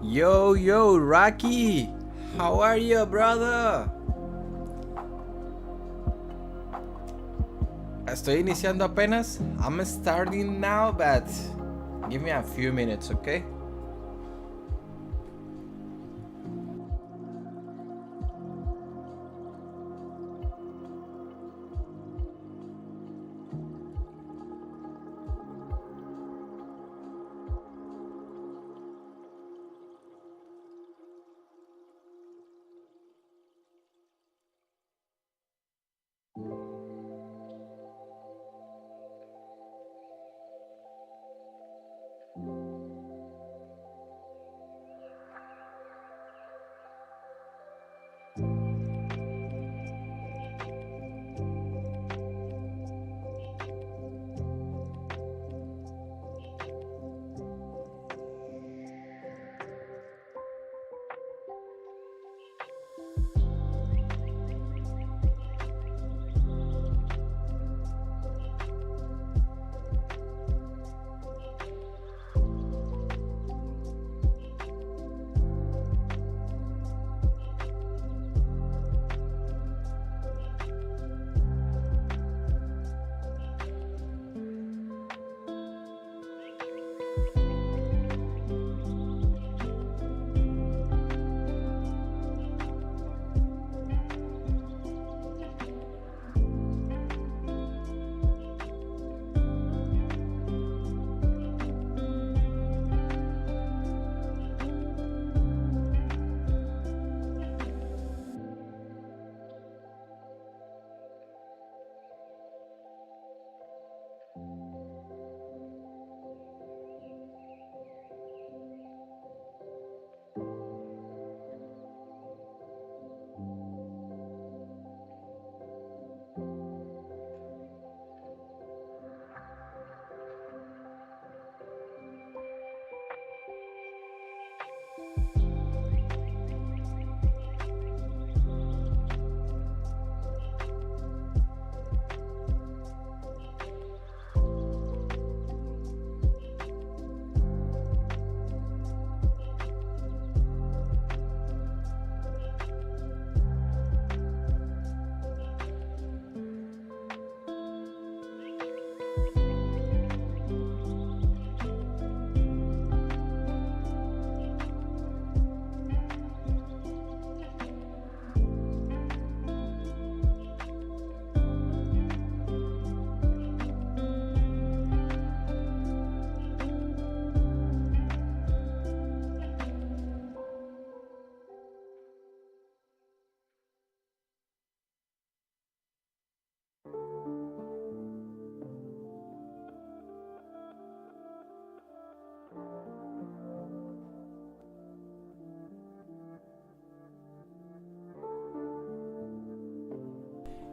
Yo, Rocky! How are you, brother? Estoy iniciando apenas. I'm starting now, but give me a few minutes, okay?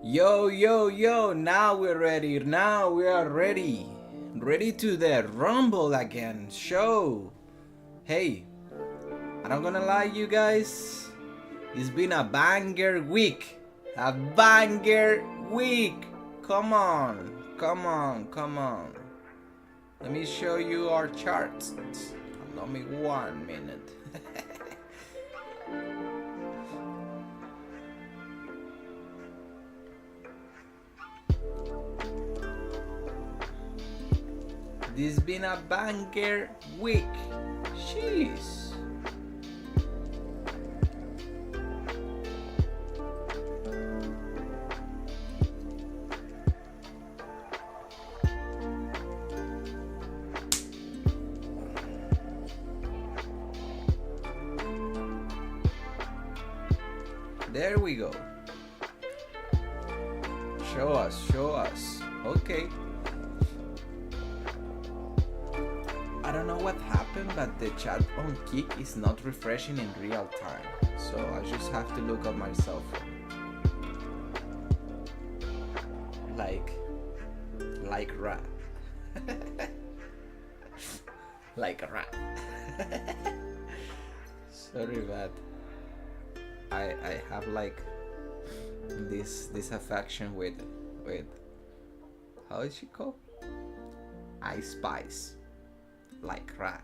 Yo, now we're ready. Now we are ready. Ready to the Rumble again show. Hey, I'm not gonna lie, you guys. It's been a banger week. A banger week. Come on. Let me show you our charts. Allow me 1 minute. This been a banger week. Jeez. There we go. Show us. Okay. I don't know what happened, but the chat on Kick is not refreshing in real time. So I just have to look at my cell phone. Like rat. Like a rat. Sorry, but I have like this affection with how is she called? I Spice. Like rat.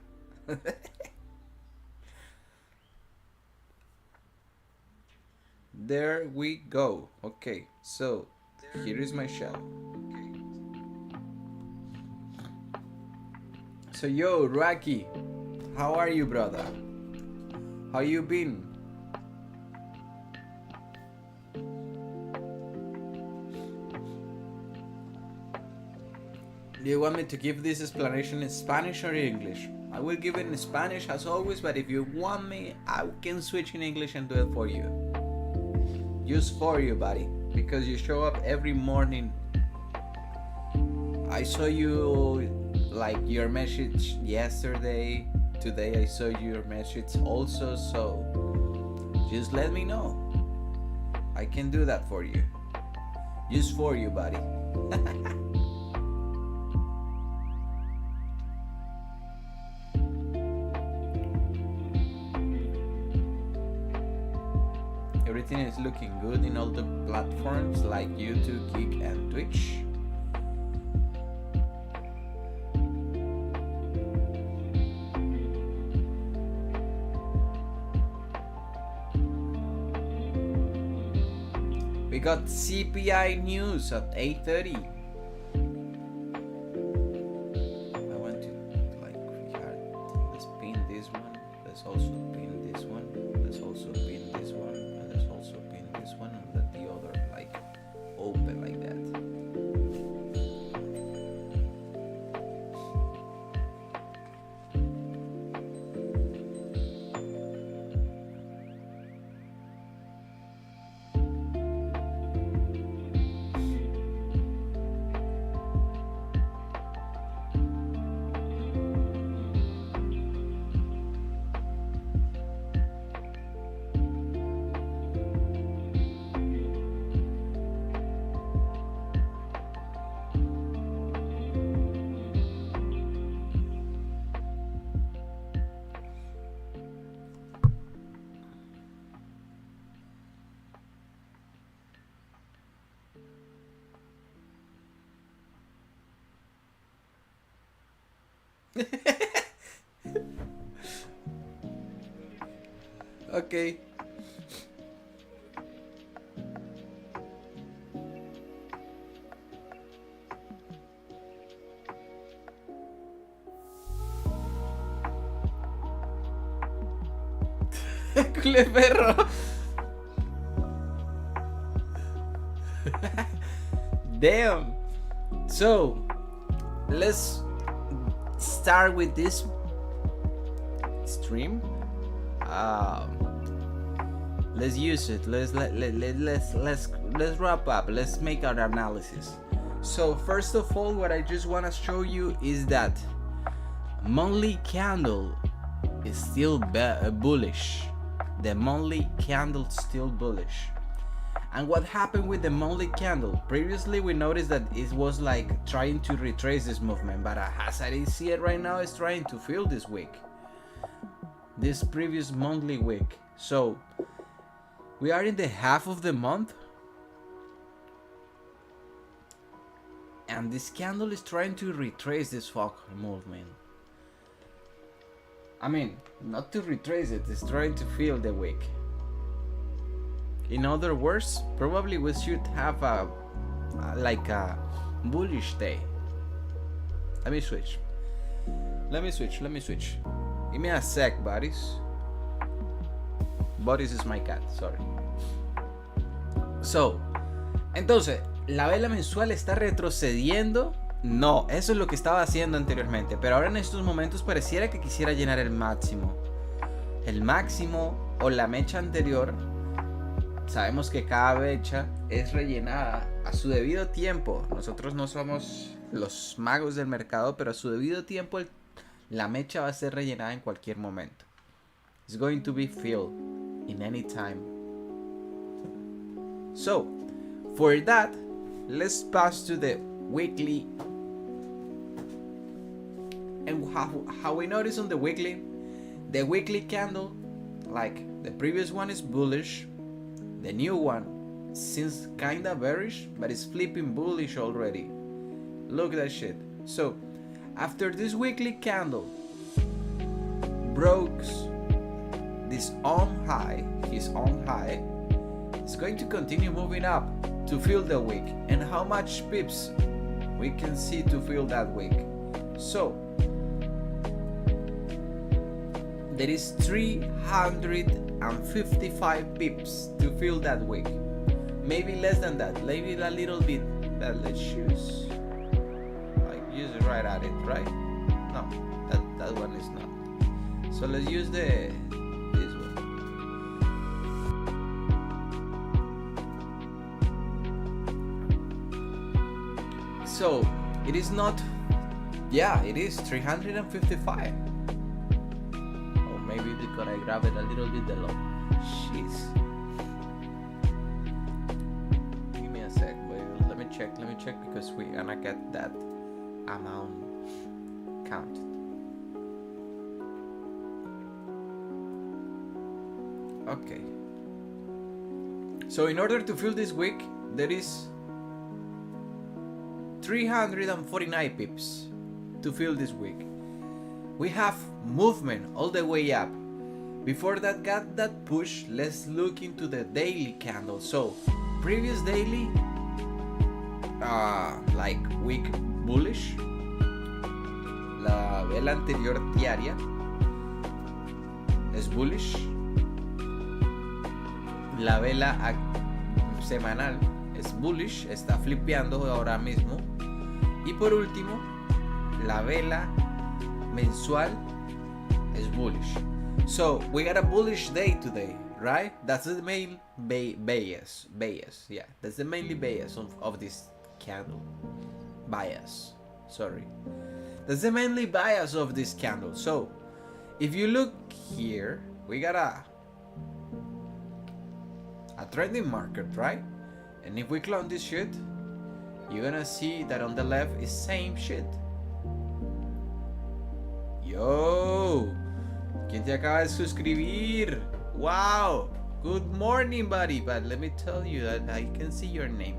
There we go. Okay, so here is my shell. So yo, Rocky, how are you, brother? How you been? Do you want me to give this explanation in Spanish or English? I will give it in Spanish as always, but if you want me, I can switch in English and do it for you. Just for you, buddy, because you show up every morning. I saw you, like, your message yesterday. Today I saw your message also, so just let me know. I can do that for you. Just for you, buddy. Everything is looking good in all the platforms like YouTube, Kick, and Twitch. We got CPI news at 8:30. I want to let's pin this one. Let's also pin this one. Let's also pin this one. And let's also pin this one. And let the other like open like that. Okay. Cule perro. Damn. So, let's start with this stream. Let's use it. Let's wrap up. Let's make our analysis. So first of all, what I just want to show you is that monthly candle is still bullish. The monthly candle still bullish. And what happened with the monthly candle? Previously we noticed that it was like trying to retrace this movement, but as I see it right now, it's trying to fill this wick, this previous monthly wick. So we are in the half of the month, and this candle is trying to retrace this focal movement. I mean, not to retrace it, it's trying to fill the wick. In other words, probably we should have a bullish day. Let me switch. Give me a sec, buddies. Buddies is my cat, sorry. So, entonces, ¿la vela mensual está retrocediendo? No, eso es lo que estaba haciendo anteriormente, pero ahora en estos momentos pareciera que quisiera llenar el máximo. El máximo o la mecha anterior, sabemos que cada mecha es rellenada a su debido tiempo. Nosotros no somos los magos del mercado, pero a su debido tiempo la mecha va a ser rellenada en cualquier momento. It's going to be filled in any time. So, for that, let's pass to the weekly. And how we notice on the weekly candle, like the previous one is bullish, the new one seems kinda bearish, but it's flipping bullish already. Look at that shit. So, after this weekly candle broke his own high, It's going to continue moving up to fill the wick. And how much pips we can see to fill that wick? So there is 355 pips to fill that wick. Maybe less than that, maybe a little bit. But let's use, like, use it right at it, right? No, that one is not. So let's use this one. So it is not, yeah, it is 355. Or maybe because I grab it a little bit below. Jeez. Give me a sec, wait, let me check because we're gonna get that amount count. Okay. So in order to fill this wick, there is 349 pips to fill this wick. We have movement all the way up. Before that got that push, let's look into the daily candle. So previous daily, like wick bullish. La vela anterior diaria es bullish. La vela semanal es bullish, está flipeando ahora mismo. Y por último, la vela mensual is bullish. So we got a bullish day today, right? That's the main bias. Yeah, that's the mainly bias of this candle. Bias, sorry. That's the mainly bias of this candle. So if you look here, we got a trending market, right? And if we clone this shit, you're gonna see that on the left is same shit. Yo, ¿quién te acaba de suscribir? Wow, good morning, buddy. But let me tell you that I can see your name.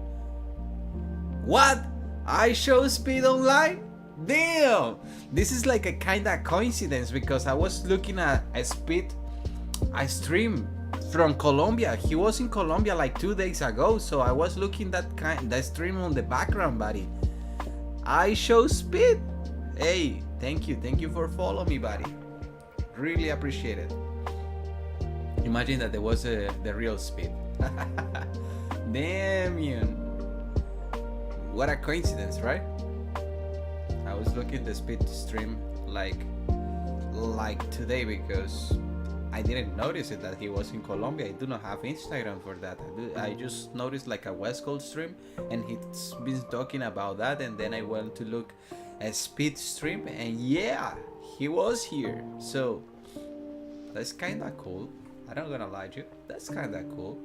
What? I show speed online? Damn, this is like a kind of coincidence because I was looking at a stream from Colombia. He was in Colombia like 2 days ago, so I was looking that stream on the background, buddy. I show speed. Hey, thank you for following me, buddy. Really appreciate it. Imagine that there was the real speed. Damn, man. What a coincidence, right? I was looking at the speed stream like today because I didn't notice it that he was in Colombia. I do not have Instagram for that. I just noticed like a West Coast stream and he's been talking about that, and then I went to look at speed stream and yeah, he was here. So that's kinda cool. I'm not gonna lie to you. That's kinda cool.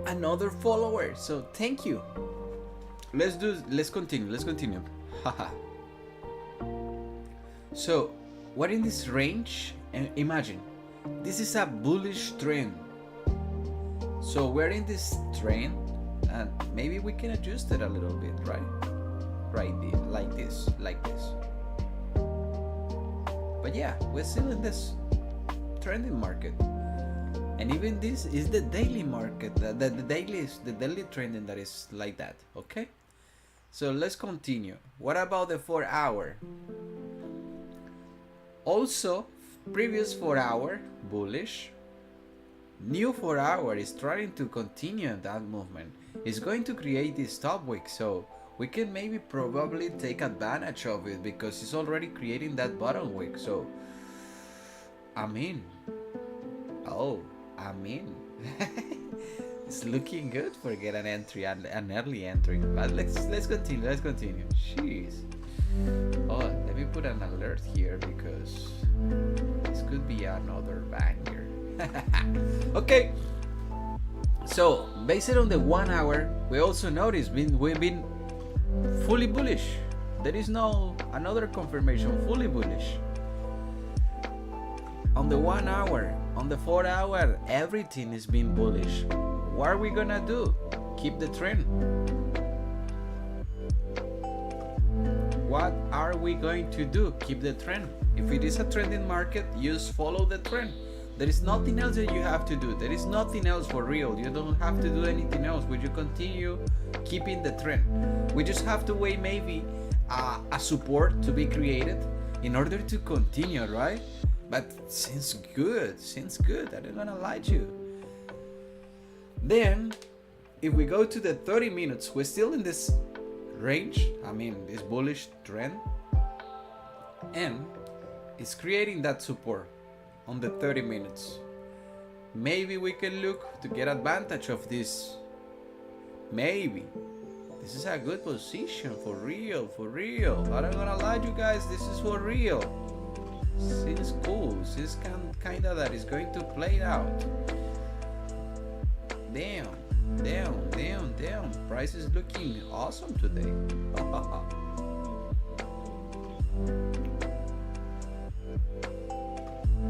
Another follower. So thank you. Let's continue. Haha. So we're in this range, and imagine this is a bullish trend. So we're in this trend, and maybe we can adjust it a little bit, right there, like this. But yeah, we're still in this trending market, and even this is the daily market. The daily trending that is like that. Okay, so let's continue. What about the 4 hour? Also, previous 4 hour bullish. New 4 hour is trying to continue that movement. It's going to create this top wick, so we can maybe probably take advantage of it because it's already creating that bottom wick. So I'm in. It's looking good for get an entry, an early entry. But let's continue. Jeez. Oh, let me put an alert here because this could be another banger. Okay, so based on the 1 hour, we also noticed we've been fully bullish. There is no another confirmation, fully bullish. On the 1 hour, on the 4 hour, everything is being bullish. What are we gonna do? Keep the trend. What are we going to do? Keep the trend. If it is a trending market, just follow the trend. There is nothing else that you have to do. There is nothing else for real. You don't have to do anything else. We just continue keeping the trend. We just have to wait maybe a support to be created in order to continue, right? But seems good. I'm not gonna lie to you. Then, if we go to the 30 minutes, we're still in this range. I mean, this bullish trend, and it's creating that support on the 30 minutes. Maybe we can look to get advantage of this. Maybe this is a good position for real. I'm not gonna lie to you guys, this is for real. Seems cool. Seems kinda that is going to play out. Damn. Price is looking awesome today.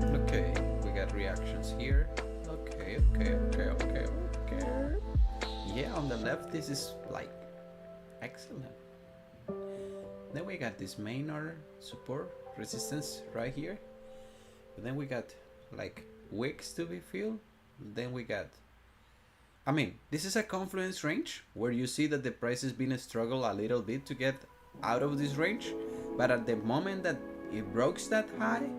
Okay, we got reactions here. Okay. Yeah, on the left, this is like excellent. Then we got this main order support resistance right here. And then we got like wicks to be filled. Then we got, I mean, this is a confluence range where you see that the price has been a struggle a little bit to get out of this range, but at the moment that it breaks that high,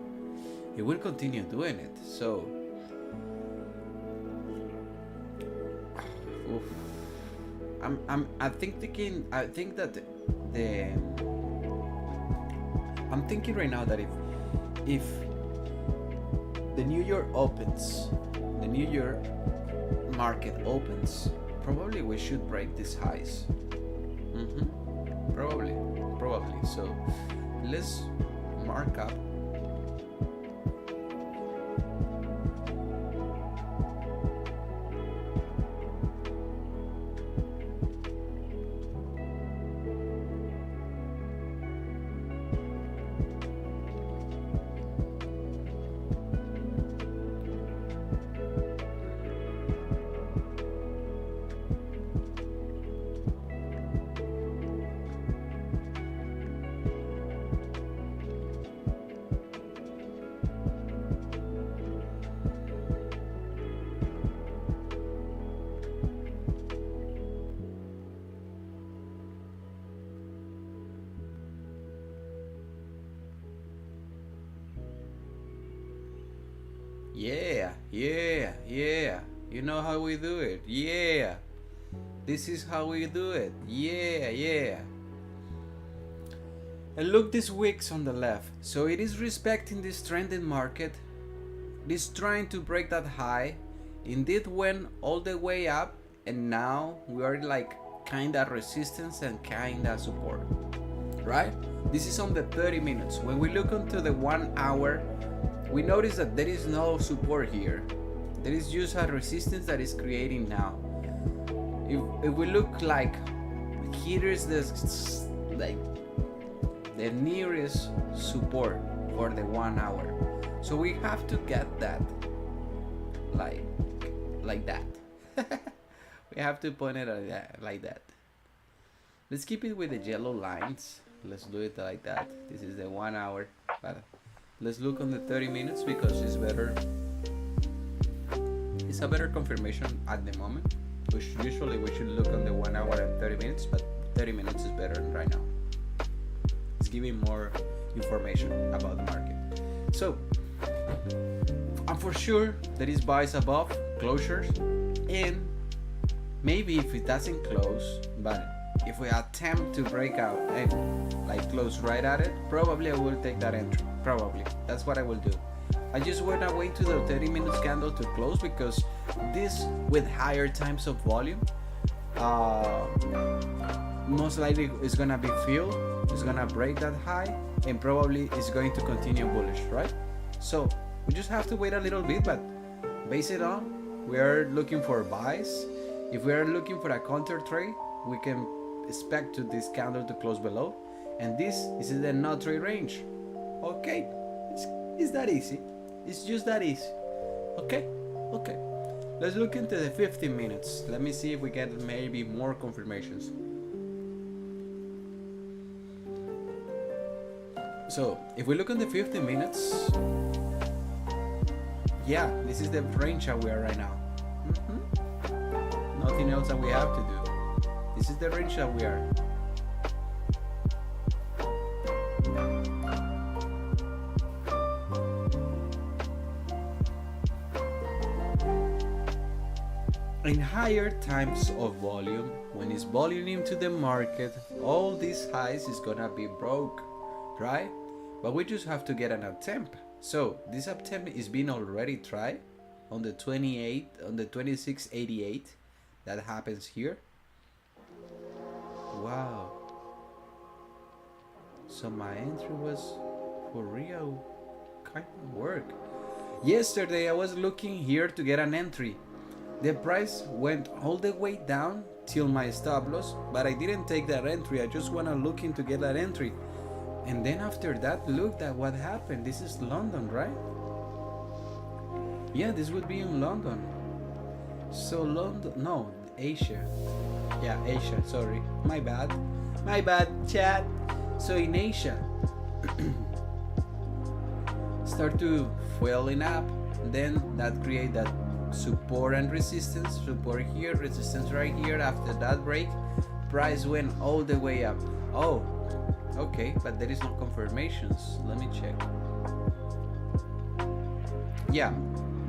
it will continue doing it. So I'm thinking right now that if the New York opens, the New York market opens, probably we should break these highs. Probably. So let's mark up. Yeah. You know how we do it. Yeah. This is how we do it. Yeah. And look, these wicks on the left. So it is respecting this trending market. It is trying to break that high. Indeed went all the way up, and now we are like kinda resistance and kinda support. Right? This is on the 30 minutes. When we look onto the 1 hour, we notice that there is no support here. There is just a resistance that is creating now. If we look like, here is this like the nearest support for the 1 hour. So we have to get that like that. We have to point it like that. Let's keep it with the yellow lines. Let's do it like that. This is the 1 hour, but let's look on the 30 minutes because it's better. It's a better confirmation at the moment. Usually we should look on the 1 hour and 30 minutes, but 30 minutes is better right now. It's giving more information about the market. So, and for sure there is buys above closures, and maybe if it doesn't close, but if we attempt to break out and like close right at it, probably I will take that entry. Probably that's what I will do. I just wanna wait to the 30 minutes candle to close, because this with higher times of volume most likely is gonna be filled, it's gonna break that high, and probably it's going to continue bullish, right? So we just have to wait a little bit, but base it on, we are looking for buys. If we are looking for a counter trade, we can expect to this candle to close below, and this is the no trade range. Okay, it's that easy. It's just that easy. Okay. Let's look into the 15 minutes. Let me see if we get maybe more confirmations. So if we look on the 15 minutes, yeah, this is the range that we are right now. Nothing else that we have to do. This is the range that we are. In higher times of volume, when it's volume into the market, all these highs is gonna be broke, right? But we just have to get an attempt. So this attempt is being already tried on the 2688. That happens here. Wow. So my entry was for real kind of work. Yesterday I was looking here to get an entry. The price went all the way down till my stop loss, but I didn't take that entry. I just wanna looking to get that entry. And then after that, look at what happened. This is London, right? Yeah, this would be in London. So London, no, Asia. Yeah, Asia, sorry. My bad, chat. So in Asia, start to fueling up, then that create that support and resistance. Support here, resistance right here. After that break, price went all the way up. Oh, okay, but there is no confirmations. Let me check. Yeah,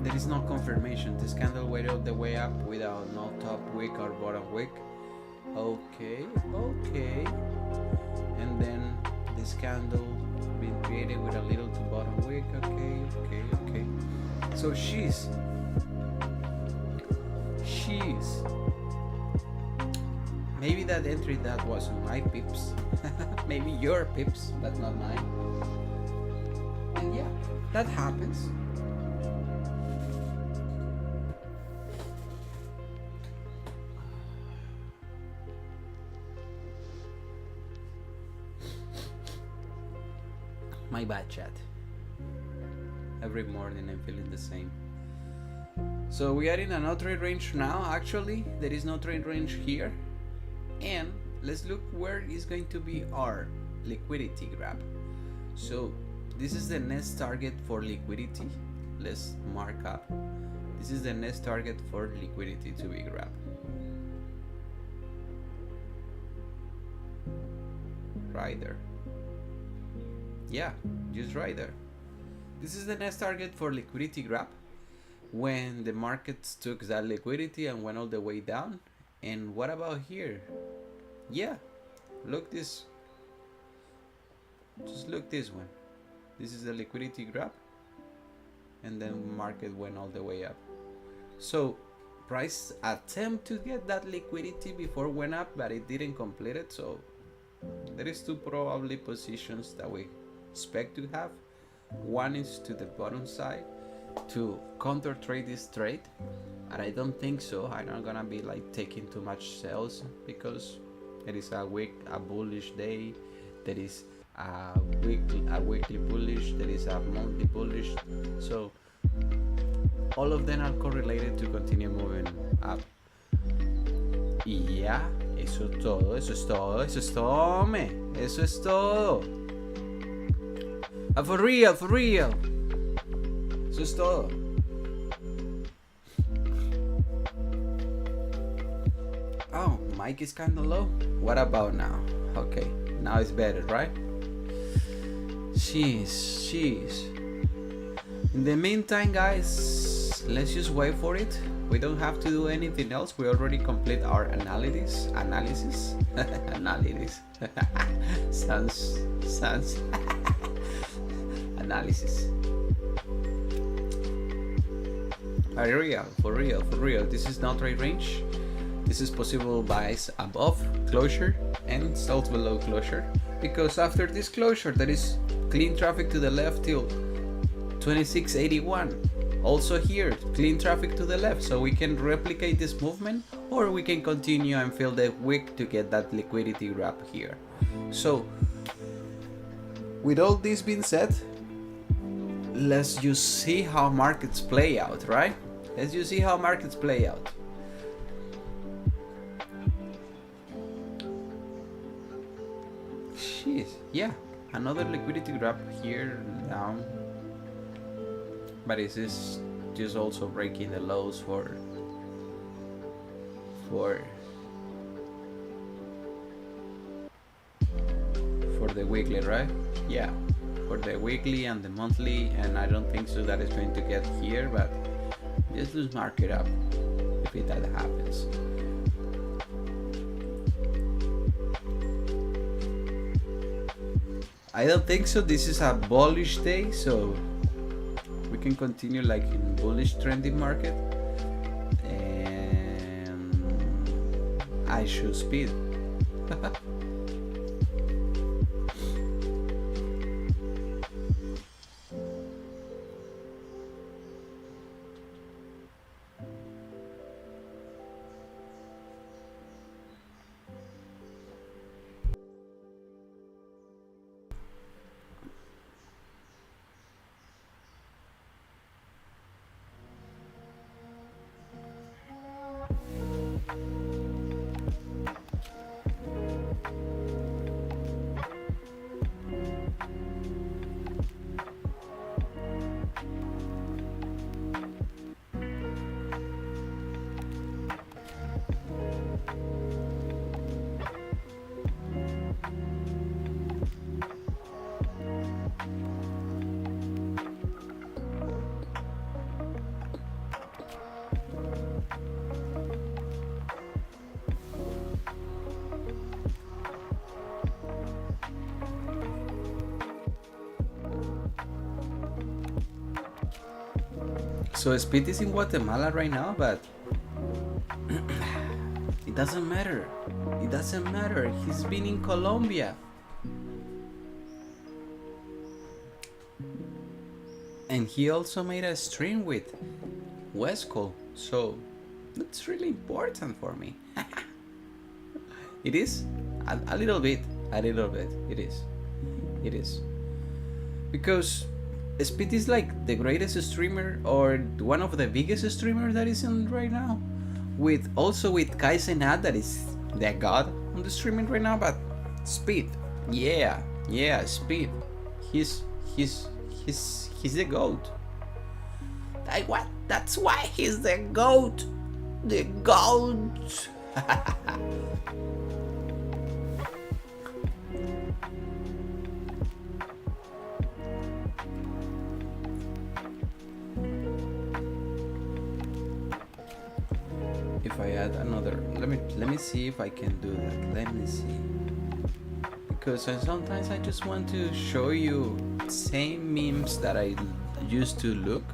there is no confirmation. This candle went all the way up without no top wick or bottom wick. Okay, and then this candle being created with a little to bottom wick. Okay. So she's maybe that entry that wasn't my pips. Maybe your pips, but not mine. And yeah, that happens. My bad, chat. Every morning I'm feeling the same. So we are in a trade range now. Actually, there is no trade range here. And let's look where is going to be our liquidity grab. So this is the next target for liquidity. Let's mark up. This is the next target for liquidity to be grabbed. Right there. Yeah, just right there. This is the next target for liquidity grab. When the markets took that liquidity and went all the way down. And what about here? Yeah, look this. Just look this one. This is the liquidity grab. And then market went all the way up. So price attempt to get that liquidity before went up, but it didn't complete it. So there is two probably positions that we expect to have. One is to the bottom side to counter trade this trade, and I don't think so. I'm not gonna be like taking too much sales because there is a bullish day, there is a weekly bullish, there is a monthly bullish, so all of them are correlated to continue moving up. Y ya, eso es todo. For real. Eso es todo. Oh, mic is kind of low. What about now? Okay, now it's better, right? Jeez. In the meantime, guys, let's just wait for it. We don't have to do anything else. We already complete our analysis. Analysis. sounds. Analysis. For real. This is not trade range. This is possible buys above closure and sells below closure, because after this closure there is clean traffic to the left till 2681. Also here, clean traffic to the left, so we can replicate this movement, or we can continue and fill the wick to get that liquidity grab here. So with all this being said, let's just see how markets play out, right? Let's just see how markets play out. Jeez, yeah, another liquidity grab here down, but it is just also breaking the lows for the weekly, right? Yeah, for the weekly and the monthly, and I don't think so that it's going to get here, but just lose market up if that happens. I don't think so. This is a bullish day, so we can continue like in bullish trending market, and I should speed. So Speed is in Guatemala right now, but it doesn't matter. It doesn't matter. He's been in Colombia. And he also made a stream with Wesco, so that's really important for me. It is a little bit. It is because Speed is like the greatest streamer or one of the biggest streamers that is in right now. With Kaizenat, that is the god on the streaming right now. But Speed, yeah, Speed. He's the GOAT. Like what? That's why he's the GOAT. The GOAT. If I add another, let me see if I can do that. Let me see, because sometimes I just want to show you same memes that I used to look.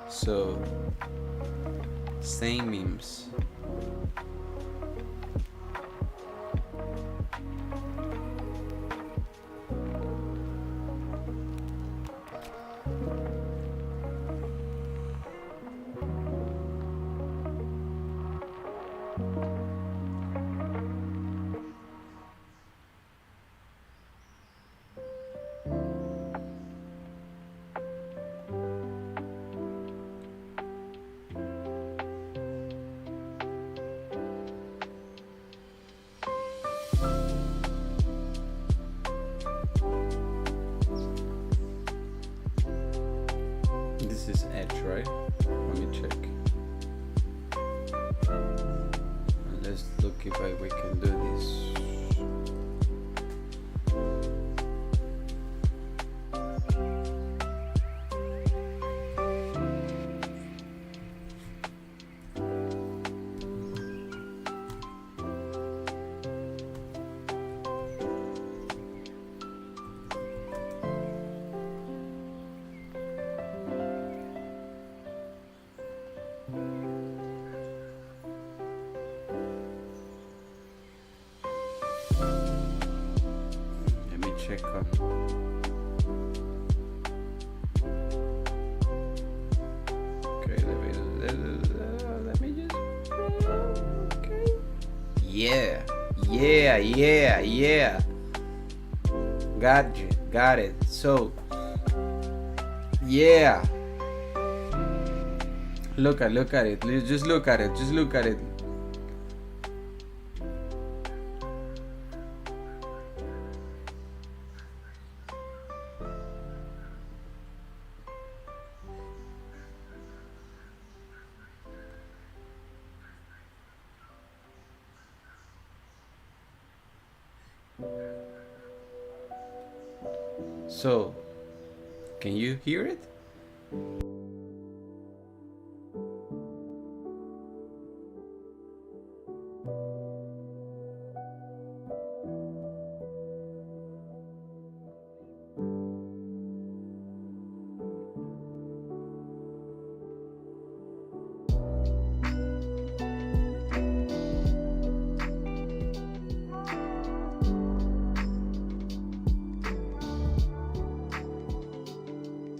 So same memes. This is edge, right? Let me check. Let's look if we can do this. Check on. Okay, let me just. Okay. Yeah. Got it. So, yeah. Look at it. Just look at it. So, can you hear it?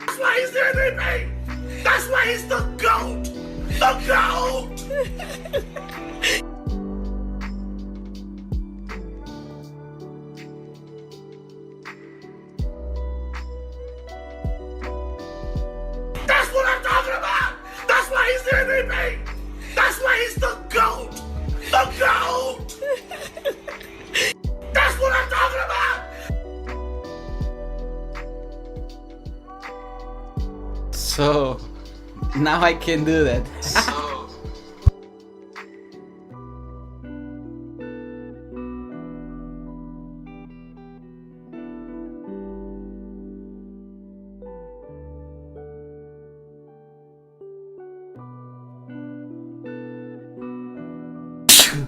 That's why he's the MVP! That's why he's the GOAT! The GOAT! That's what I'm talking about! That's why he's the MVP! That's why he's the GOAT! The GOAT! That's what I'm talking about! So, now I can do that.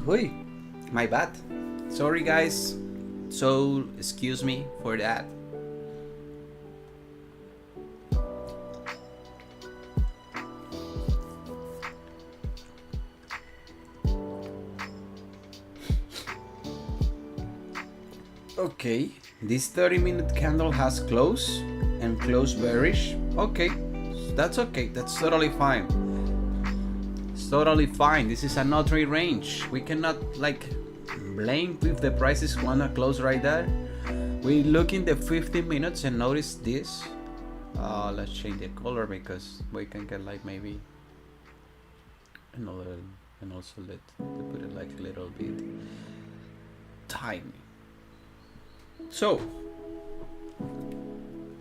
Oi, my bad. Sorry guys. So, excuse me for that. Okay, this 30-minute candle has close and close bearish. Okay, that's okay. That's totally fine. It's totally fine. This is a no trade range. We cannot like blame if the prices wanna close right there. We look in the 15 minutes and notice this. Let's change the color because we can get like maybe another, and also let put it like a little bit tiny. So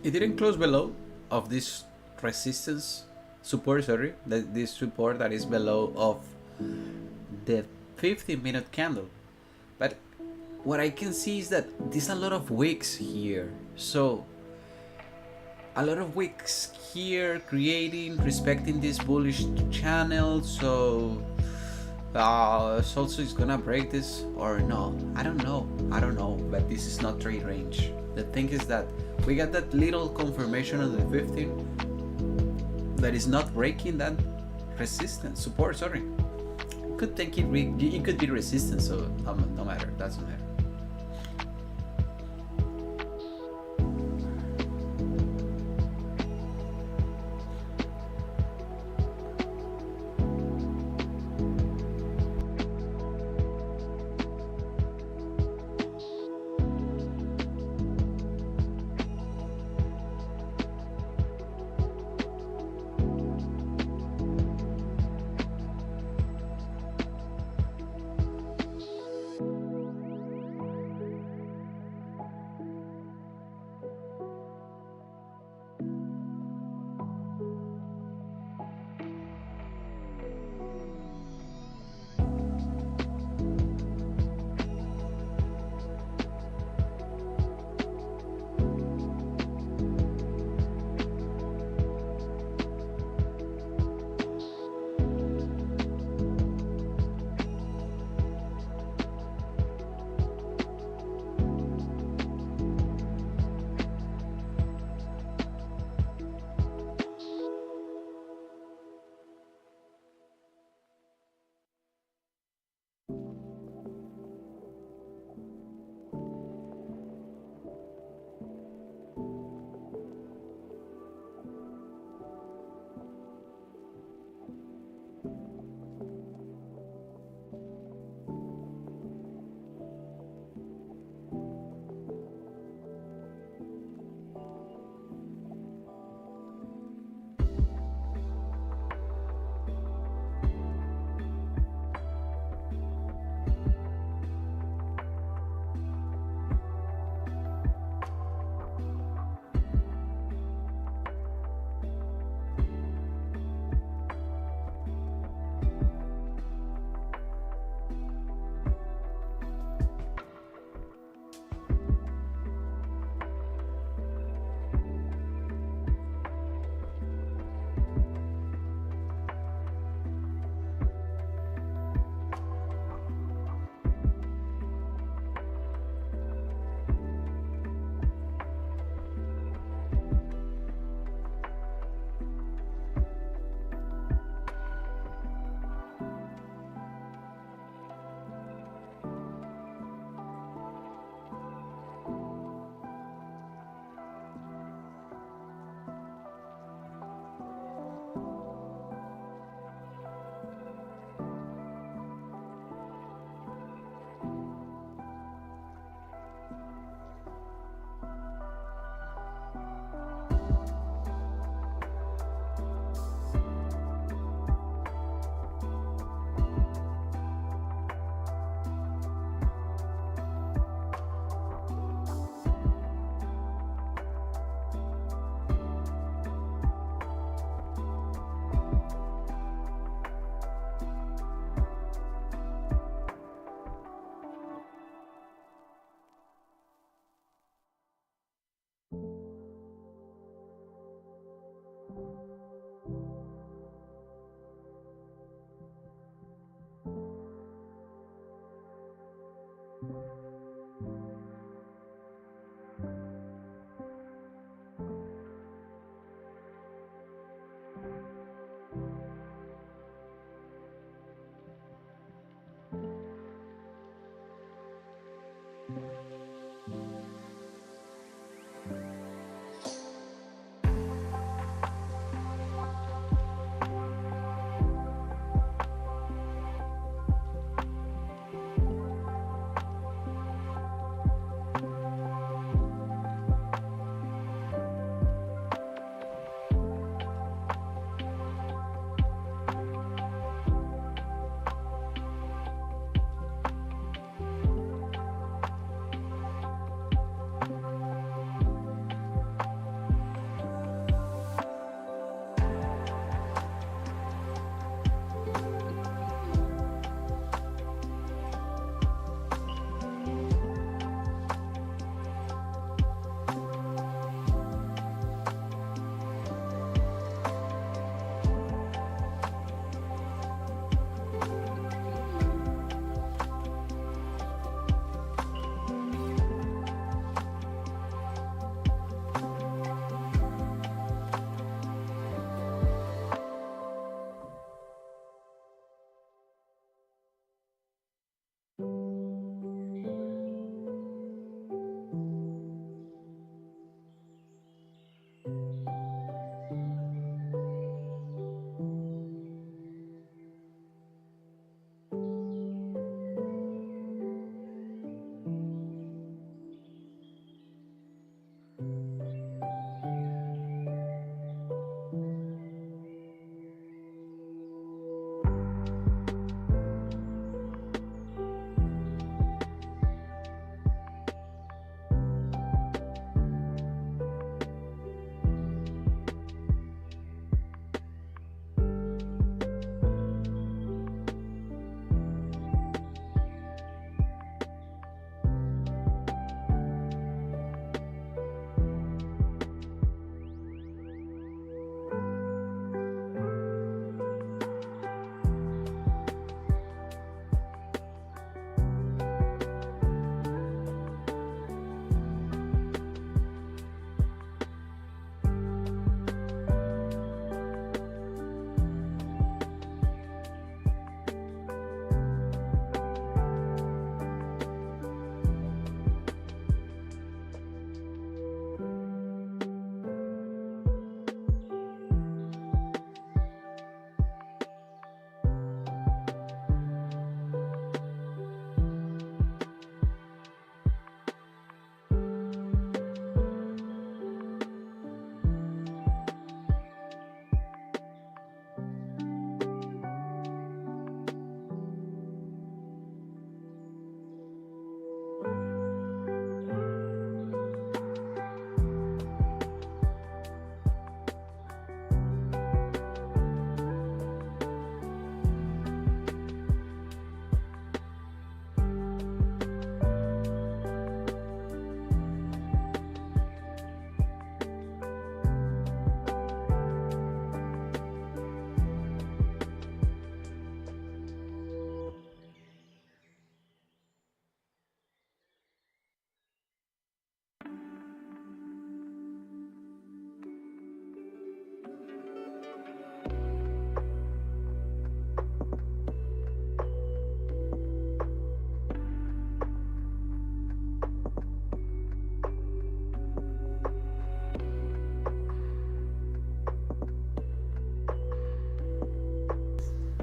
it didn't close below of this resistance support, sorry, this support that is below of the 15-minute candle. But what I can see is that there's a lot of wicks here. So a lot of wicks here creating, respecting this bullish channel. So also it's gonna break this or no, I don't know, but this is not trade range. The thing is that we got that little confirmation on the 15 that is not breaking that resistance support, sorry. Could take it, it could be resistance, so no matter, doesn't matter.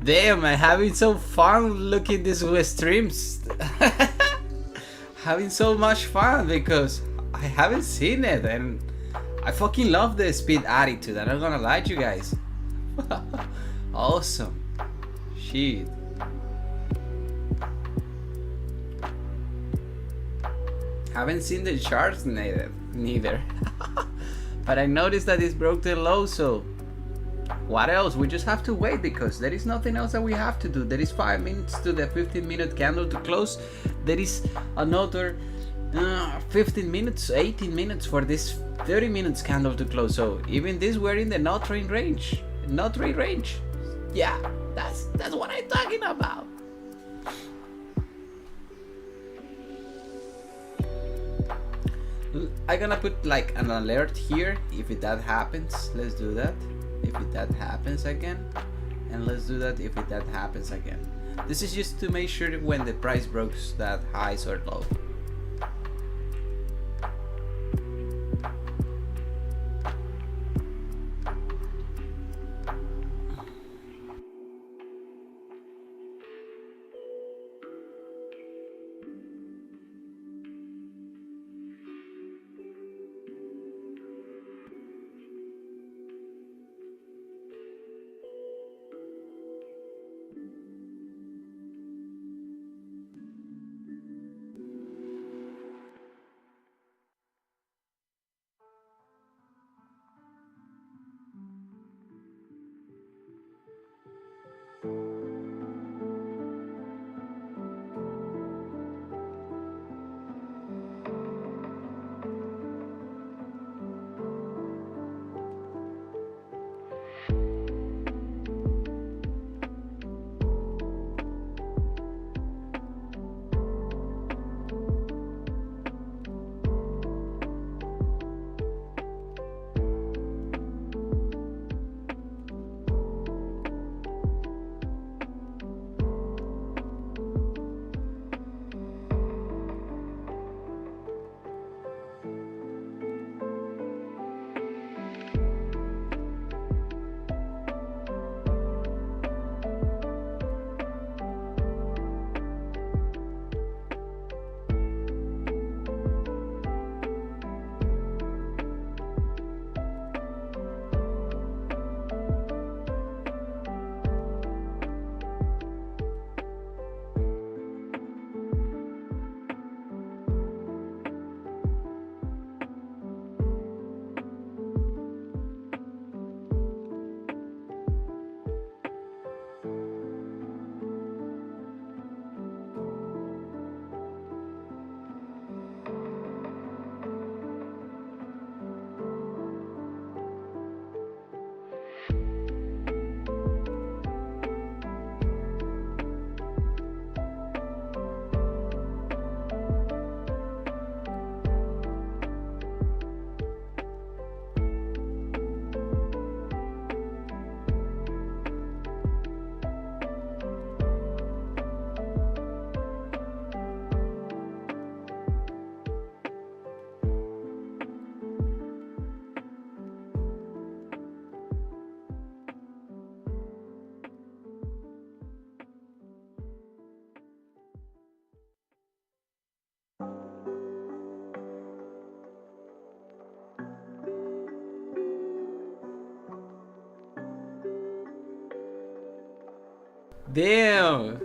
Damn, I'm having so fun looking these streams. Having so much fun because I haven't seen it and I fucking love the speed attitude. I'm not gonna lie to you guys. Awesome. Shit. Haven't seen the charts neither. But I noticed that it's broke the low, so what else? We just have to wait because there is nothing else that we have to do. There is 5 minutes to the 15-minute candle to close. There is another 15 minutes, 18 minutes for this 30 minutes candle to close. So even this, we're in the not trade range. Not trade range. Yeah, that's what I'm talking about. I'm gonna put like an alert here if that happens. Let's do that. If that happens again, and let's do that if that happens again. This is just to make sure when the price breaks that highs or low. Damn.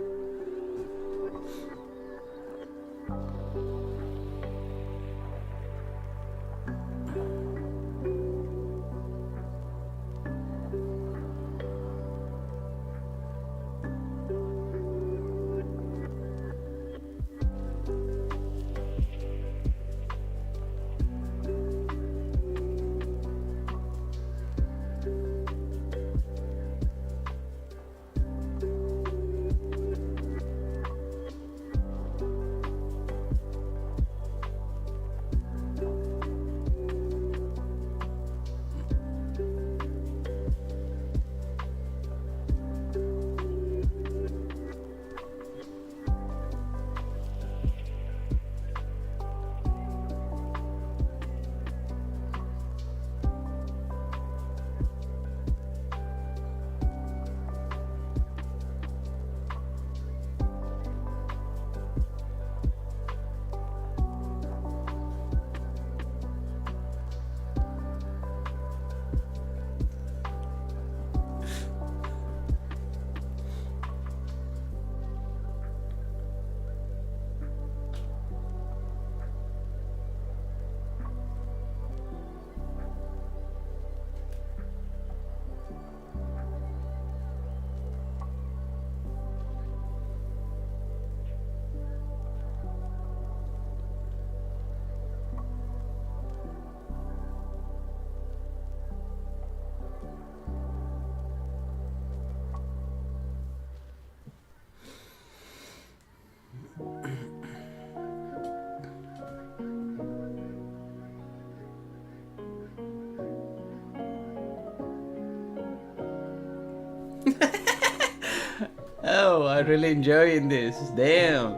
Oh, I'm really enjoying this. Damn.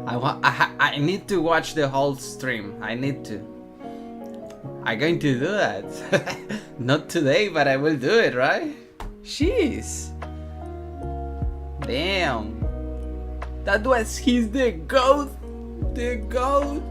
I need to watch the whole stream. I need to. I'm going to do that. Not today, but I will do it, right? Jeez. Damn. That was he's the GOAT. The GOAT.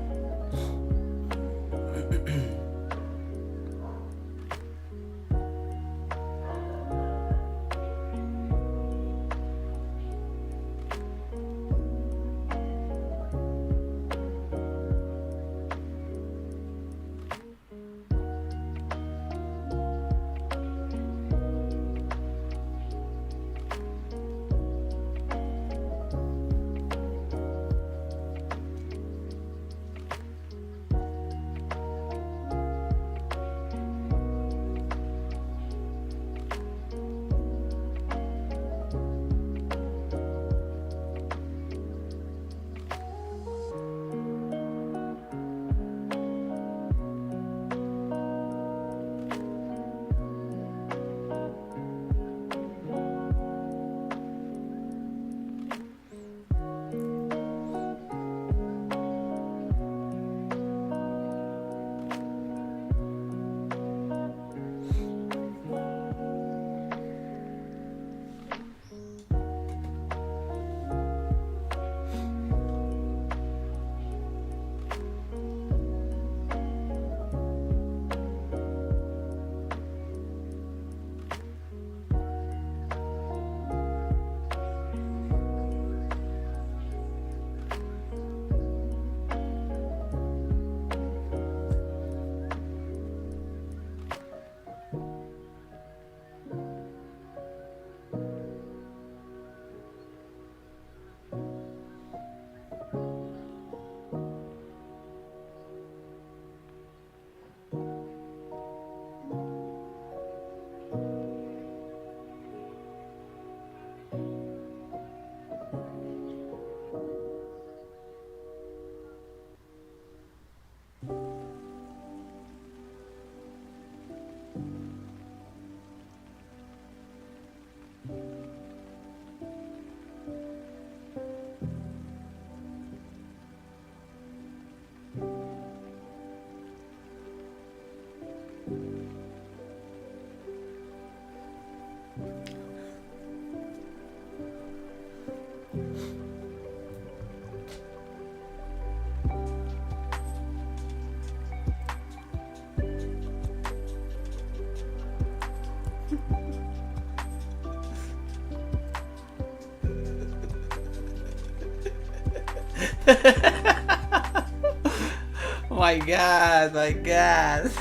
My god, my god.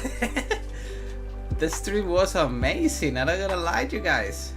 The stream was amazing, I'm not gonna lie to you guys.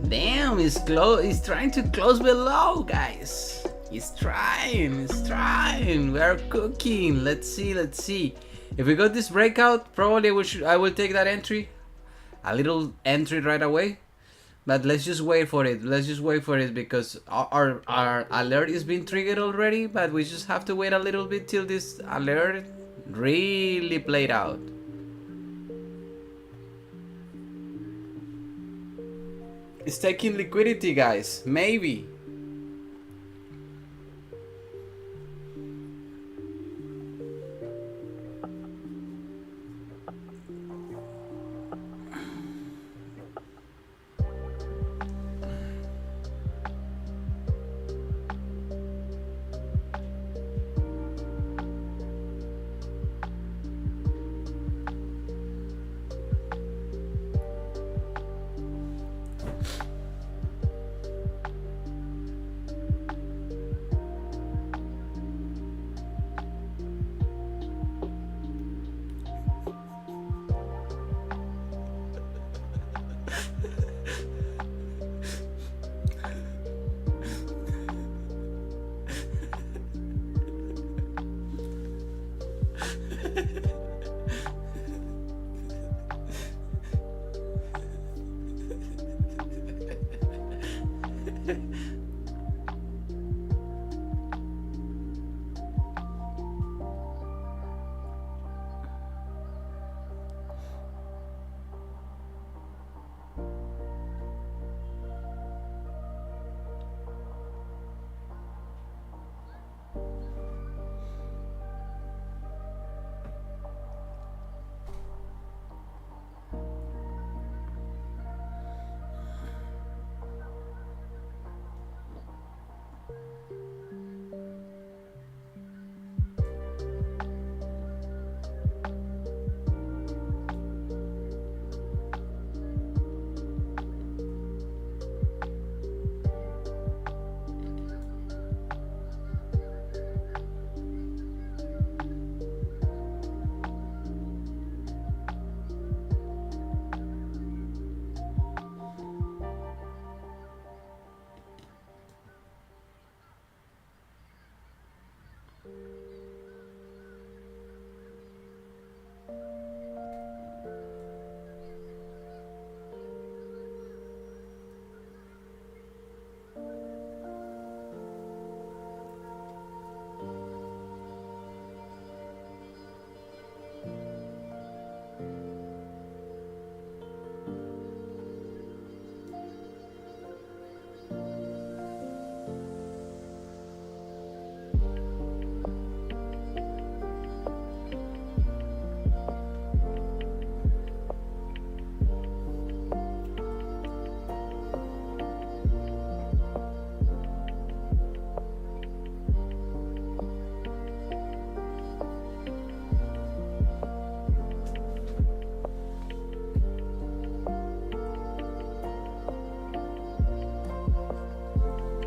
Damn, he's trying to close below, guys. He's trying. We are cooking. Let's see. If we got this breakout, probably I will take that entry. A little entry right away. But let's just wait for it. Because our alert is being triggered already. But we just have to wait a little bit till this alert really played out. It's taking liquidity, guys. Maybe.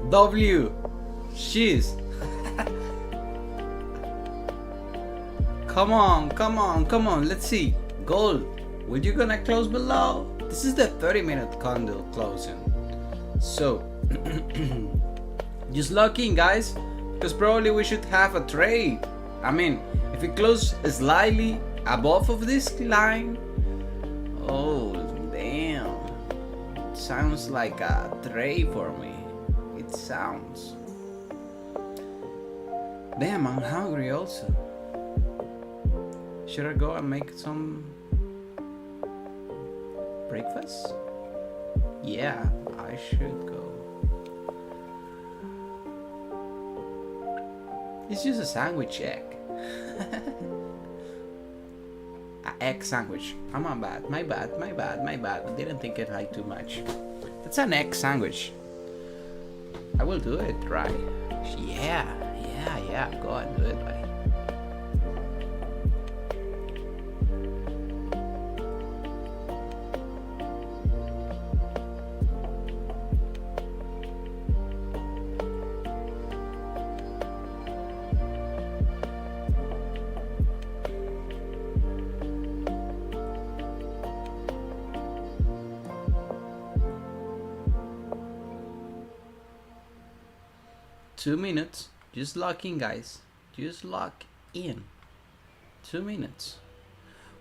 W. She's. Come on. Let's see. Gold. Were you gonna close below? This is the 30-minute candle closing. So, just lock in, guys, because probably we should have a trade. I mean, if it closes slightly above of this line, oh damn, sounds like a trade for me. It sounds. Damn, I'm hungry also. Should I go and make some breakfast? Yeah, I should go. It's just a sandwich egg. An egg sandwich. My bad. I didn't think it like too much. That's an egg sandwich. I will do it, right? Yeah. Go and do it, buddy. 2 minutes. Just lock in, guys. Just lock in. 2 minutes.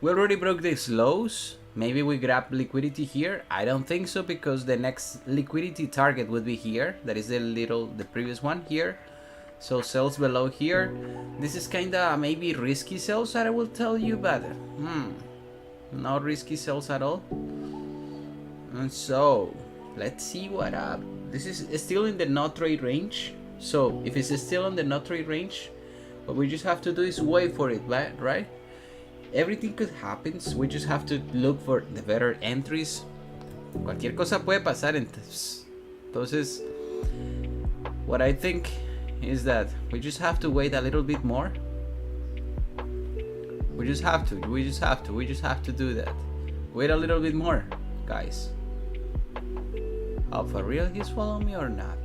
We already broke these lows. Maybe we grab liquidity here. I don't think so, because the next liquidity target would be here. That is the previous one here. So sells below here. This is kinda maybe risky sells that I will tell you, but not risky sells at all. And so let's see what up. This is still in the no trade range. So if it's still in the no trade range, what we just have to do is wait for it, right? Everything could happen. We just have to look for the better entries. Cualquier cosa puede pasar. Entonces, what I think is that we just have to wait a little bit more. We just have to do that. Wait a little bit more, guys. Oh, for real, he's following me or not?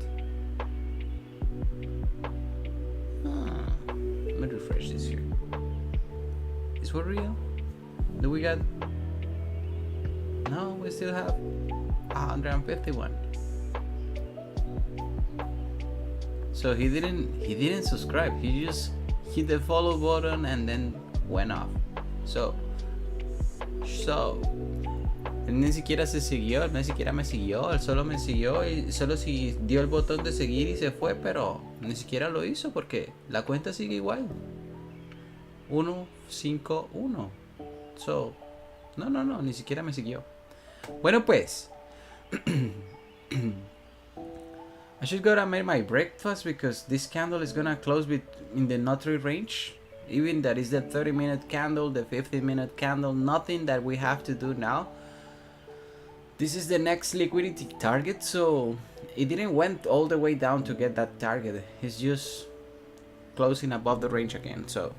Let me refresh this here. Is for real? Do we got? No, we still have 151. So he didn't subscribe. He just hit the follow button and then went off. So él ni siquiera se siguió, él ni siquiera me siguió, él solo me siguió y solo si dio el botón de seguir y se fue, pero ni siquiera lo hizo porque la cuenta sigue igual. 151. So, no, ni siquiera me siguió. Bueno, pues I should go and make my breakfast because this candle is gonna close in the no trade range. Even that is the 30-minute candle, the 15-minute candle, nothing that we have to do now. This is the next liquidity target, so it didn't went all the way down to get that target. It's just closing above the range again. So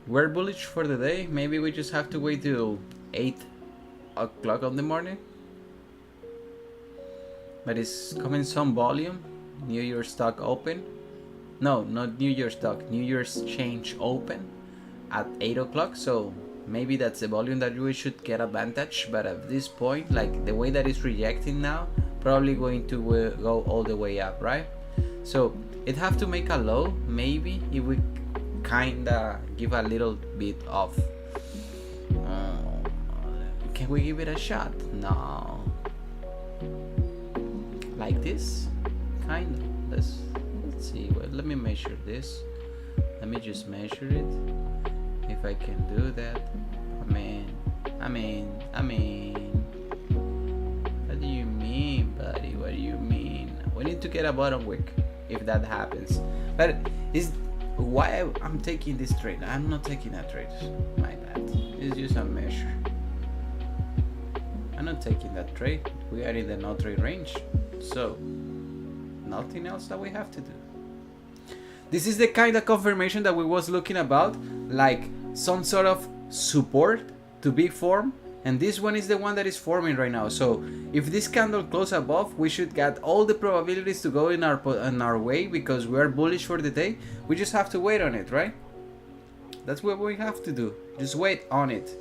we're bullish for the day. Maybe we just have to wait till 8 o'clock in the morning. But it's coming some volume. New York stock open. No, not New York stock. New Year's change open at 8 o'clock. So maybe that's the volume that we should get advantage. But at this point, like the way that it's rejecting now, probably going to go all the way up, right? So it have to make a low. Maybe if we kinda give a little bit of can we give it a shot? No, like this kind of. Let's see. Well, let me measure this. Let me just measure it if I can do that. I mean, what do you mean, buddy? What do you mean? We need to get a bottom wick if that happens. But is why I'm taking this trade. I'm not taking that trade. My bad. It's just a measure. I'm not taking that trade. We are in the no trade range. So nothing else that we have to do. This is the kind of confirmation that we was looking about, like some sort of support to be formed. And this one is the one that is forming right now. So if this candle close above, we should get all the probabilities to go in our way because we are bullish for the day. We just have to wait on it, right? That's what we have to do. Just wait on it.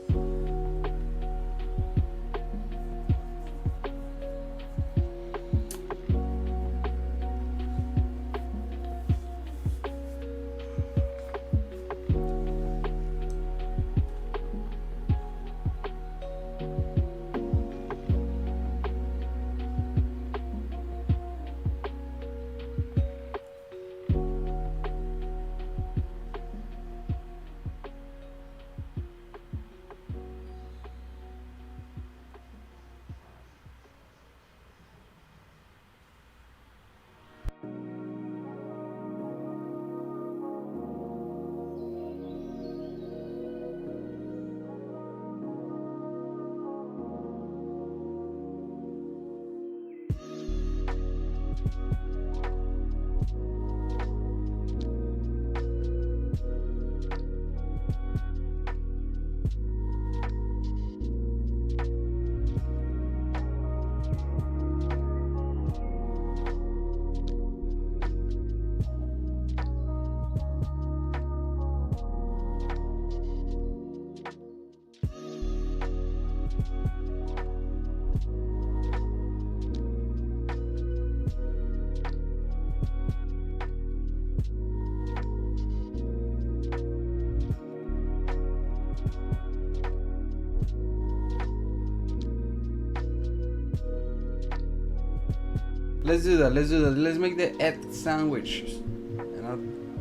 Let's do that. Let's do that. Let's make the egg sandwich.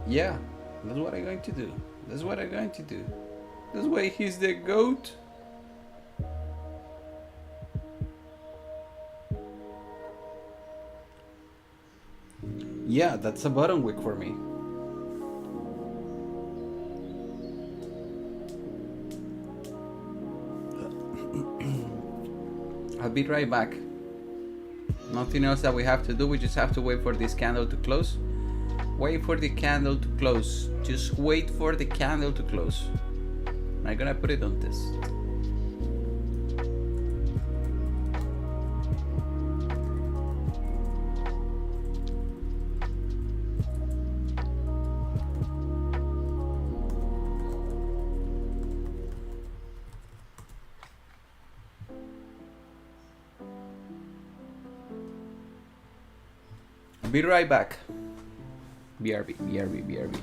Yeah, that's what I'm going to do. That's what I'm going to do. That's why he's the goat. Yeah, that's a bottom wick for me. I'll be right back. Nothing else that we have to do. We just have to wait for this candle to close. Wait for the candle to close. Just wait for the candle to close. I'm gonna put it on this. Be right back. BRB, BRB, BRB.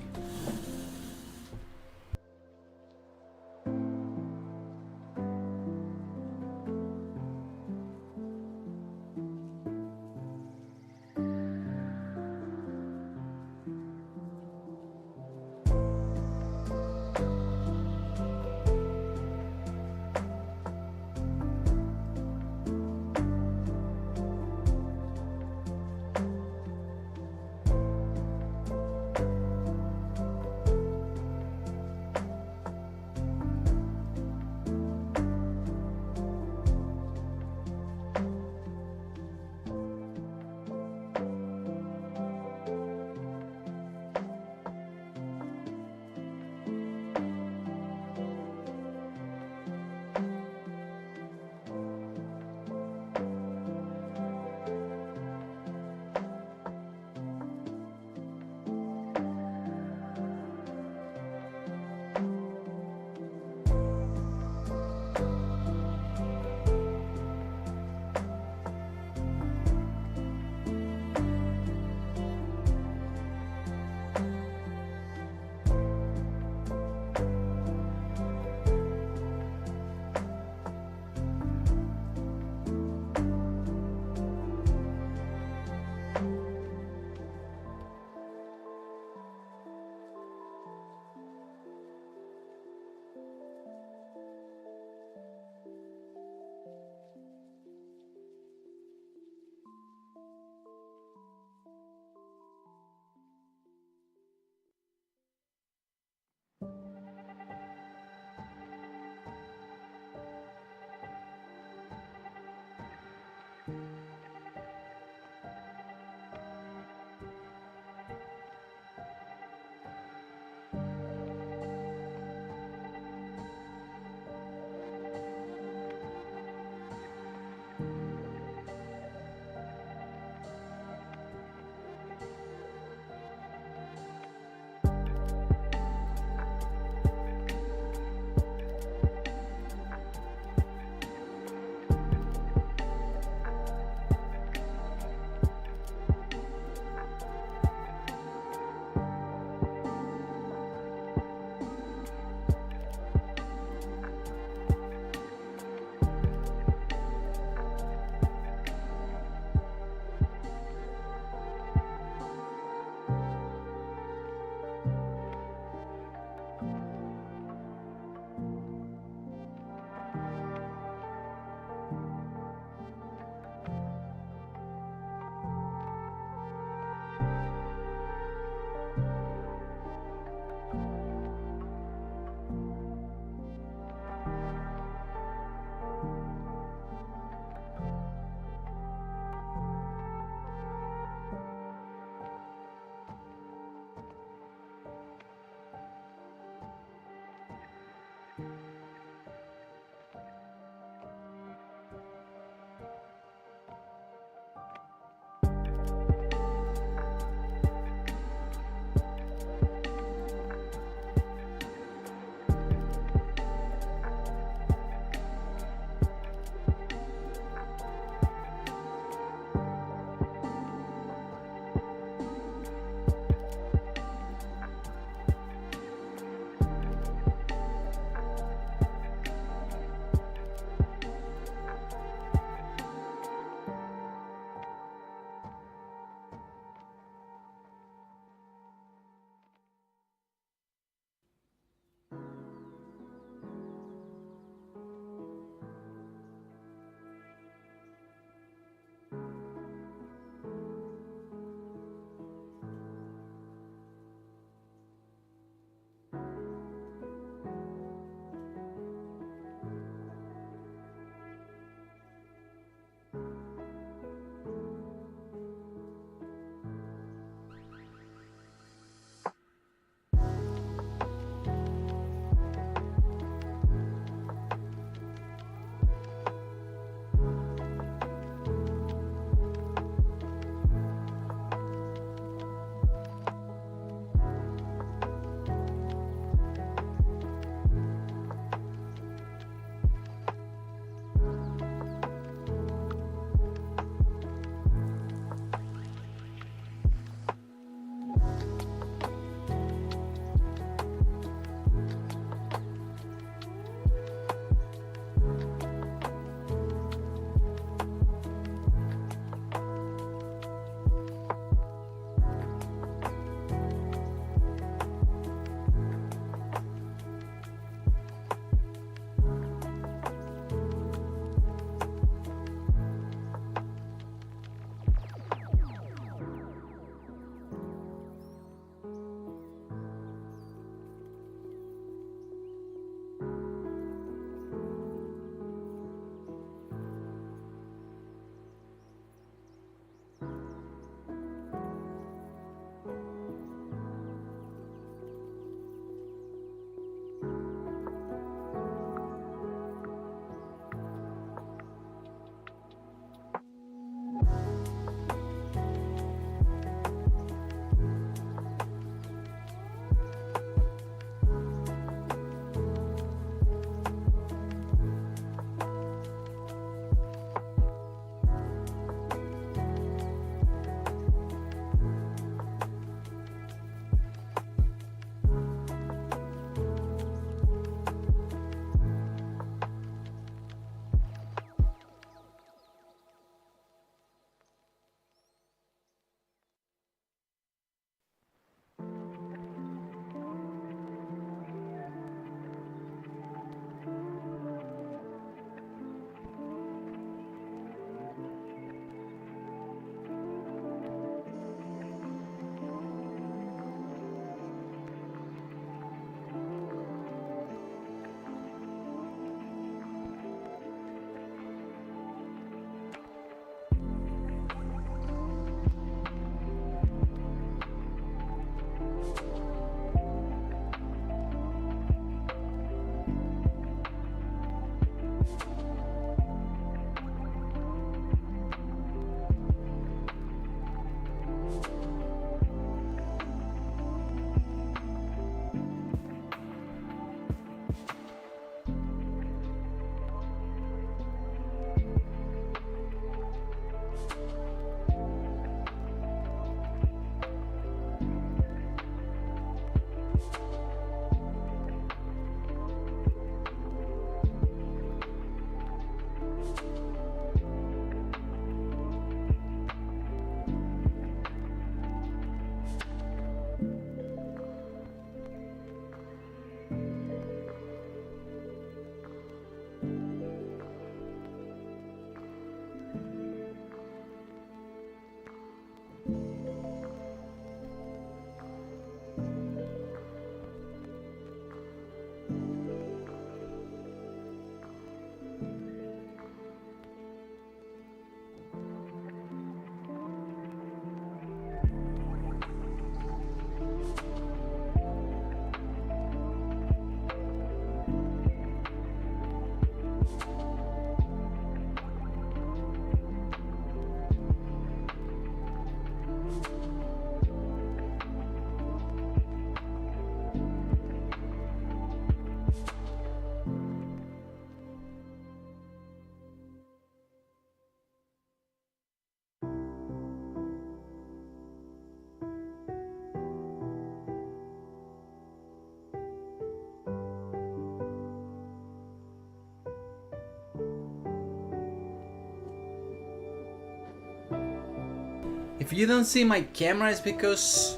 If you don't see my camera, it's because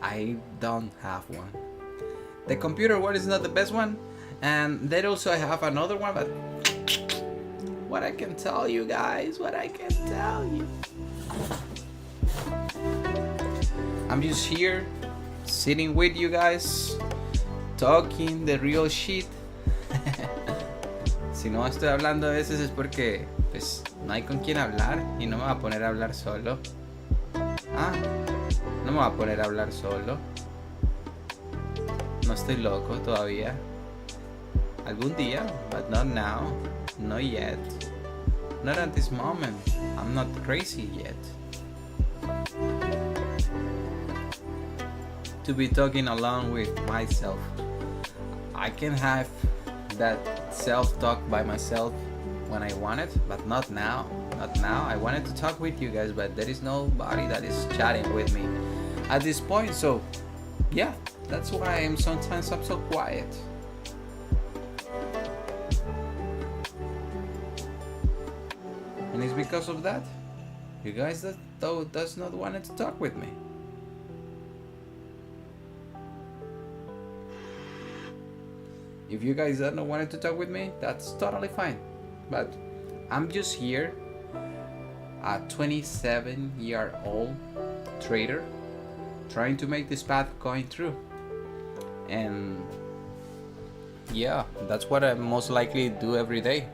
I don't have one. The computer one is not the best one, and then also I have another one, but what I can tell you guys, what I can tell you. I'm just here, sitting with you guys, talking the real shit. Si no estoy hablando a veces es porque pues no hay con quién hablar y no me voy a poner a hablar solo. No me voy a poner a hablar solo. No estoy loco todavía. Algún día, but not now. Not yet. Not at this moment. I'm not crazy yet. To be talking along with myself. I can have that self-talk by myself when I want it, but not now. Not now. I wanted to talk with you guys, but there is nobody that is chatting with me at this point. So yeah, that's why sometimes I'm so quiet. And it's because of that. You guys does not want to talk with me. If you guys don't want to talk with me, that's totally fine. But I'm just here, a 27-year-old trader, trying to make this path going through. And yeah, that's what I most likely do every day.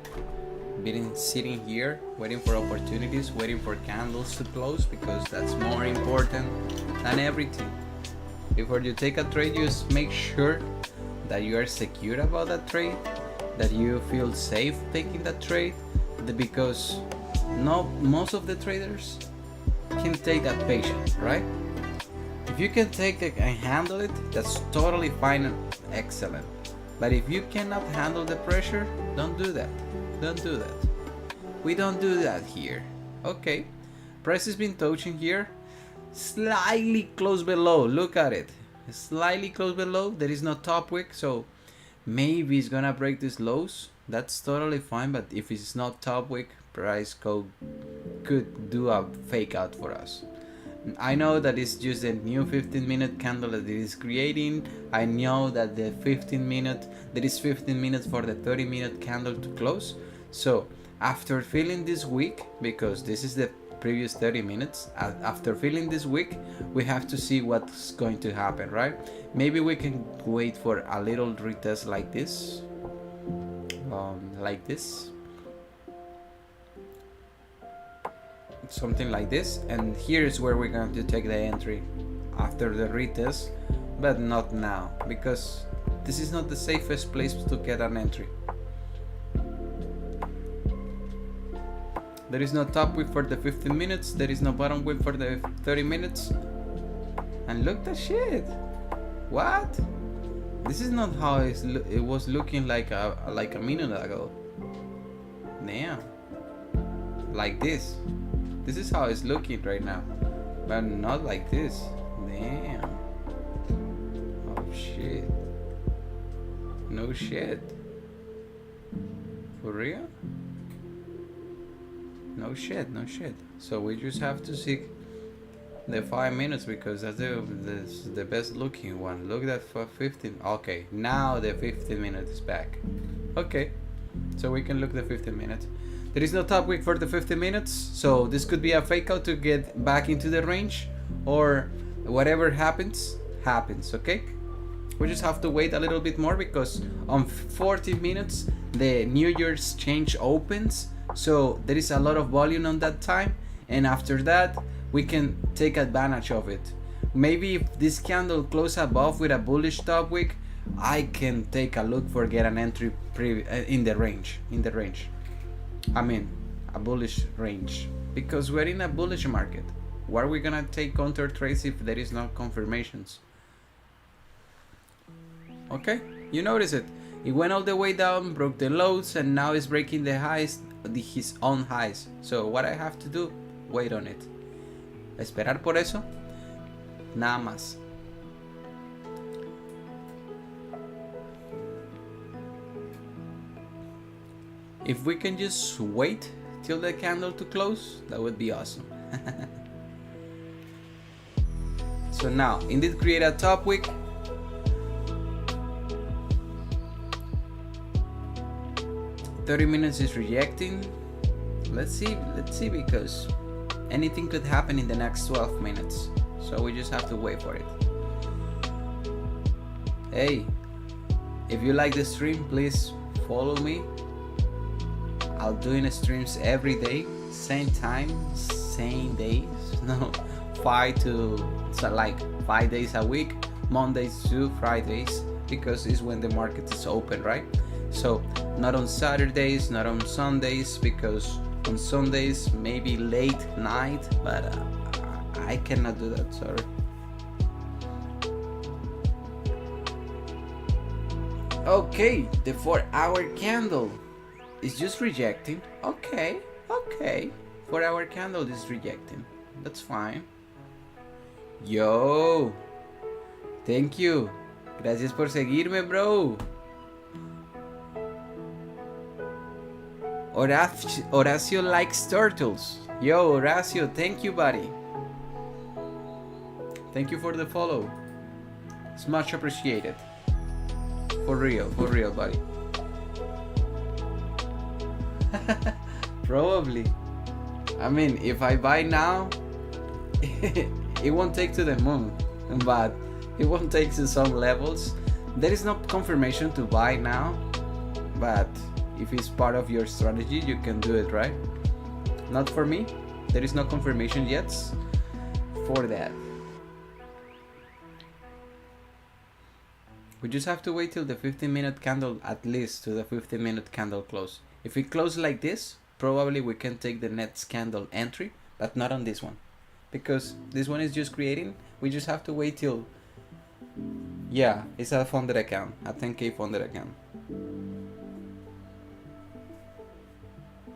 Sitting here, waiting for opportunities, waiting for candles to close, because that's more important than everything. Before you take a trade, just make sure that you are secure about that trade, that you feel safe taking that trade, because most of the traders can take that patience, right? If you can take it and handle it, that's totally fine and excellent. But if you cannot handle the pressure, don't do that. Don't do that. We don't do that here. Okay, price has been touching here, slightly close below. Look at it. Slightly close below. There is no top wick, so maybe it's gonna break these lows. That's totally fine. But if it's not top wick, price could do a fake out for us. I know that it's just a new 15-minute candle that it is creating. I know that the 15 minute, there is 15 minutes for the 30-minute candle to close. So after feeling this week, because this is the previous 30 minutes, after feeling this week, we have to see what's going to happen, right? Maybe we can wait for a little retest like this, something like this, and here's where we're going to take the entry after the retest, but not now, because this is not the safest place to get an entry. There is no top wick for the 15 minutes, there is no bottom wick for the 30 minutes. And look that shit. What? This is not how it was looking like a minute ago. Damn. Like this. This is how it's looking right now. But not like this. Damn. Oh shit. No shit. For real? No shit, no shit. So we just have to seek the 5 minutes, because that's the best looking one. Look at for 15. Okay, now the 15 minutes is back. Okay, so we can look the 15 minutes. There is no top wick for the 15 minutes, so this could be a fake out to get back into the range, or whatever happens, okay? We just have to wait a little bit more, because on 40 minutes the New Year's change opens, so there is a lot of volume on that time, and after that we can take advantage of it. Maybe if this candle closes above with a bullish top wick, I can take a look for get an entry in the range. I mean, a bullish range, because we're in a bullish market. Why are we gonna take counter trades if there is no confirmations? Okay, you notice it. It went all the way down, broke the lows, and now it's breaking the highs, his own highs. So what I have to do, wait on it. Esperar por eso, nada más. If we can just wait till the candle to close, that would be awesome. So now, indeed create a top wick. "30 minutes is rejecting." Let's see, because anything could happen in the next 12 minutes. So we just have to wait for it. Hey, if you like the stream, please follow me. I'll doing streams every day, same time, same days. No, 5 days a week, Mondays to Fridays, because it's when the market is open, right? So not on Saturdays, not on Sundays, because on Sundays maybe late night, but I cannot do that, sorry. Okay, the 4-hour candle is just rejecting. Okay, 4-hour candle is rejecting. That's fine. Yo, thank you. Gracias por seguirme, bro. Horacio likes turtles. Yo, Horacio, thank you, buddy. Thank you for the follow. It's much appreciated. For real, buddy. Probably. I mean, if I buy now, it won't take to the moon, but it won't take to some levels. There is no confirmation to buy now, but if it's part of your strategy, you can do it, right? Not for me. There is no confirmation yet for that. We just have to wait till the 15-minute candle, at least to the 15-minute candle close. If it closes like this, probably we can take the next candle entry, but not on this one, because this one is just creating. We just have to wait till, yeah, it's a funded account, a 10K funded account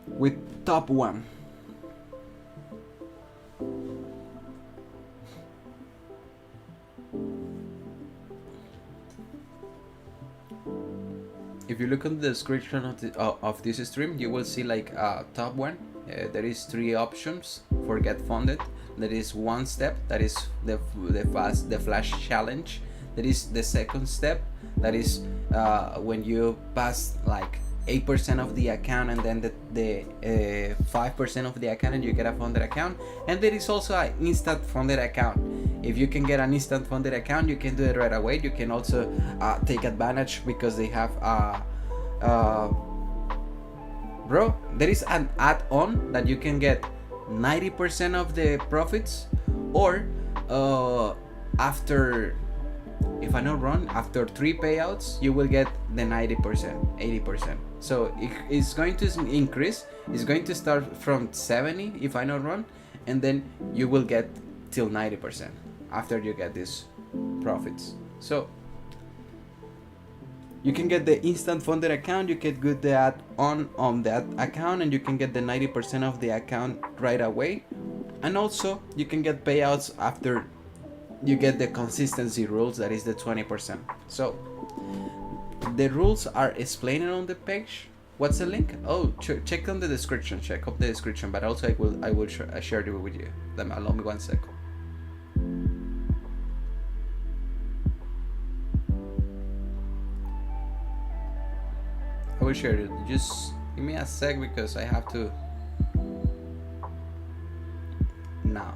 with top one. If you look at the description of this stream, you will see like top one. There is 3 options for get funded. There is one step, that is the flash challenge. There is the second step, that is when you pass like 8% of the account, and then the 5% of the account, and you get a funded account. And there is also an instant funded account. If you can get an instant funded account, you can do it right away. You can also take advantage, because they have bro, there is an add-on that you can get 90% of the profits, or after, if I'm not wrong, after 3 payouts you will get the 90%, 80%. So it's going to increase. It's going to start from 70, if I'm not wrong, and then you will get till 90% after you get these profits. So you can get the instant funded account, you can get the add-on on that account, and you can get the 90% of the account right away. And also you can get payouts after you get the consistency rules, that is the 20%. So the rules are explained on the page. What's the link? Oh, check on the description. Check up the description. But also I will share it with you. Allow me 1 second. I will share it. Just give me a sec, because I have to now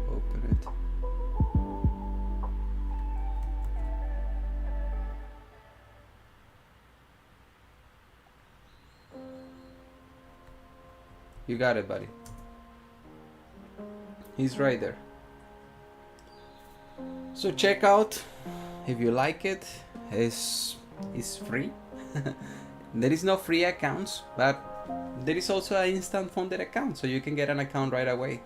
open it. You got it, buddy. He's right there. So check out if you like it. It's free. There is no free accounts, but there is also an instant funded account, so you can get an account right away.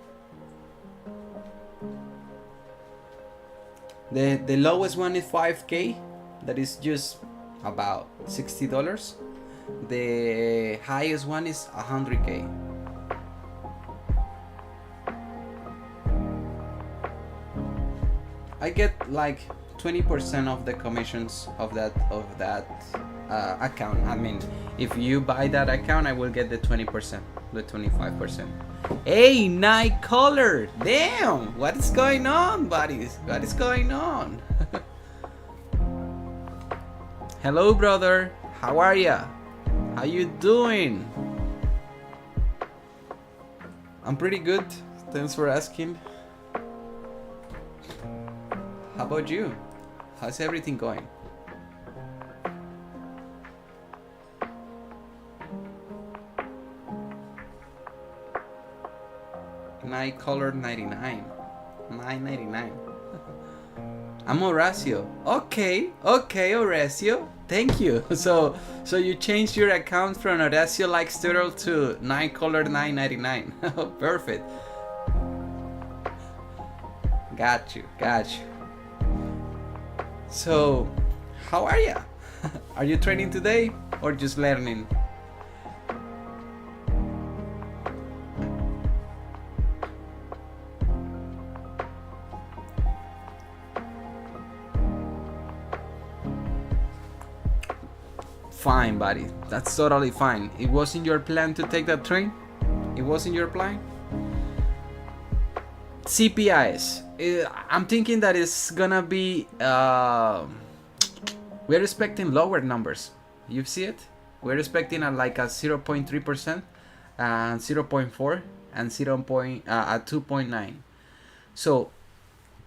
The lowest one is 5K, that is just about $60. The highest one is 100K. I get like 20% of the commissions of that account. I mean, if you buy that account, I will get the 20%, the 25%. Hey, night color! Damn! What is going on, buddies? What is going on? Hello, brother. How are ya? How you doing? I'm pretty good. Thanks for asking. How about you? How's everything going? Night color 99. 9.99. I'm Horacio. Okay, Horacio. Thank you. So you changed your account from Horacio Likes Turtle to Night Color 9.99. Perfect. Got you. So, how are ya? Are you training today or just learning? Fine, buddy. That's totally fine. It wasn't your plan to take that train? It wasn't your plan? CPIs. I'm thinking that it's gonna be. We're expecting lower numbers. You see it? We're expecting like a 0.3%, and 0.4, and 2.9. So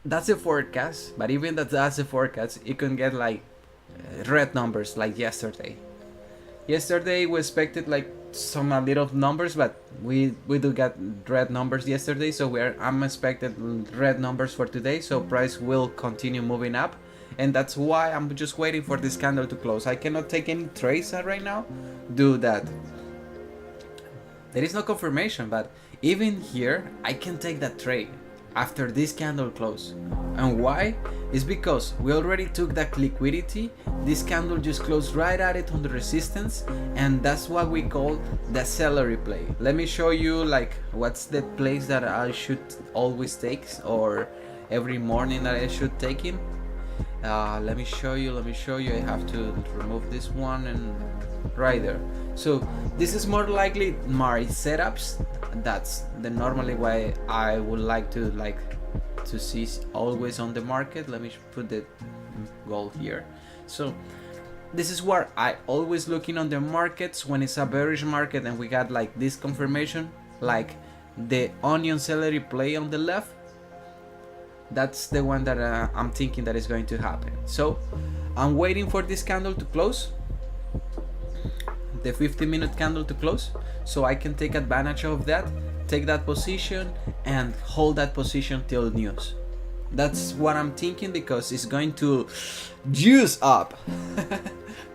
that's the forecast. But even that's the forecast, it can get like red numbers like yesterday. Yesterday we expected like some a little numbers, but we do get red numbers yesterday, so I'm expecting red numbers for today, so price will continue moving up, and that's why I'm just waiting for this candle to close. I cannot take any trades right now, do that. There is no confirmation, but even here I can take that trade after this candle close. And why? It's because we already took that liquidity. This candle just closed right at it on the resistance, and that's what we call the celery play. Let me show you like what's the place that I should always take, or every morning that I should take in. Let me show you. I have to remove this one, and right there. So this is more likely my setups. That's the normally way I would like to see always on the market. Let me put the gold here. So this is where I always looking on the markets when it's a bearish market and we got like this confirmation, like the onion celery play on the left. That's the one that I'm thinking that is going to happen. So I'm waiting for this candle to close, the 15-minute candle to close, so I can take advantage of that, take that position and hold that position till news. That's what I'm thinking, because it's going to juice up.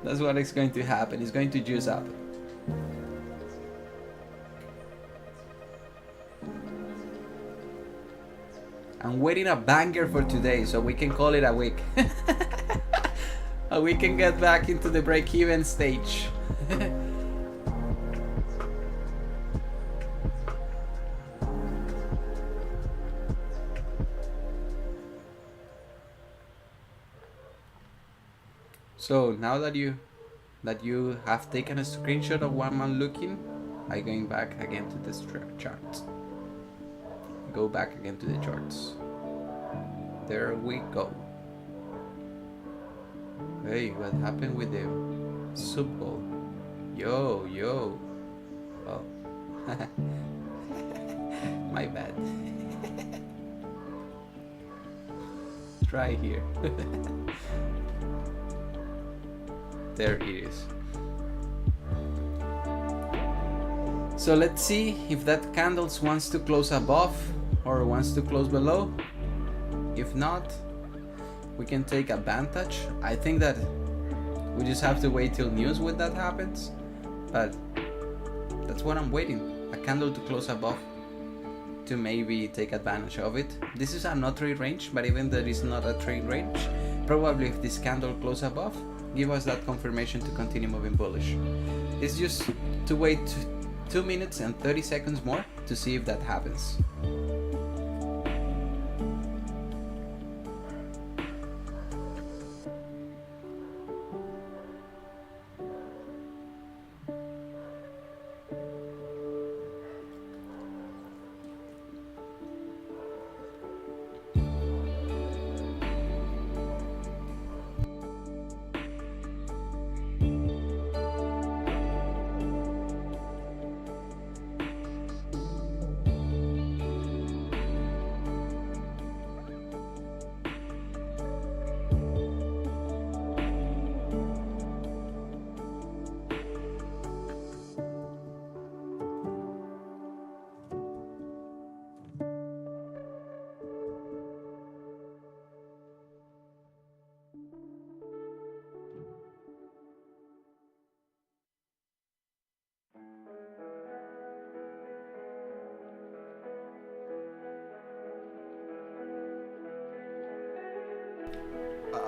That's what is going to happen. It's going to juice up. I'm waiting a banger for today, so we can call it a week. We can get back into the break-even stage. So now that you have taken a screenshot of what I'm looking, I'm going back again to this chart. Go back again to the charts. There we go. Hey, what happened with the sub goal? Yo. Oh. My bad. Try here. There it is. So let's see if that candle wants to close above or wants to close below. If not, we can take advantage. I think that we just have to wait till news when that happens, but that's what I'm waiting. A candle to close above to maybe take advantage of it. This is a not trade range, but even that is not a trade range, probably if this candle close above, give us that confirmation to continue moving bullish. It's just to wait 2 minutes and 30 seconds more to see if that happens.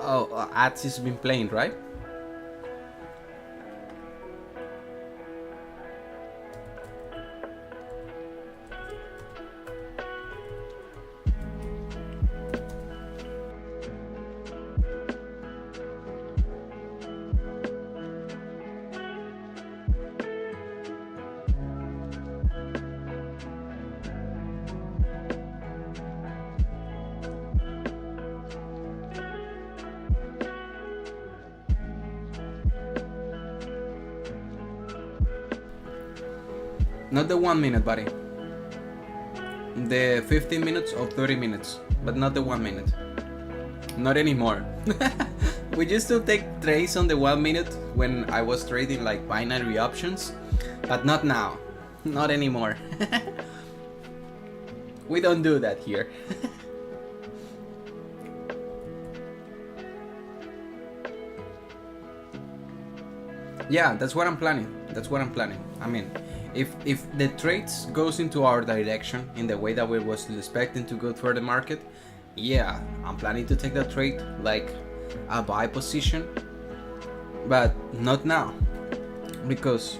Oh, ads has been playing, right? Not the 1 minute, buddy. The 15 minutes or 30 minutes, but not the 1 minute. Not anymore. We used to take trades on the 1 minute when I was trading like binary options, but not now. Not anymore. We don't do that here. Yeah, that's what I'm planning. That's what I'm planning. I mean, if the trades goes into our direction in the way that we was expecting to go for the market, yeah, I'm planning to take that trade like a buy position, but not now, because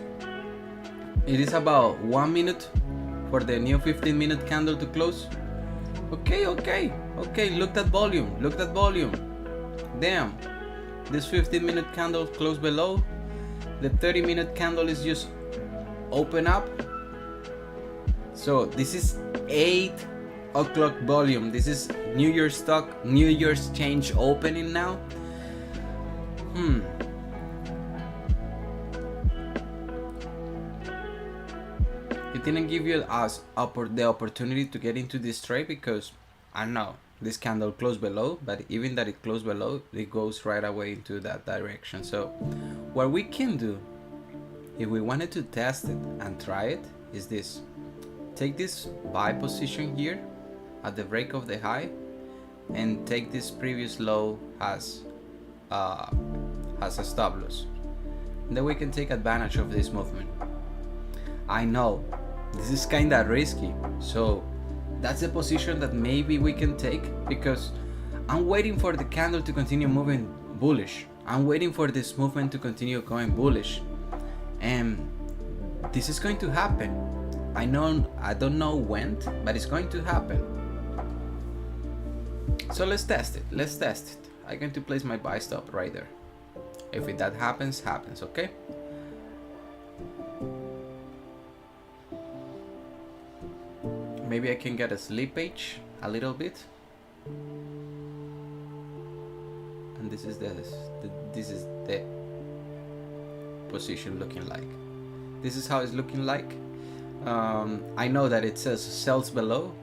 it is about 1 minute for the new 15-minute candle to close. Okay, look at volume. Damn, this 15-minute candle closed below. The 30-minute candle is just open up. So this is 8 o'clock volume. This is New Year's stock, New Year's change opening now. It didn't give you us the opportunity to get into this trade because I know this candle closed below, but even that it closed below, it goes right away into that direction. So what we can do, if we wanted to test it and try it, is this. Take this buy position here at the break of the high and take this previous low as a stop loss. Then we can take advantage of this movement. I know this is kinda risky, so that's a position that maybe we can take because I'm waiting for the candle to continue moving bullish. I'm waiting for this movement to continue going bullish. And this is going to happen. I don't know when, but it's going to happen. So let's test it. I'm going to place my buy stop right there. If that happens, okay? Maybe I can get a slippage a little bit. And this is the position looking like. This is how it's looking like. I know that it says sells below,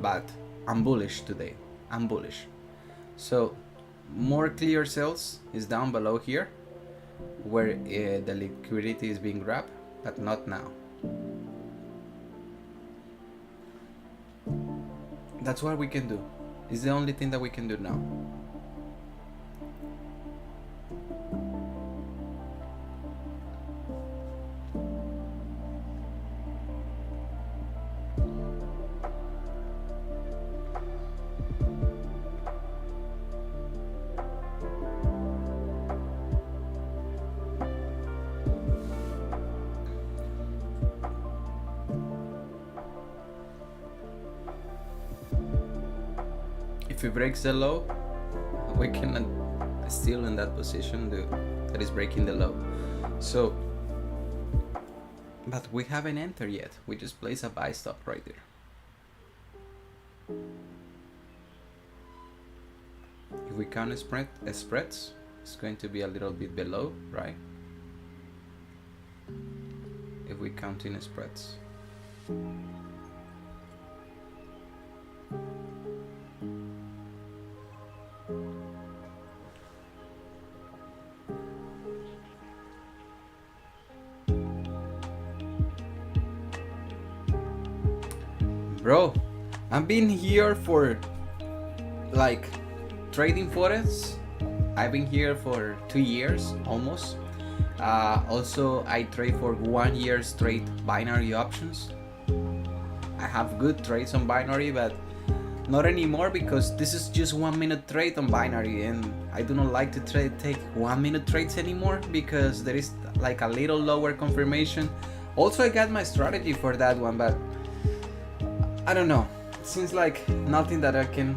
but I'm bullish today. I'm bullish. So more clear sells is down below here, where the liquidity is being grabbed, but not now. That's what we can do. It's the only thing that we can do now. if it breaks the low, we cannot still in that position that is breaking the low. So, but we haven't entered yet. We just place a buy stop right there. If we count spreads, it's going to be a little bit below, right? If we count in spreads. Bro, I've been here for like trading forex. I've been here for 2 years almost. Also, I trade for 1 year straight binary options. I have good trades on binary, but not anymore because this is just 1 minute trade on binary, and I do not like to take 1 minute trades anymore because there is like a little lower confirmation. Also, I got my strategy for that one, but I don't know. It seems like nothing that I can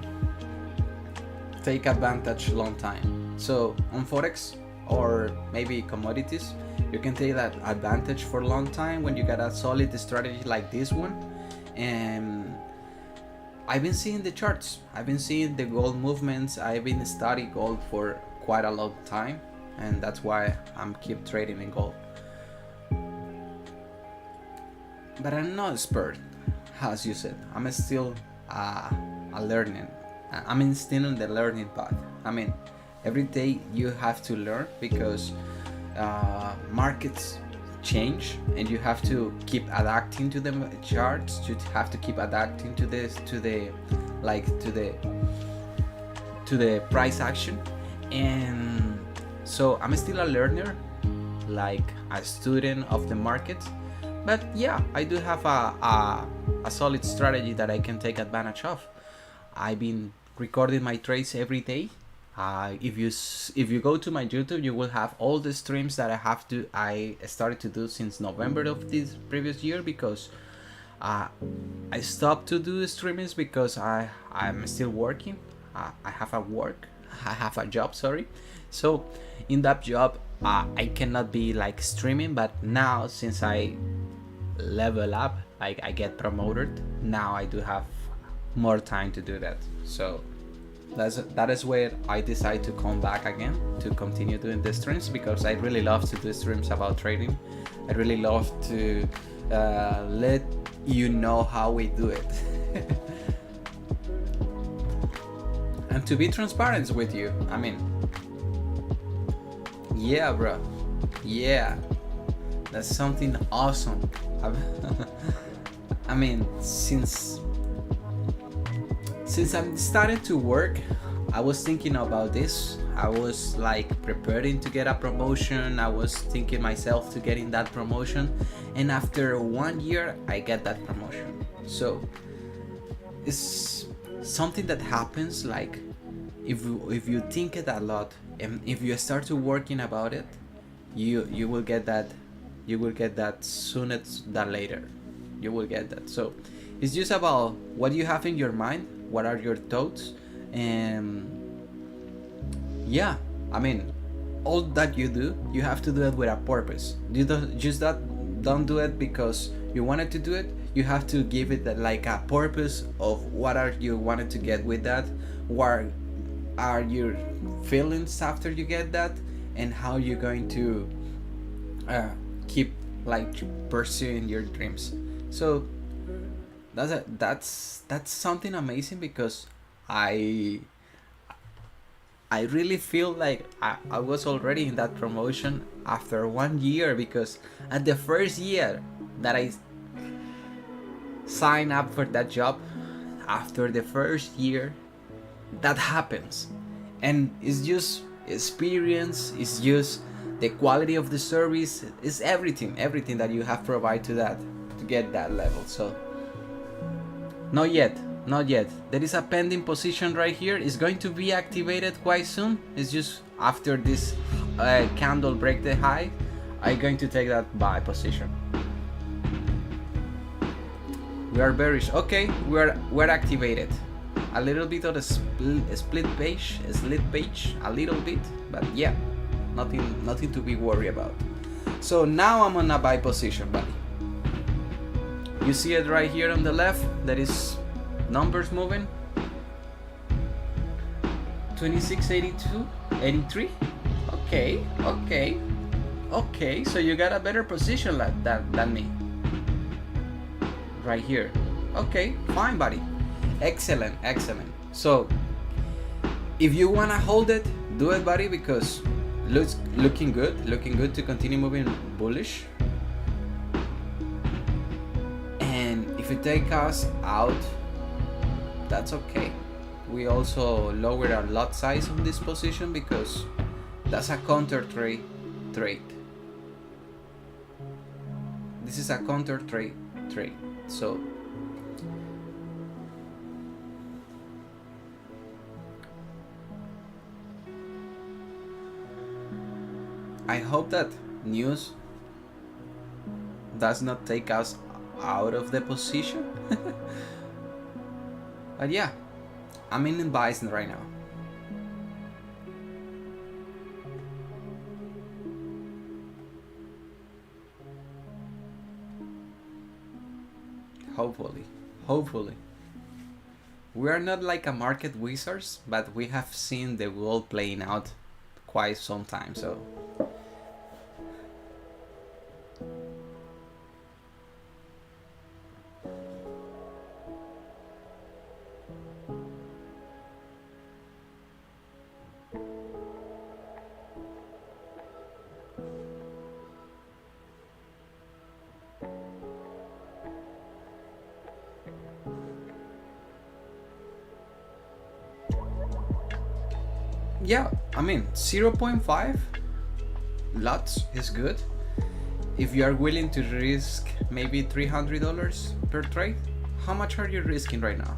take advantage long time. So on forex or maybe commodities, you can take that advantage for a long time when you got a solid strategy like this one. And I've been seeing the charts, I've been seeing the gold movements, I've been studying gold for quite a long time, and that's why I'm keep trading in gold. But I'm not expert, as you said. I'm still a learning. I'm still in the learning path. I mean, every day you have to learn because markets change, and you have to keep adapting to the charts. You have to keep adapting to this, to the price action. And so I'm still a learner, like a student of the market. But yeah, I do have a solid strategy that I can take advantage of. I've been recording my trades every day. If you go to my YouTube, you will have all the streams that I started to do since November of this previous year, because I stopped to do streamings because I'm still working. I have a job, sorry. So in that job, I cannot be like streaming. But now, since I level up, like I get promoted, now I do have more time to do that. So that is where I decide to come back again to continue doing the streams, because I really love to do streams about trading. I really love to let you know how we do it. And to be transparent with you. I mean, yeah, bro, yeah, that's something awesome. I mean, since I'm starting to work, I was thinking about this. I was like preparing to get a promotion. I was thinking myself to getting that promotion, and after 1 year I get that promotion. So it's something that happens, like if you think it a lot, and if you start to working about it, you will get that sooner than later. You will get that. So it's just about what you have in your mind, what are your thoughts, and yeah, I mean, all that you do, you have to do it with a purpose. You don't do it because you wanted to do it. You have to give it like a purpose of what are you wanted to get with that, what are your feelings after you get that, and how you're going to keep like pursuing your dreams. So that's something amazing, because I really feel like I was already in that promotion after 1 year, because at the first year that I signed up for that job, after the first year that happens, and it's just experience, it's just the quality of the service, is everything that you have provided to get that level. So not yet. There is a pending position right here. It's going to be activated quite soon. It's just after this candle break the high, I'm going to take that buy position. We are bearish. Okay, we're activated. a little bit of a split page, a little bit, but yeah, nothing to be worried about. So now I'm on a buy position, buddy. You see it right here on the left, that is numbers moving. 26.82, 83. Okay, so you got a better position than me right here. Okay, fine, buddy. Excellent. So if you wanna hold it, do it, buddy, because looking good to continue moving bullish. And if you take us out, that's okay. We also lower our lot size on this position because that's a counter trade. This is a counter trade. So I hope that news does not take us out of the position. But yeah, I'm in buys right now. Hopefully. We are not like a market wizards, but we have seen the world playing out quite some time, so yeah, I mean 0.5 lots is good. If you are willing to risk maybe $300 per trade, how much are you risking right now?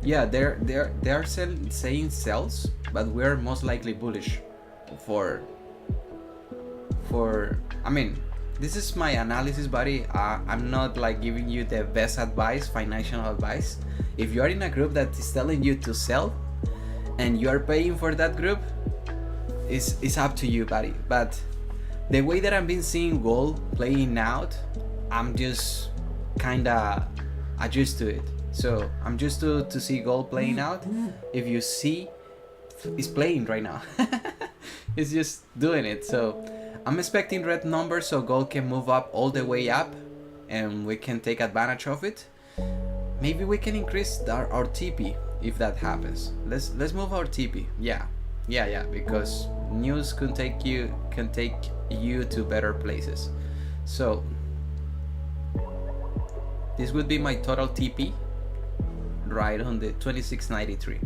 Yeah, they're saying sells, but we're most likely bullish for I mean, this is my analysis, buddy. I'm not like giving you the best advice, financial advice. If you are in a group that is telling you to sell and you are paying for that group, it's up to you, buddy. But the way that I've been seeing gold playing out, I'm just kinda adjust to it. So I'm just to see gold playing out. If you see, it's playing right now. It's just doing it. So I'm expecting red numbers so gold can move up all the way up and we can take advantage of it. Maybe we can increase our TP if that happens. Let's move our TP. Yeah, because news can take you to better places. So this would be my total TP right on the 2693.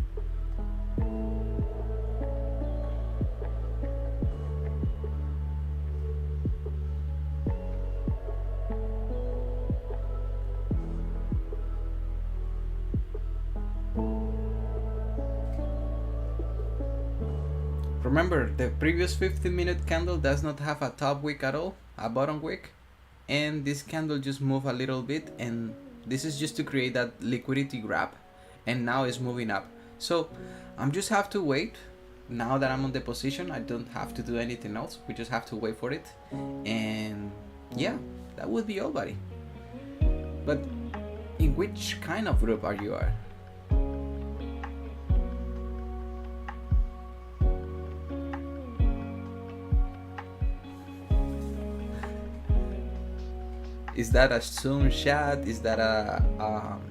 Remember, the previous 15-minute candle does not have a top wick at all, a bottom wick, and this candle just moved a little bit, and this is just to create that liquidity grab, and now it's moving up. So I'm just have to wait. Now that I'm on the position, I don't have to do anything else. We just have to wait for it, and yeah, that would be all, buddy. But in which kind of group are you? Is that a Zoom chat? Is that a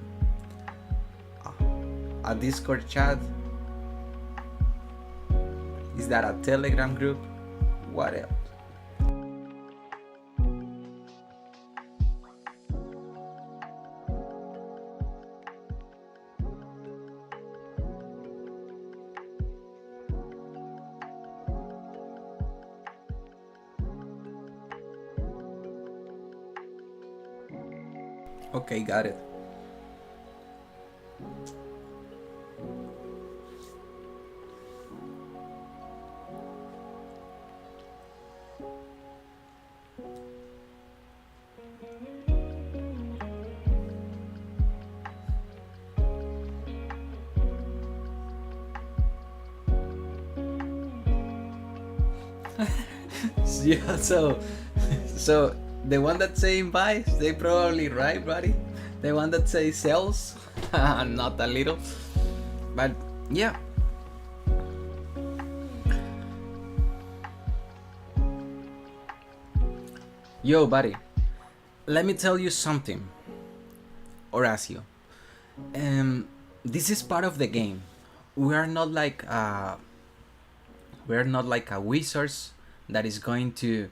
Discord chat? Is that a Telegram group? What else? Okay, got it. Yeah, so the one that saying buys, they probably right, buddy. The one that says sells, not a little, but yeah. Yo, buddy, let me tell you something, Horacio. This is part of the game. We are not like a wizards that is going to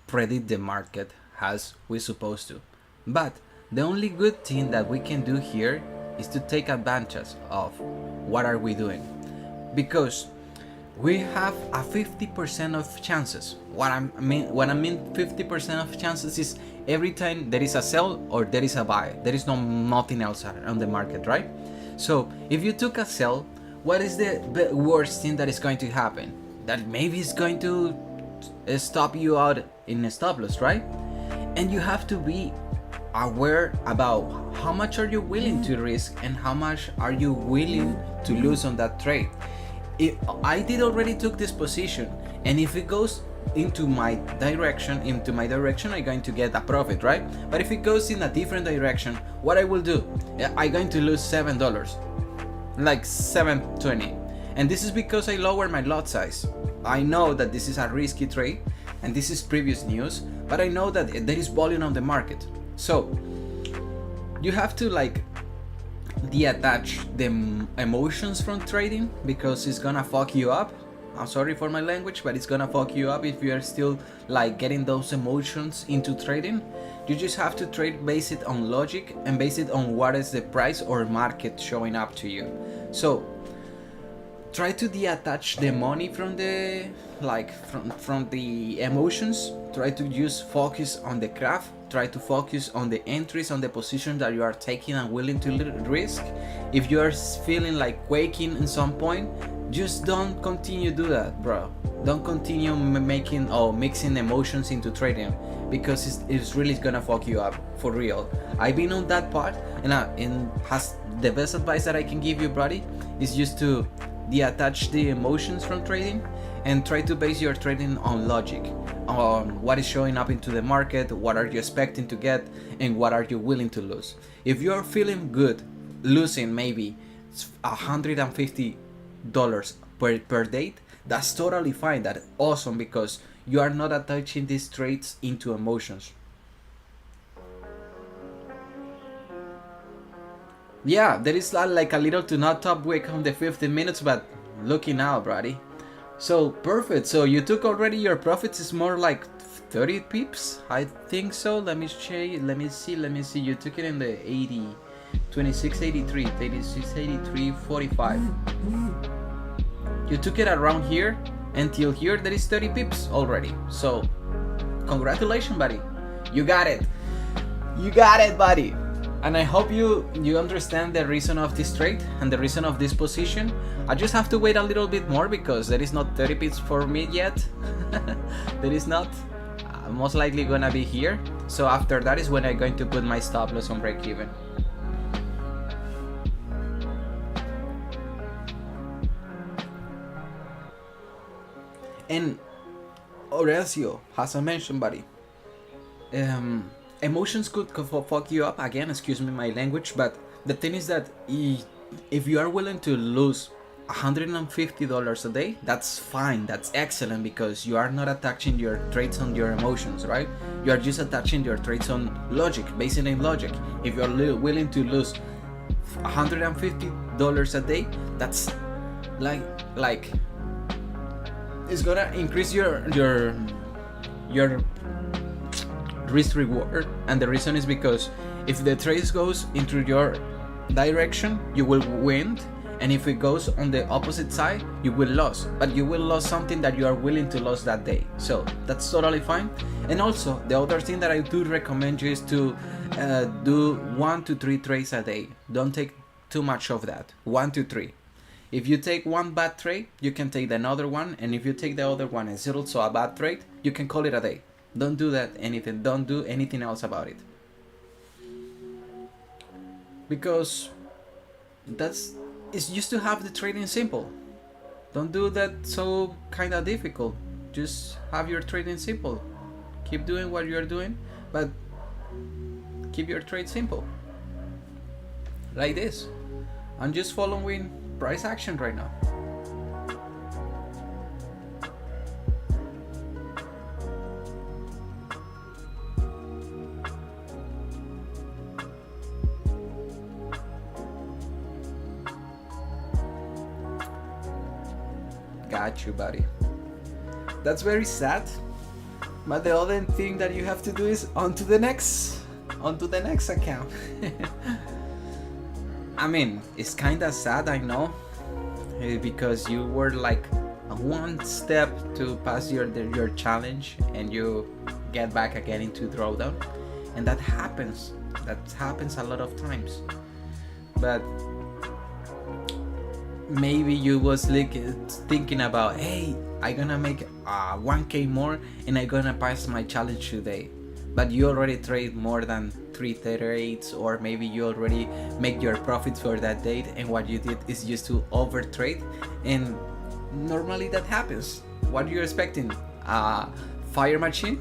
predict the market as we supposed to. But the only good thing that we can do here is to take advantage of what are we doing, because we have a 50% of chances. What I mean 50% of chances is every time there is a sell or there is a buy. There is nothing else on the market, right? So if you took a sell, what is the worst thing that is going to happen? That maybe it's going to stop you out in a stop loss, right? And you have to be aware about how much are you willing to risk and how much are you willing to lose on that trade. If I did already took this position, and if it goes into my direction, I'm going to get a profit, right? But if it goes in a different direction, what I will do, I'm going to lose $7, like $7.20, and this is because I lower my lot size. I know that this is a risky trade, and this is previous news, but I know that there is volume on the market. So you have to like detach the emotions from trading, because it's gonna fuck you up. I'm sorry for my language, but it's gonna fuck you up if you are still like getting those emotions into trading. You just have to trade based it on logic and based it on what is the price or market showing up to you. So try to detach the money from the from the emotions. Try to just focus on the craft. Try to focus on the entries, on the position that you are taking and willing to risk. If you are feeling like quaking in some point, just don't continue do that, bro. Don't continue making or mixing emotions into trading, because it's really gonna fuck you up for real. I've been on that part, and has the best advice that I can give you, buddy, is just to detach the emotions from trading and try to base your trading on logic, on what is showing up into the market, what are you expecting to get, and what are you willing to lose. If you are feeling good losing maybe $150 per date, that's totally fine. That's awesome, because you are not attaching these trades into emotions. Yeah, there is like a little to not top wick on the 15 minutes, but looking out, buddy. So perfect. So you took already your profits. Is more like 30 pips, I think so. Let me see. You took it in the 80, 26.83, 36.83, 45. You took it around here until here. There is 30 pips already. So congratulations, buddy. You got it. You got it, buddy. And I hope you understand the reason of this trade and the reason of this position. I just have to wait a little bit more, because there is not 30 pips for me yet. There is not. Most likely gonna be here. So after that is when I'm going to put my stop loss on break even. And Horacio, as I mentioned, buddy, emotions could fuck you up again. Excuse me my language, but the thing is that if you are willing to lose $150 a day, that's fine, that's excellent, because you are not attaching your trades on your emotions, right? You are just attaching your trades on logic, based on logic. If you are willing to lose $150 a day, that's like it's gonna increase your risk reward. And the reason is because if the trade goes into your direction, you will win, and if it goes on the opposite side, you will lose, but you will lose something that you are willing to lose that day. So that's totally fine. And also the other thing that I do recommend you is to do 1 to 3 trades a day. Don't take too much of that. 1 to 3. If you take one bad trade, you can take another one, and if you take the other one and it's also a bad trade, you can call it a day. Don't do that anything. Don't do anything else about it, because it's just to have the trading simple. Don't do that so kind of difficult. just have your trading simple. Keep doing what you're doing, but keep your trade simple. Like this. I'm just following price action right now. Got you, buddy. That's very sad. But the other thing that you have to do is on to the next account. I mean, it's kind of sad, I know, because you were like one step to pass your challenge and you get back again into drawdown, and that happens a lot of times. But maybe you was like thinking about, hey, I'm gonna make 1k more and I'm gonna pass my challenge today, but you already trade more than 3 trades, or maybe you already make your profits for that date, and what you did is just to over trade, and normally that happens. What are you expecting? Fire machine?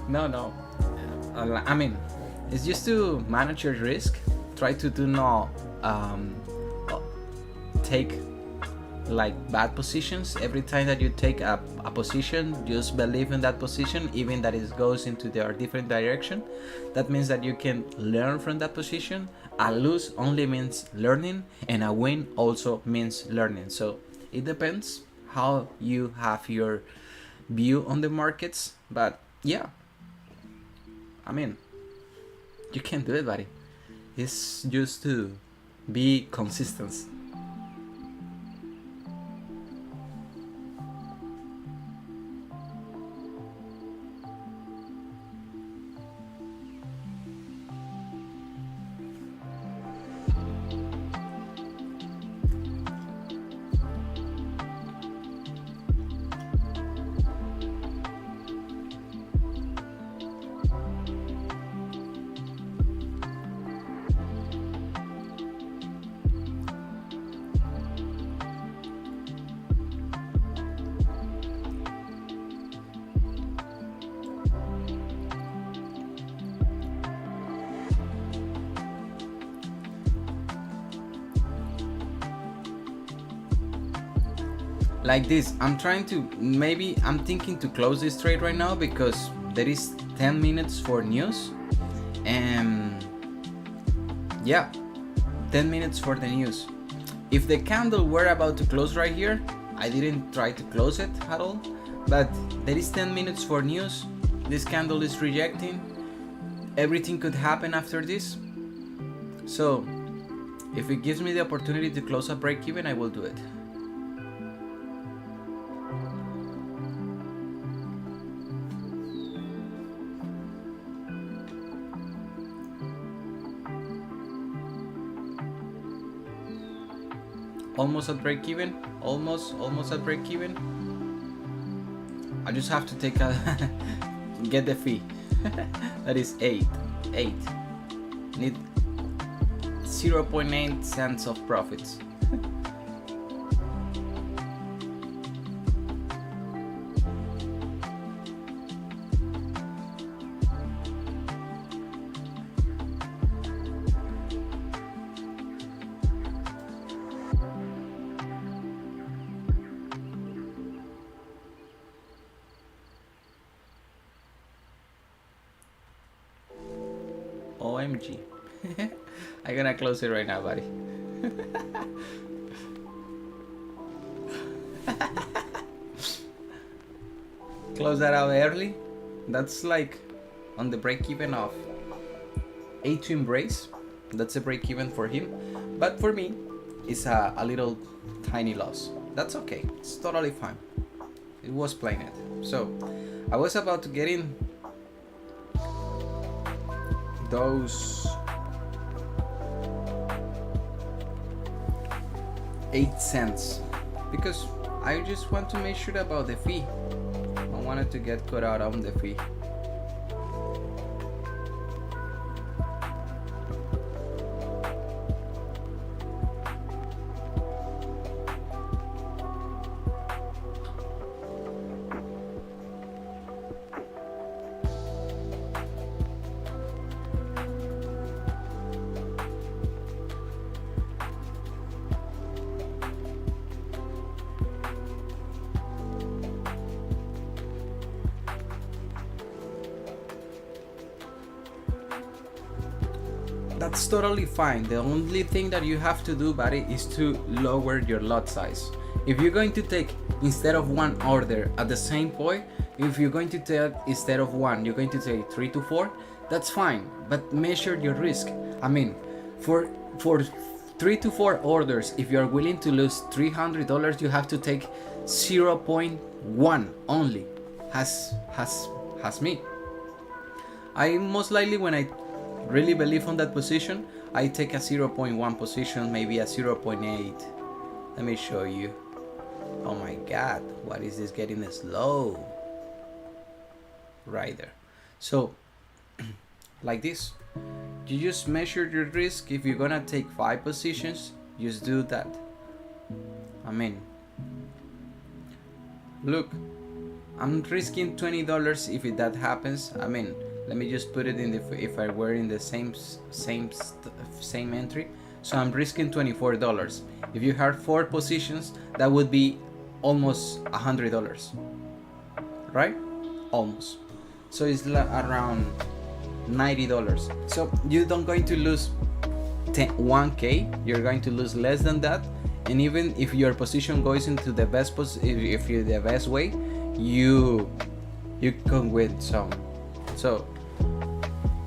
No. I mean, it's just to manage your risk. Try to do not take like bad positions. Every time that you take a position, just believe in that position, even that it goes into their different direction. That means that you can learn from that position. A lose only means learning, and a win also means learning. So it depends how you have your view on the markets, but yeah, I mean, you can do it, buddy. It's just to be consistent. Like this, I'm thinking to close this trade right now because there is 10 minutes for news, and yeah, 10 minutes for the news. If the candle were about to close right here, I didn't try to close it at all, but there is 10 minutes for news. This candle is rejecting. Everything could happen after this, so if it gives me the opportunity to close a break even, I will do it. Almost at break even, almost at break even. I just have to take get the fee. That is 8. Need 0.8 cents of profits. OMG. I'm gonna close it right now, buddy. Close that out early. That's like on the break even of 8 to embrace. That's a break even for him. But for me, it's a little tiny loss. That's okay. It's totally fine. It was playing it. So I was about to get in those 8 cents because I just want to make sure about the fee. I wanted to get caught out on the fee. that's totally fine. The only thing that you have to do, buddy, is to lower your lot size. If you're going to take, instead of one order at the same point, if you're going to take, instead of one, you're going to take 3 to 4, that's fine, but measure your risk. I mean, for 3 to 4 orders, if you're willing to lose $300, you have to take 0.1 only. Has me. I most likely, when I really believe on that position, I take a 0.1 position, maybe a 0.8. Let me show you. Oh my god, what is this getting slow? Right there. So like this, you just measure your risk. If you're gonna take 5 positions, just do that. I mean, look, I'm risking $20 if that happens. I mean, let me just put it in the, if I were in the same entry, so I'm risking $24. If you have 4 positions, that would be almost $100, right? Almost. So it's around $90. So you don't going to lose 1k, you're going to lose less than that. And even if your position goes into the best if you're the best way, you can win some. So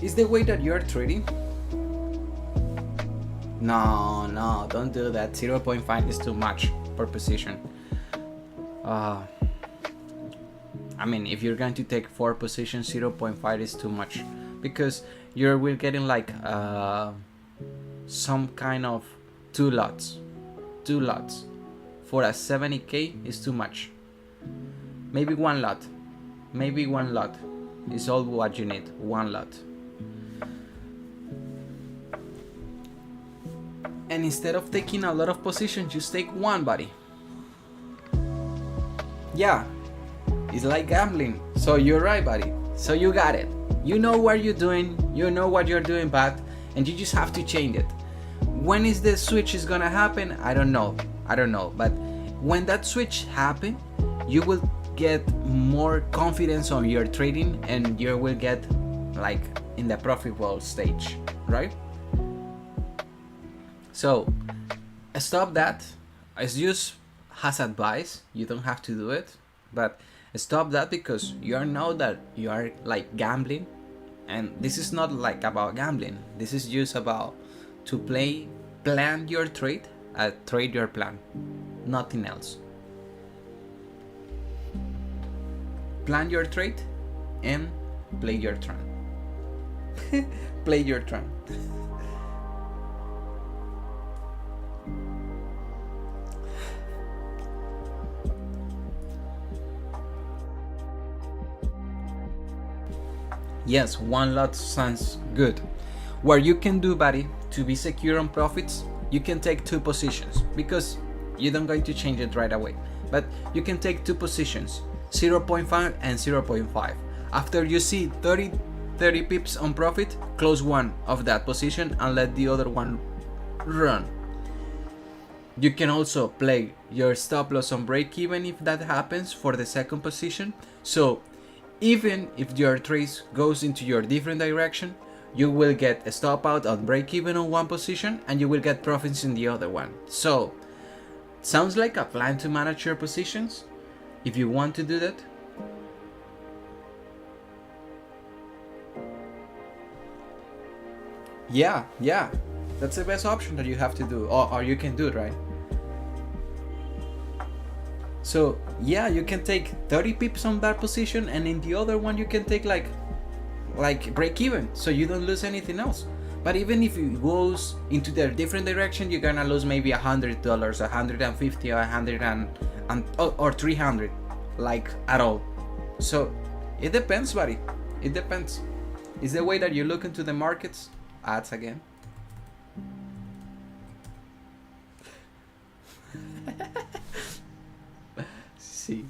is the way that you're trading? No, don't do that. 0.5 is too much per position. I mean, if you're going to take 4 positions, 0.5 is too much, because we're getting like some kind of 2 lots for a 70k is too much. Maybe one lot is all what you need. One lot. And instead of taking a lot of positions, just take one, buddy. Yeah, it's like gambling. So you're right, buddy. So you got it. You know what you're doing, you know what you're doing bad, and you just have to change it. When is the switch is gonna happen? I don't know, but when that switch happen, you will get more confidence on your trading, and you will get like in the profitable stage, right? So stop that. It's just as advice. You don't have to do it, but stop that, because you know that you are like gambling, and this is not like about gambling. This is just about to plan your trade, trade your plan, nothing else. Plan your trade and play your turn. Play your turn. Yes, one lot sounds good. What you can do, buddy, to be secure on profits, you can take 2 positions, because you don't going to change it right away. But you can take 2 positions, 0.5 and 0.5. After you see 30 pips on profit, close one of that position and let the other one run. You can also play your stop loss on break even if that happens for the second position. So even if your trade goes into your different direction, you will get a stop out on break even on one position, and you will get profits in the other one. So sounds like a plan to manage your positions if you want to do that. Yeah, that's the best option that you have to do, or you can do it, right? So yeah, you can take 30 pips on that position, and in the other one you can take like break even, so you don't lose anything else. But even if it goes into their different direction, you're gonna lose maybe $100, $150, or 100 or 300, like at all. So it depends, buddy. It depends. It's the way that you look into the markets. Ads again. See,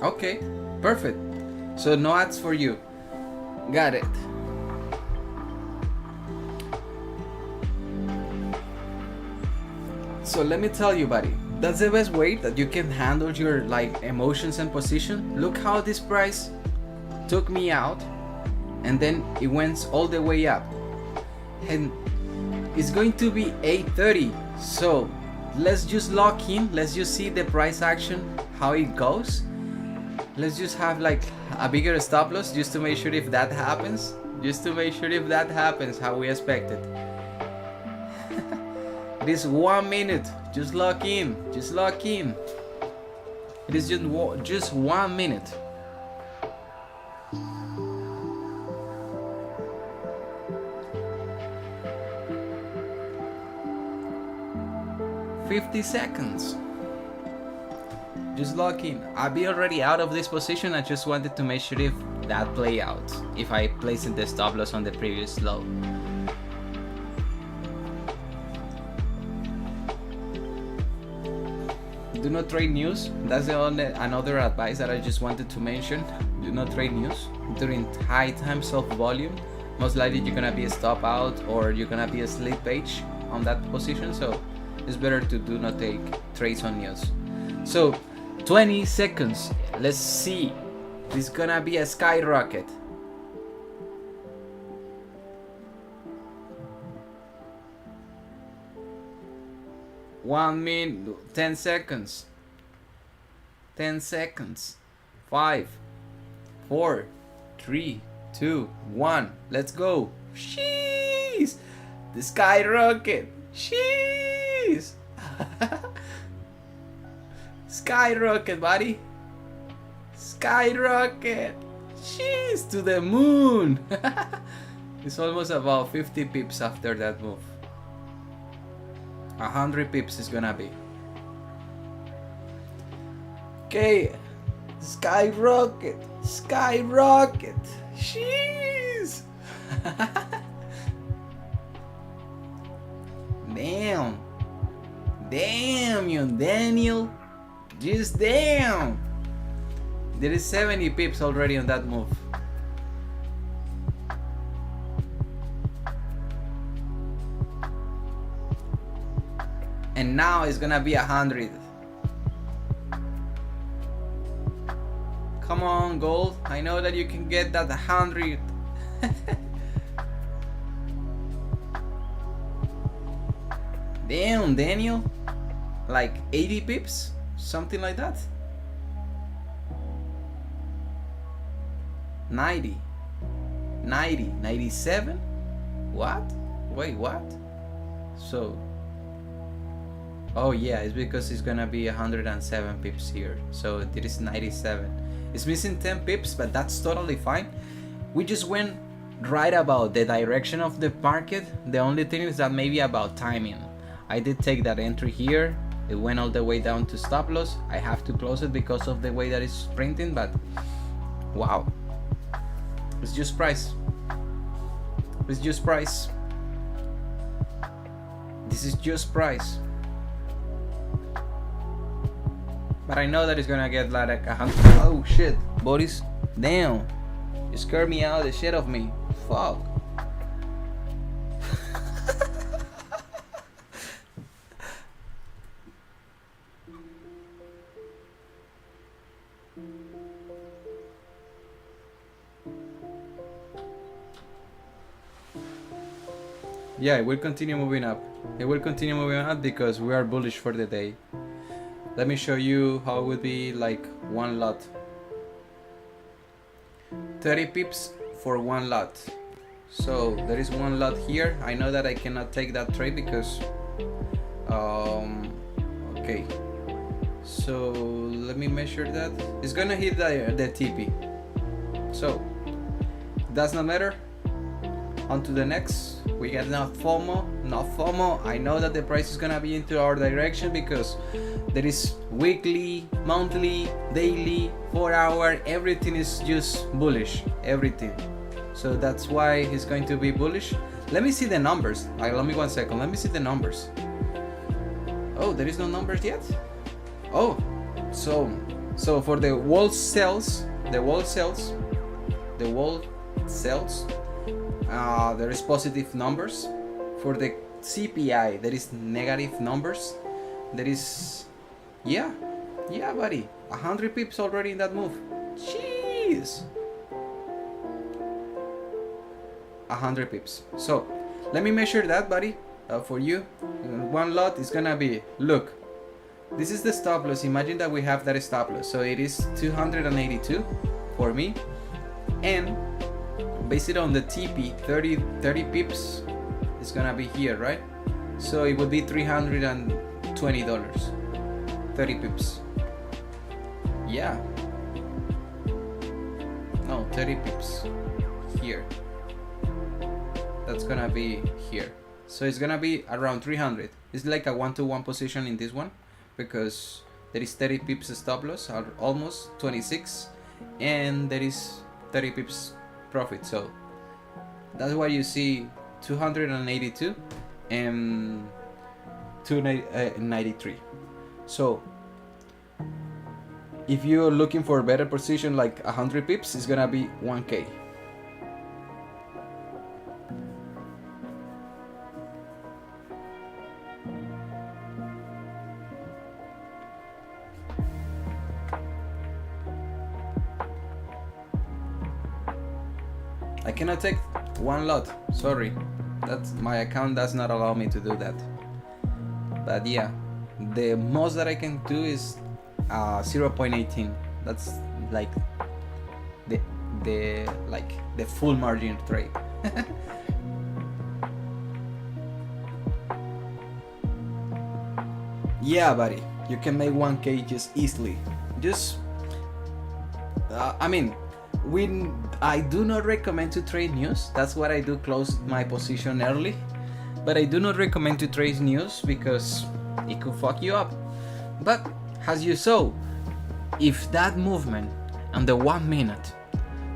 Okay, Perfect. So no ads for you. Got it. So let me tell you, buddy, that's the best way that you can handle your like emotions and position. Look how this price took me out and then it went all the way up, and it's going to be 8:30. So let's just lock in, let's just see the price action, how it goes. Let's just have like a bigger stop loss just to make sure if that happens, how we expect it. It is 1 minute, just lock in. It is just 1 minute. $50 seconds. Just lock in. I'll be already out of this position. I just wanted to make sure if that play out, if I place in the stop loss on the previous low. Do not trade news. That's the only another advice that I just wanted to mention. Do not trade news during high times of volume. Most likely you're gonna be a stop out or you're gonna be a slip page on that position. So it's better to do not take trades on news. So 20 seconds. Let's see. It's gonna be a skyrocket. One minute, 10 seconds. 10 seconds. 5, 4, 3, 2, 1. Let's go. Jeez. The skyrocket. Jeez. Skyrocket, buddy. Skyrocket. Jeez, to the moon. It's almost about 50 pips after that move. 100 pips is gonna be. Okay. Skyrocket. Skyrocket. Jeez. Damn. Damn, you Daniel. Just damn. There is 70 pips already on that move. And now it's gonna be 100. Come on, gold. I know that you can get that 100. Damn, Daniel. Like 80 pips? Something like that. 90. 90. 97? What? Wait, what? So... oh yeah, it's because it's gonna be 107 pips here. So there is 97. It's missing 10 pips, but that's totally fine. We just went right about the direction of the market. The only thing is that maybe about timing. I did take that entry here. It went all the way down to stop loss. I have to close it because of the way that it's printing, but wow. It's just price. It's just price. This is just price. But I know that it's gonna get like 100. Oh shit, Boris. Damn. You scared me out the shit of me. Fuck. Yeah, it will continue moving up. It will continue moving up because we are bullish for the day. Let me show you how it would be like one lot. 30 pips for one lot. So there is one lot here. I know that I cannot take that trade because okay. So let me measure that. It's gonna hit the TP. So does not matter. On to the next. We got enough FOMO. I know that the price is gonna be into our direction because there is weekly, monthly, daily, 4 hour, everything is just bullish, everything. So that's why it's going to be bullish. Let me see the numbers. Let me 1 second. Let me see the numbers. Oh, there is no numbers yet. Oh, so for the wall sells, the wall sells, there is positive numbers. For the CPI, there is negative numbers. There is, yeah, buddy, 100 pips already in that move. Jeez, 100 pips. So let me measure that, buddy, for you. One lot is gonna be, look, this is the stop loss. Imagine that we have that stop loss, so it is 282 for me, and based it on the TP, 30 pips is gonna be here, right? So it would be $320, 30 pips. Yeah, no, 30 pips here. That's gonna be here. So it's gonna be around 300. It's like a 1-to-1 position in this one, because there is 30 pips stop loss, or almost 26, and there is 30 pips profit. So that's why you see 282 and 293. So if you're looking for a better position, like 100 pips, it's gonna be 1K. I cannot take one lot, sorry. That's my account does not allow me to do that. But yeah, the most that I can do is 0.18. That's like the full margin trade. Yeah, buddy, you can make 1K just easily. Just I mean, I do not recommend to trade news. That's what I do, close my position early. But I do not recommend to trade news because it could fuck you up. But as you saw, if that movement on the 1 minute,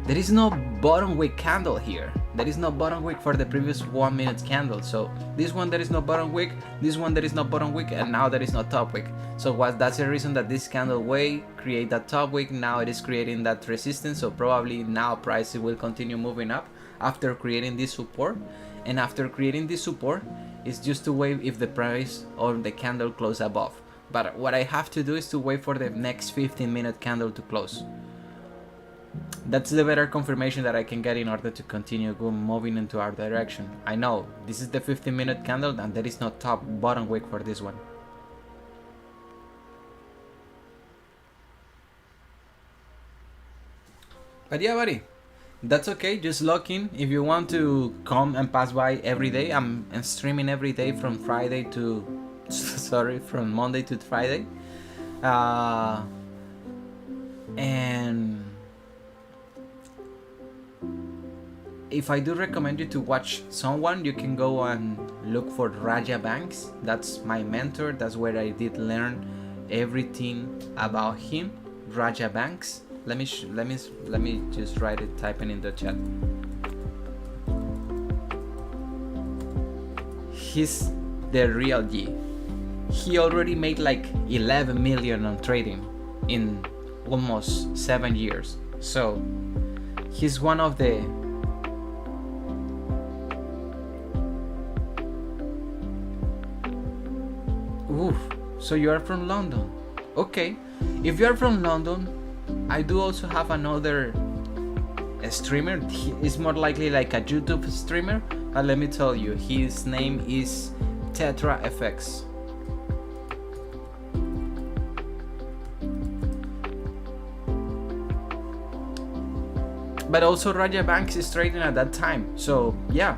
there is no bottom wick candle here. There is no bottom wick for the previous 1 minute candle. So this one there is no bottom wick, this one there is no bottom wick, and now there is no top wick. So that's the reason that this candle way create that top wick. Now it is creating that resistance. So probably now price will continue moving up after creating this support. And after creating this support, it's just to wait if the price or the candle close above. But what I have to do is to wait for the next 15-minute candle to close. That's the better confirmation that I can get in order to continue moving into our direction. I know this is the 15-minute candle and there is no top bottom wick for this one. But yeah, buddy, that's okay. Just log in. If you want to come and pass by every day, I'm streaming every day from Friday to from Monday to Friday, and if I do recommend you to watch someone, you can go and look for Raja Banks. That's my mentor. That's where I did learn everything about him. Raja Banks. Let me just write it, type it in the chat. He's the real G. He already made like 11 million on trading in almost 7 years. So he's one of the so you are from London. Okay, if you are from London, I do also have another streamer. He is more likely like a YouTube streamer, but let me tell you, his name is TetraFX. But also Raja Banks is trading at that time, so yeah.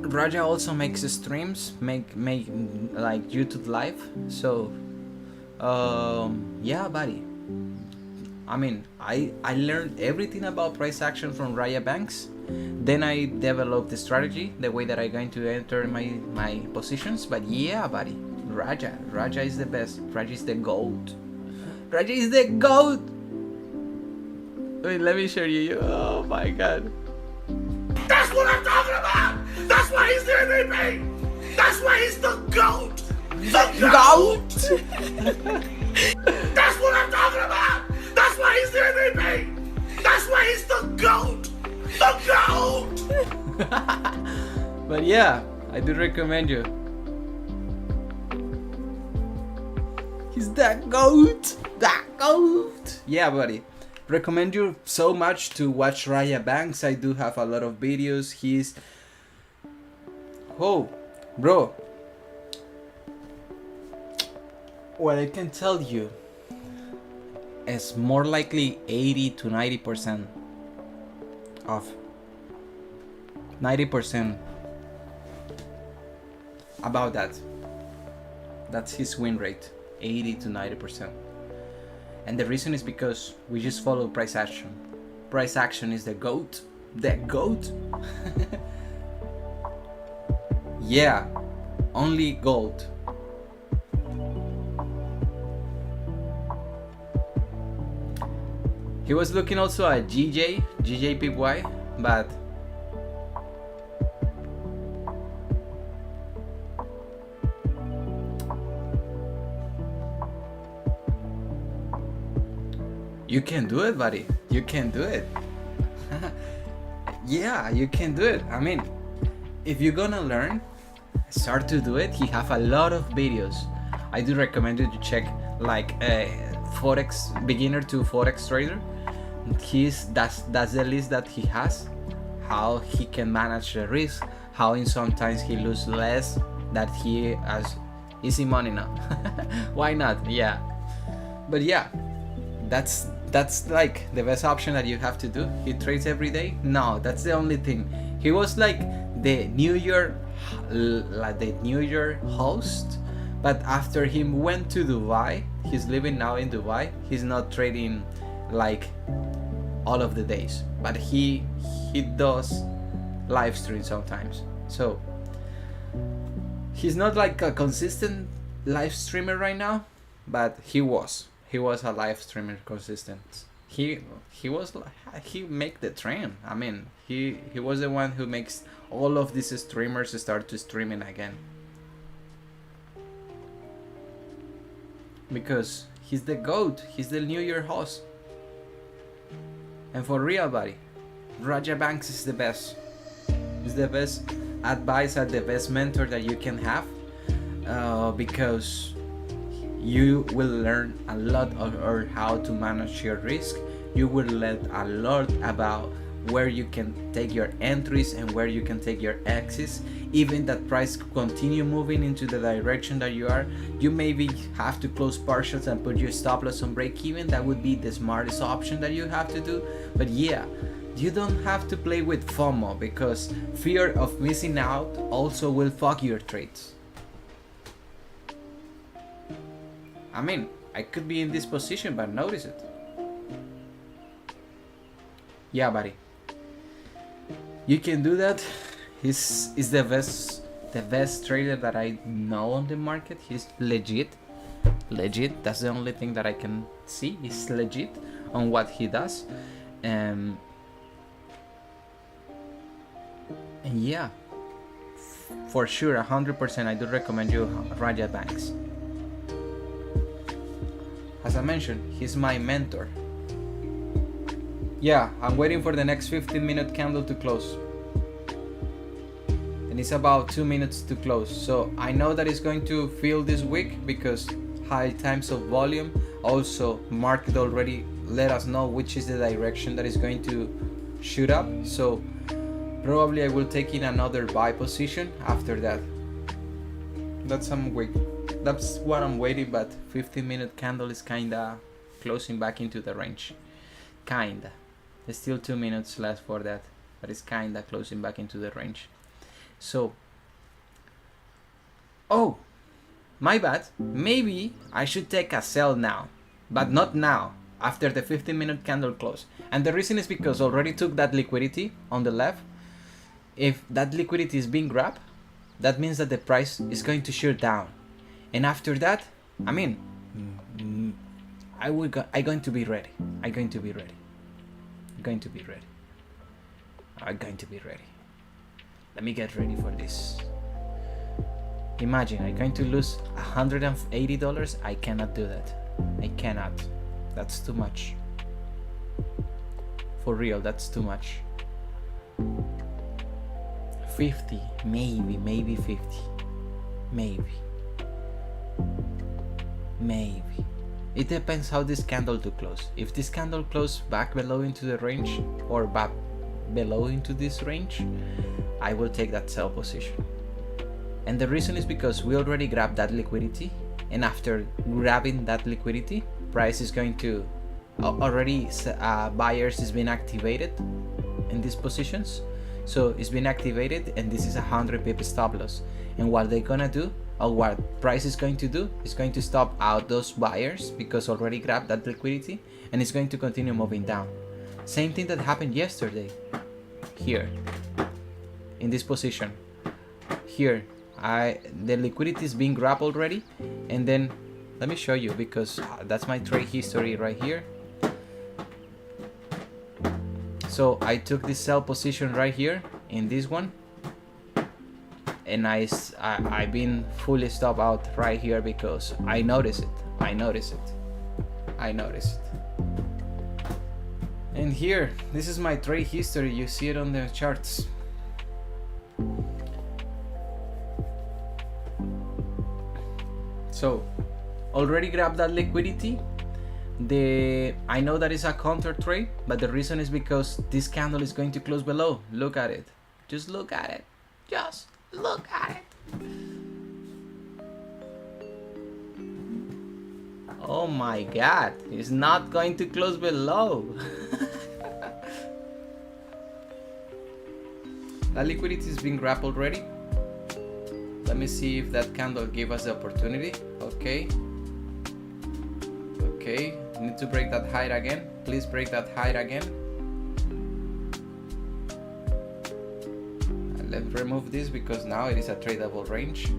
Raja also makes streams, make like YouTube live. So yeah, buddy. I mean, I learned everything about price action from Raja Banks. Then I developed the strategy, the way that I'm going to enter my positions. But yeah, buddy, Raja is the best. Raja is the GOAT. Raja is the GOAT. Wait, let me show you. Oh my god. That's what I'm talking about! That's why he's the MVP! That's why he's the GOAT! The GOAT! That's what I'm talking about! That's why he's the MVP! That's why he's the GOAT! The GOAT! But yeah, I do recommend you. He's that GOAT! That GOAT! Yeah, buddy. Recommend you so much to watch Raya Banks. I do have a lot of videos. He's... Oh, bro. What I can tell you is more likely 80 to 90% of 90% about that. That's his win rate, 80 to 90%. And the reason is because we just follow price action. Price action is the GOAT. The GOAT. Yeah, only gold. He was looking also at GJPY, but you can do it, buddy. You can do it. Yeah, you can do it. I mean, if you're gonna learn, start to do it. He have a lot of videos. I do recommend you to check like Forex beginner to Forex trader. That's the list that he has. How he can manage the risk. How in sometimes he lose less. That he has easy money now. Why not? Yeah. But yeah, that's like the best option that you have to do. He trades every day. No, that's the only thing. He was like the New Year host, but after he went to Dubai, he's living now in Dubai. He's not trading like all of the days, but he does live stream sometimes. So he's not like a consistent live streamer right now, but he was a live streamer consistent. He make the trend. I mean, he was the one who makes all of these streamers start to streaming again, because he's the GOAT. He's the New Year host. And for real, buddy, Raja Banks is the best. He's the best advice and the best mentor that you can have, because you will learn a lot of how to manage your risk. You will learn a lot about where you can take your entries and where you can take your exits. Even that price continue moving into the direction that you are, you maybe have to close partials and put your stop loss on break even. That would be the smartest option that you have to do. But yeah, you don't have to play with FOMO, because fear of missing out also will fuck your trades. I mean, I could be in this position, but notice it. Yeah, buddy. You can do that. He's the best trader that I know on the market. He's legit. That's the only thing that I can see. He's legit on what he does. And yeah, for sure, 100%, I do recommend you Raja Banks. As I mentioned, he's my mentor. Yeah, I'm waiting for the next 15-minute candle to close. And it's about 2 minutes to close. So I know that it's going to feel this week because high times of volume. Also, market already let us know which is the direction that is going to shoot up. So probably I will take in another buy position after that. That's what I'm waiting, but 15-minute candle is kinda closing back into the range. Kinda. There's still 2 minutes left for that, but it's kinda closing back into the range. So, oh, my bad. Maybe I should take a sell now, but not now, after the 15-minute candle close. And the reason is because already took that liquidity on the left. If that liquidity is being grabbed, that means that the price is going to shoot down. And after that, I mean, I'm going to be ready. I'm going to be ready. Let me get ready for this. Imagine I'm going to lose $180. I cannot do that. I cannot. That's too much. For real, that's too much. 50, maybe 50. Maybe. It depends how this candle to close. If this candle close back below into the range or back below into this range, I will take that sell position. And the reason is because we already grabbed that liquidity, and after grabbing that liquidity, price is going to already buyers is being activated in these positions. So it's been activated, and this is 100 pip stop loss. And what they're gonna do, or what price is going to do, is going to stop out those buyers because already grabbed that liquidity, and it's going to continue moving down. Same thing that happened yesterday. Here, in this position, here, the liquidity is being grabbed already, and then let me show you, because that's my trade history right here. So I took this sell position right here in this one, and I've been fully stopped out right here because I noticed it. And here, this is my trade history. You see it on the charts. So already grabbed that liquidity. I know that it's a counter trade, but the reason is because this candle is going to close below. Look at it. Just look at it. Just look at it. Oh my God, it's not going to close below. That liquidity is being grabbed already. Let me see if that candle gave us the opportunity. Okay, need to break that high again. Please break that high again. Let's remove this because now it is a tradable range.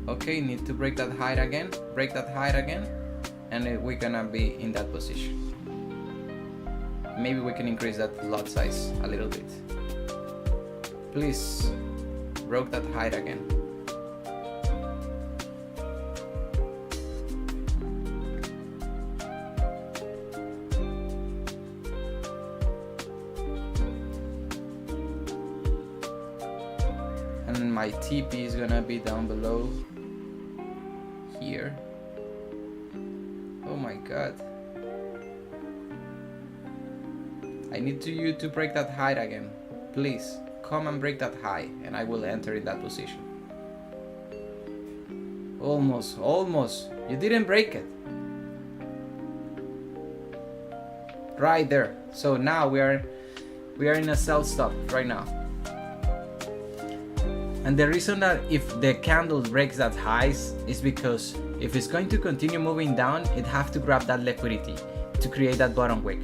Okay, need to break that high again. Break that high again, and we're gonna be in that position. Maybe we can increase that lot size a little bit. Please, broke that high again. And my TP is gonna be down below here. Oh my God. I need you to break that high again. Please, come and break that high, and I will enter in that position. Almost. You didn't break it. Right there. So now we are in a sell stop right now. And the reason that if the candle breaks that highs is because if it's going to continue moving down, it have to grab that liquidity to create that bottom wick.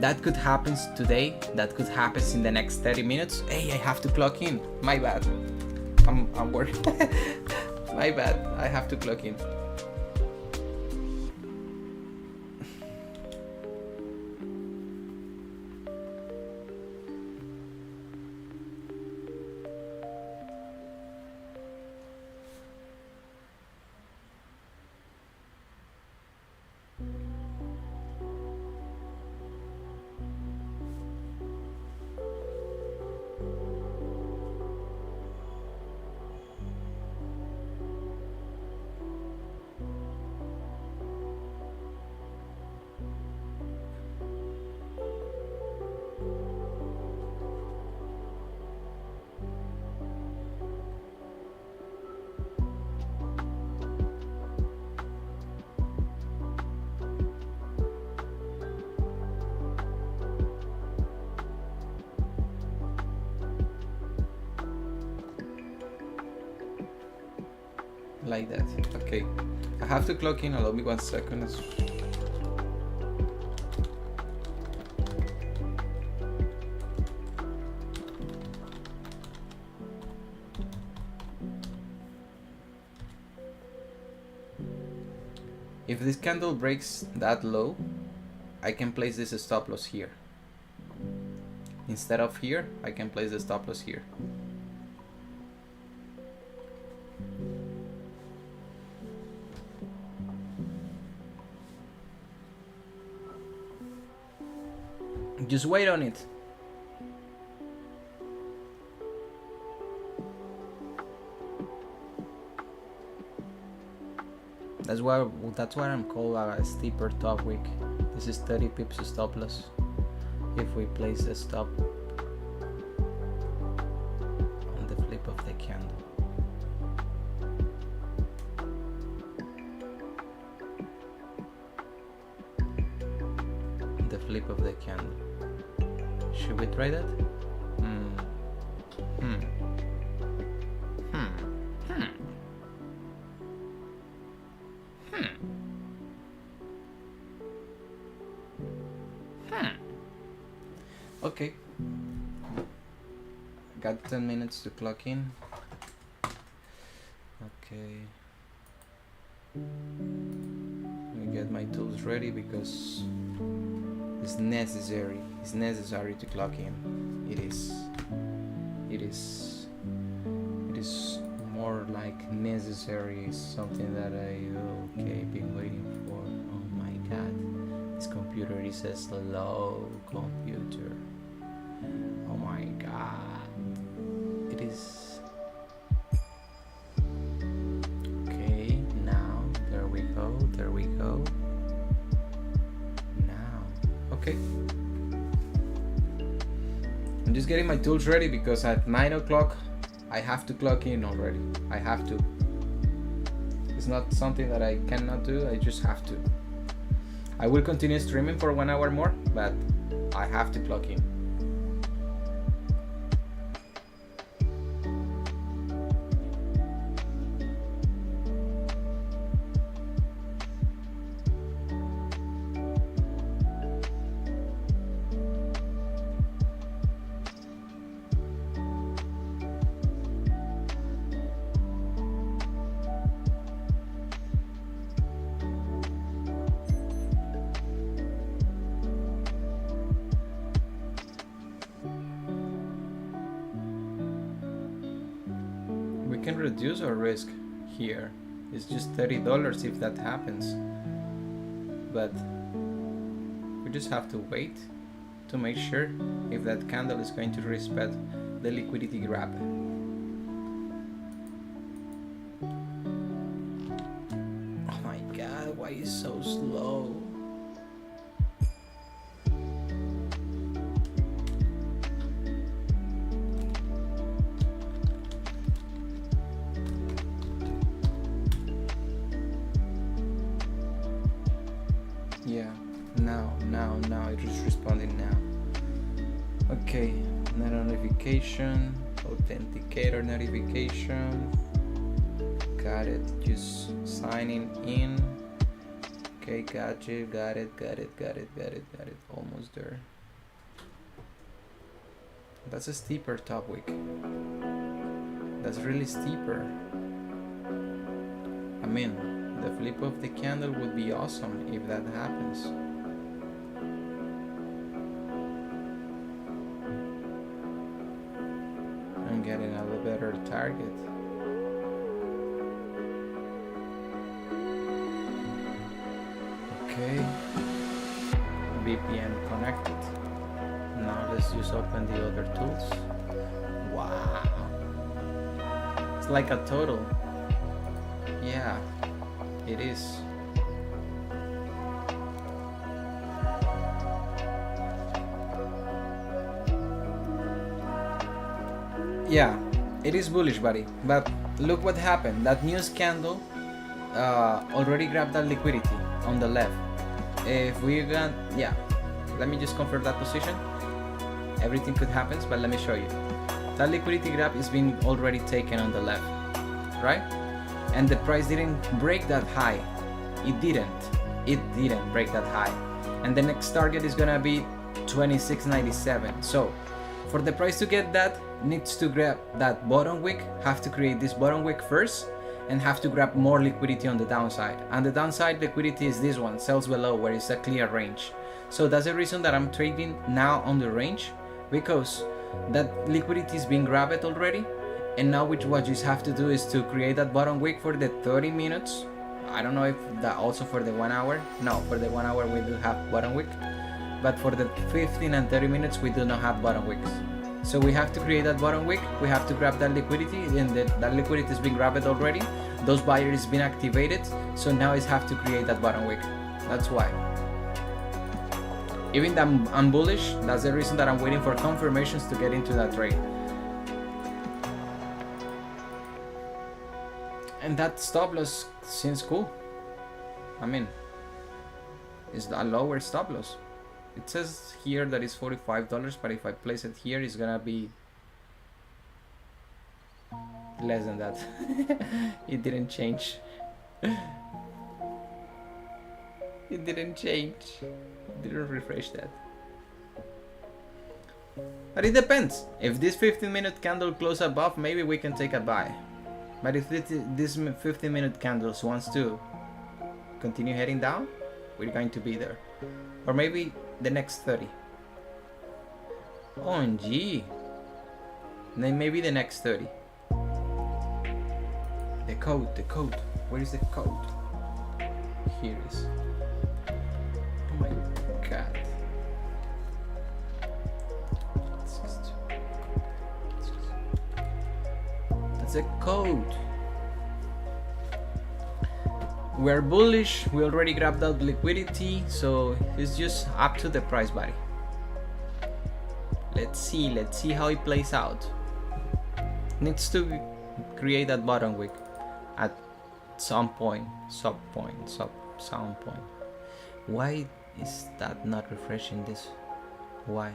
That could happen today. That could happen in the next 30 minutes. Hey, I have to clock in. My bad. I'm working. My bad. I have to clock in. Like that. Okay, I have to clock in. Allow me 1 second. If this candle breaks that low, I can place this stop loss here. Instead of here, I can place the stop loss here. Just wait on it. That's why I'm called a steeper top wick. This is 30 pips stop loss. If we place a stop on the flip of the candle. The flip of the candle. Should we try that? Okay. Got 10 minutes to clock in. Okay. Let me get my tools ready because it's necessary. It's necessary to clock in. It is more like necessary. It's something that been waiting for. Oh my god. This computer is a slow computer. Oh my god. It is. Okay, now there we go. Now. Okay. I'm just getting my tools ready because at 9 o'clock I have to clock in already. I have to. It's not something that I cannot do, I just have to. I will continue streaming for 1 hour more, but I have to clock in. We can reduce our risk here. It's just $30 if that happens, but we just have to wait to make sure if that candle is going to respect the liquidity grab. Oh my god, why is it so slow? Yeah, now it is responding now. Okay, notification, authenticator notification. Got it, just signing in. Okay, got it. Almost there. That's a steeper top wick. That's really steeper. I mean, the flip of the candle would be awesome if that happens. I'm getting a little better target. Okay. VPN connected. Now let's just open the other tools. Wow. It's like a total. Yeah. It is. Yeah, it is bullish, buddy. But look what happened. That news candle already grabbed that liquidity on the left. If we got, yeah, let me just confirm that position. Everything could happen, but let me show you. That liquidity grab is being already taken on the left, right? And the price didn't break that high. It didn't break that high. And the next target is gonna be 26.97. So for the price to get that, needs to grab that bottom wick, have to create this bottom wick first, and have to grab more liquidity on the downside. And the downside liquidity is this one, sells below, where it's a clear range. So that's the reason that I'm trading now on the range, because that liquidity is being grabbed already. And now what you just have to do is to create that bottom wick for the 30 minutes. I don't know if that also for the 1 hour. No, for the 1 hour we do have bottom wick. but for the 15 and 30 minutes we do not have bottom wicks. So we have to create that bottom wick, we have to grab that liquidity, and that liquidity has been grabbed already, those buyers been activated, so now it's have to create that bottom wick. That's why. Even though I'm bullish, that's the reason that I'm waiting for confirmations to get into that trade. And that stop loss seems cool. I mean, it's a lower stop loss. It says here that it's $45, but if I place it here, it's gonna be less than that. It didn't change. It didn't change. It didn't refresh that. But it depends. If this 15-minute candle close above, maybe we can take a buy. But if this 15-minute candles wants to continue heading down, we're going to be there. Or maybe the next 30. OMG. Then maybe the next 30. The code. Where is the code? Here it is. Oh my god. That's a code. We're bullish, we already grabbed out liquidity, so it's just up to the price, buddy. Let's see how it plays out. Needs to create that bottom wick at some point. Why is that not refreshing this? Why?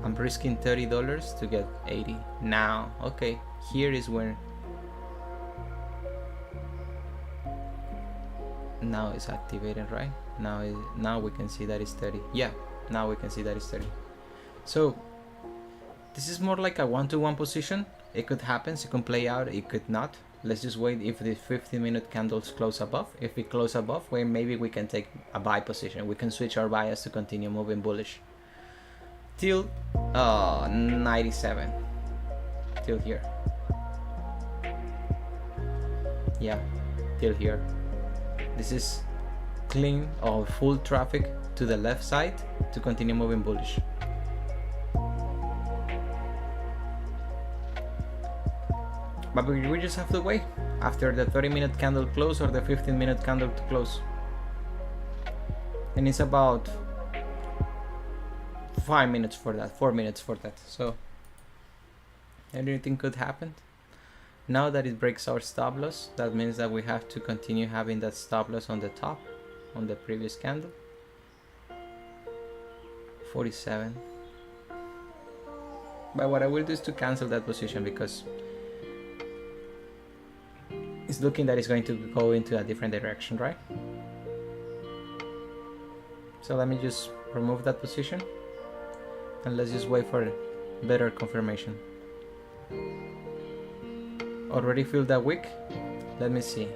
I'm risking $30 to get 80 now. Okay, here is where now it's activated, right? Now we can see that it's 30. Yeah, now we can see that it's 30. So this is more like a one-to-one position. It could happen, it can play out, it could not. Let's just wait if the 15-minute candles close above. If it close above, well, maybe we can take a buy position. We can switch our bias to continue moving bullish till 97, till here. Yeah, till here. This is clean or full traffic to the left side to continue moving bullish. But we just have to wait after the 30-minute candle close or the 15-minute candle to close. And it's about 5 minutes for that, 4 minutes for that. So anything could happen. Now that it breaks our stop loss, that means that we have to continue having that stop loss on the top, on the previous candle. 47. But what I will do is to cancel that position because it's looking that it's going to go into a different direction, right? So let me just remove that position and let's just wait for better confirmation. Already filled that wick. Let me see.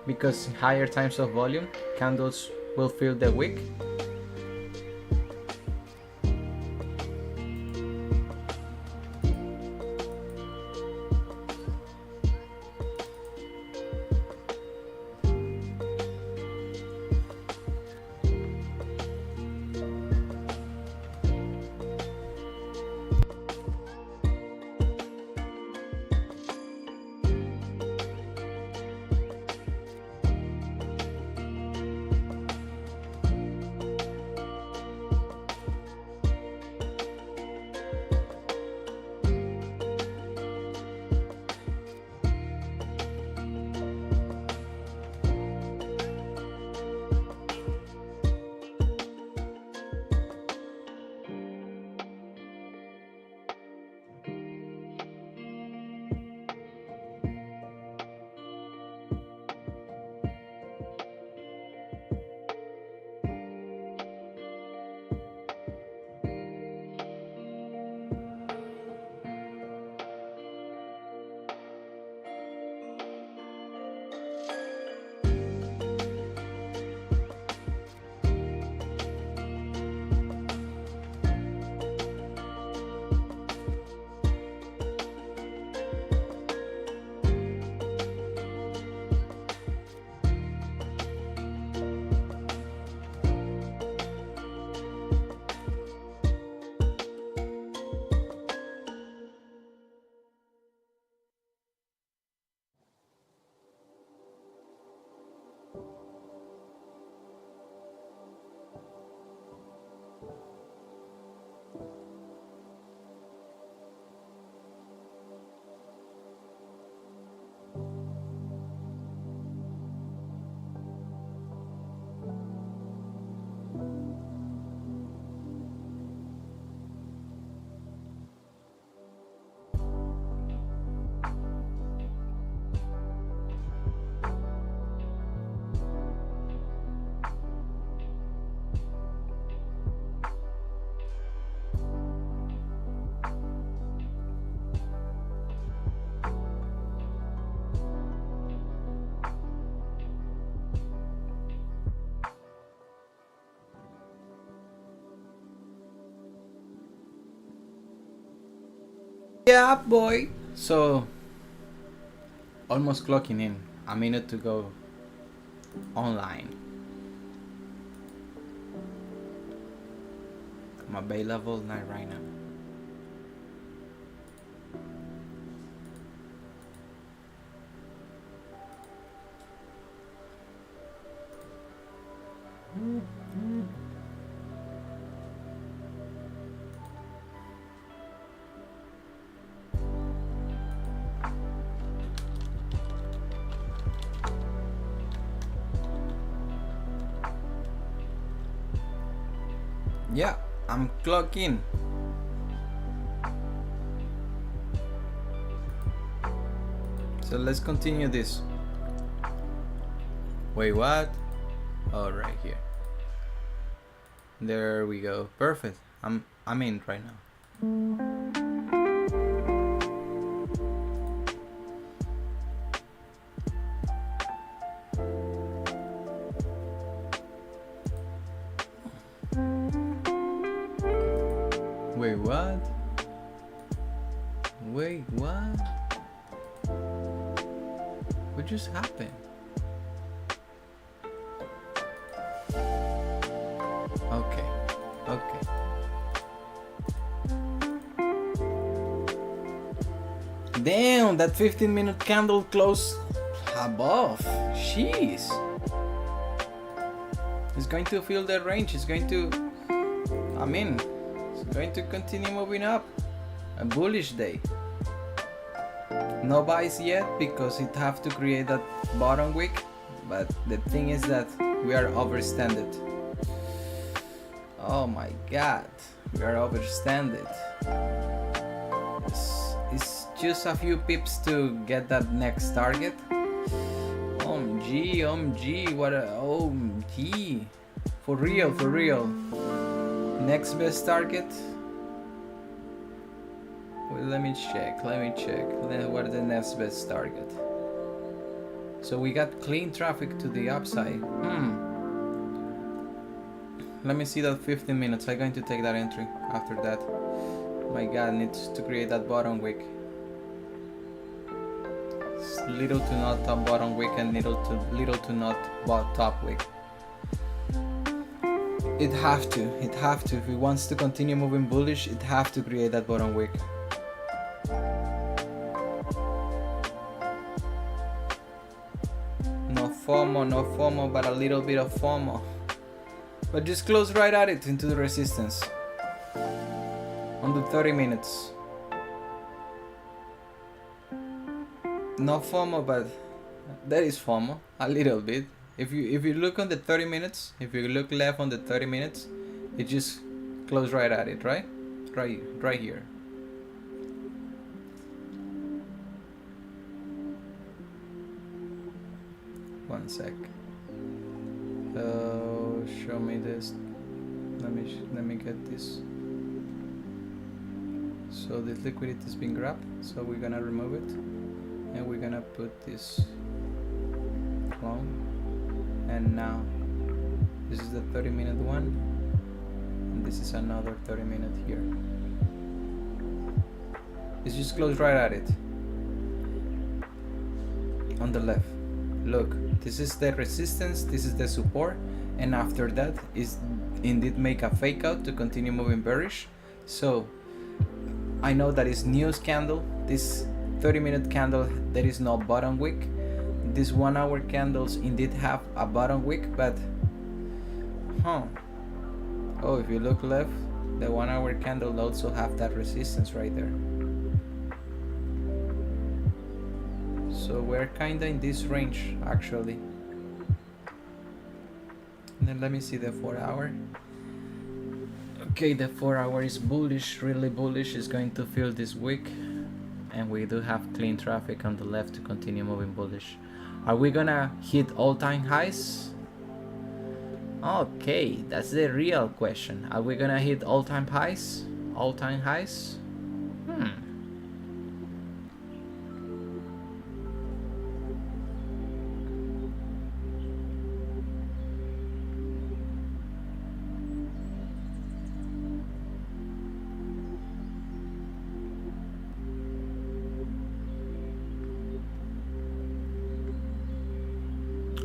Because higher times of volume, candles will fill the wick. Yeah, boy. So, almost clocking in. A minute to go online. I'm available night right now. Yeah, I'm clocking. So let's continue this. Wait, what? Oh, right here. There we go. Perfect. I'm in right now. Wait, what? Wait, what? What just happened? Okay, okay. Damn, that 15-minute candle closed above. Jeez. It's going to feel the range. It's going to, it's going to continue moving up. A bullish day. No buys yet because it have to create that bottom wick. But the thing is that we are overextended. Oh my god, we are overextended. It's just a few pips to get that next target. OMG, what a OMG. For real. Next best target. Well, let me check. What is the next best target? So we got clean traffic to the upside. Let me see that 15 minutes. I'm going to take that entry after that. My god, needs to create that bottom wick. It's little to not top bottom wick and little to not top wick. It have to. If it wants to continue moving bullish, it have to create that bottom wick. No FOMO, but a little bit of FOMO. But just close right at it into the resistance. On the 30 minutes. No FOMO, but there is FOMO. A little bit. If you look on the 30 minutes, if you look left on the 30 minutes, it just close right at it, right? Right here. One sec. Show me this. Let me get this. So this liquidity has been grabbed, so we're gonna remove it, and we're gonna put this long. And now this is the 30-minute one, and this is another 30-minute here. It's just close right at it. On the left. Look, this is the resistance, this is the support, and after that is indeed make a fake out to continue moving bearish. So I know that is news candle. This 30-minute candle, there is no bottom wick. These 1 hour candles indeed have a bottom wick, but oh, if you look left, the 1 hour candle also have that resistance right there. So we're kinda in this range actually. And then let me see the 4 hour. Okay, the 4 hour is bullish, really bullish. It's going to fill this wick, and we do have clean traffic on the left to continue moving bullish. Are we gonna hit all-time highs? Okay, that's the real question. Are we gonna hit all-time highs? All-time highs?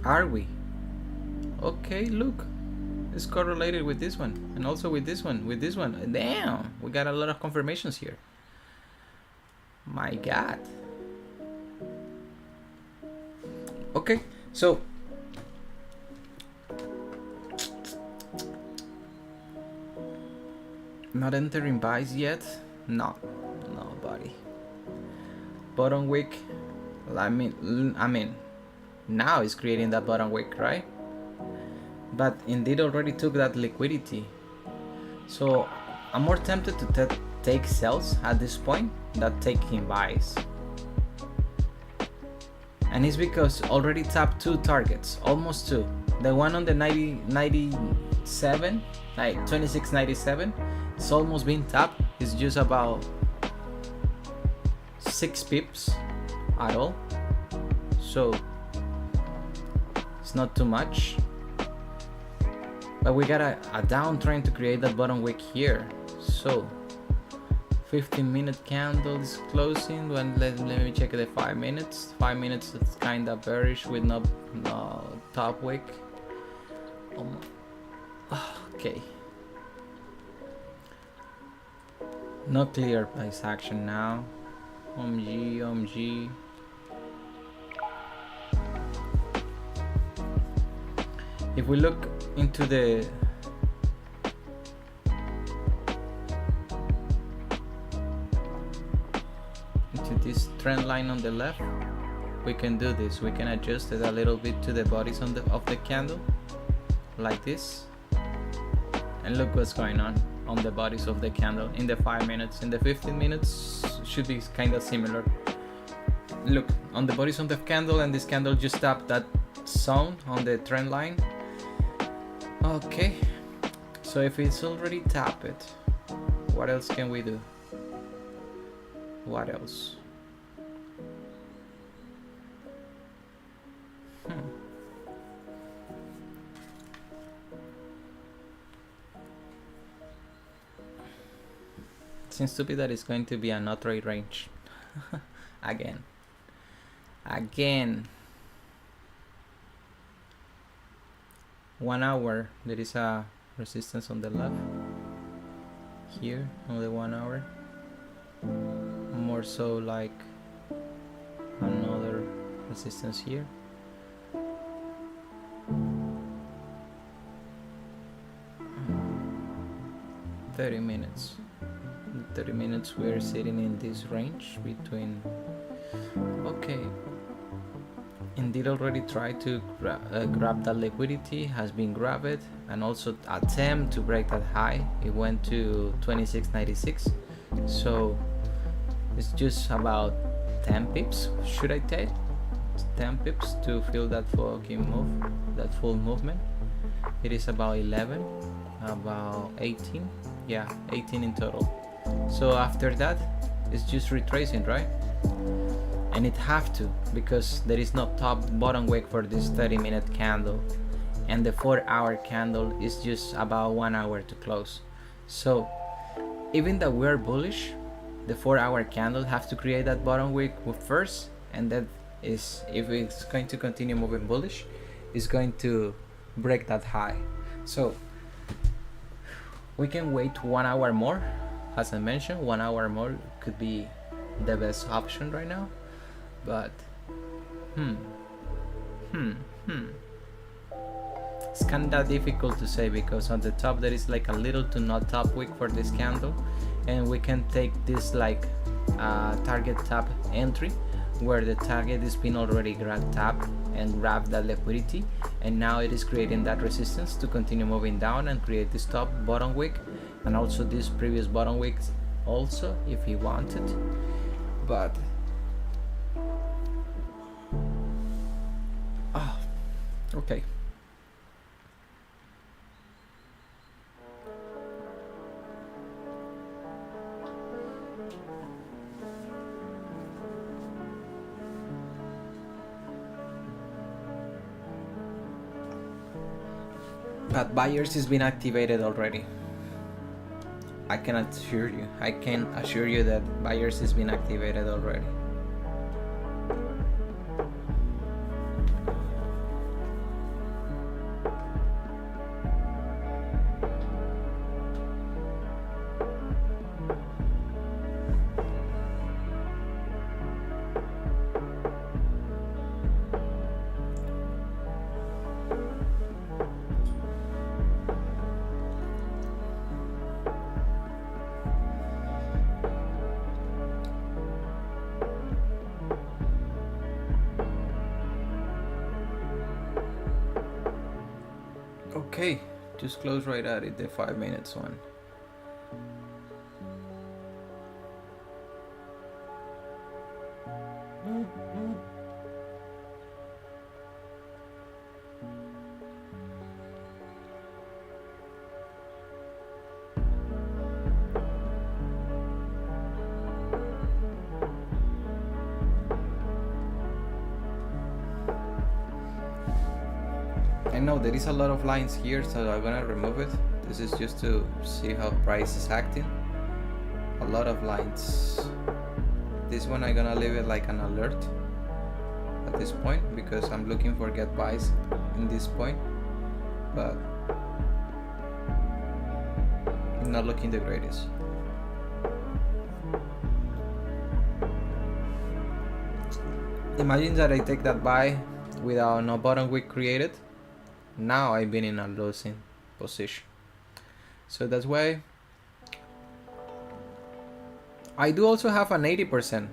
Are we? Okay, look. It's correlated with this one. And also with this one. With this one. Damn! We got a lot of confirmations here. My god. Okay, so not entering buys yet? No, nobody. Bottom wick. I mean, now it's creating that bottom wick, right? But indeed already took that liquidity. So I'm more tempted to take sells at this point than taking buys. And it's because already tapped 2 targets, almost 2. The one on the 97, like 26.97, it's almost been tapped. It's just about 6 pips at all. So it's not too much. But we got a downtrend to create that bottom wick here. So 15-minute candle is closing. Let me check the 5 minutes. 5 minutes, it's kind of bearish with no top wick. Okay. No clear price action now. OMG. If we look into the this trend line on the left, we can do this. We can adjust it a little bit to the bodies of the candle, like this, and look what's going on the bodies of the candle in the 5 minutes. In the 15 minutes should be kind of similar. Look on the bodies of the candle, and this candle just tapped that zone on the trend line. Okay, so if it's already tapped, what else can we do? What else? Seems to be that it's going to be a no trade range. Again. 1 hour, there is a resistance on the left here on the 1 hour. More so like another resistance here. In 30 minutes we're sitting in this range between. Okay, indeed already tried to grab that liquidity, has been grabbed, and also attempt to break that high. It went to 26.96, so it's just about 10 pips. Should I take 10 pips to feel that fucking move, that full movement? It is about 11, about 18, yeah, 18 in total. So after that it's just retracing, right? And it have to, because there is no top bottom wick for this 30-minute candle, and the 4-hour candle is just about 1 hour to close. So even though we're bullish, the 4-hour candle have to create that bottom wick first, and that is, if it's going to continue moving bullish, it's going to break that high. So we can wait 1 hour more. As I mentioned, 1 hour more could be the best option right now, but it's kinda difficult to say, because on the top there is like a little to not top wick for this candle, and we can take this like target tap entry, where the target is been already tapped and grab that liquidity, and now it is creating that resistance to continue moving down and create this top bottom wick, and also this previous bottom wick also if he wanted. But okay, but buyers has been activated already. I can assure you that buyers has been activated already. Okay, just close right at it, the 5 minutes one. I know there is a lot of lines here, so I'm gonna remove it. This is just to see how price is acting. A lot of lines. This one I'm gonna leave it like an alert at this point because I'm looking for get buys in this point, but I'm not looking the greatest. Imagine that I take that buy without no bottom wick created. Now I've been in a losing position, so that's why I do also have an 80%,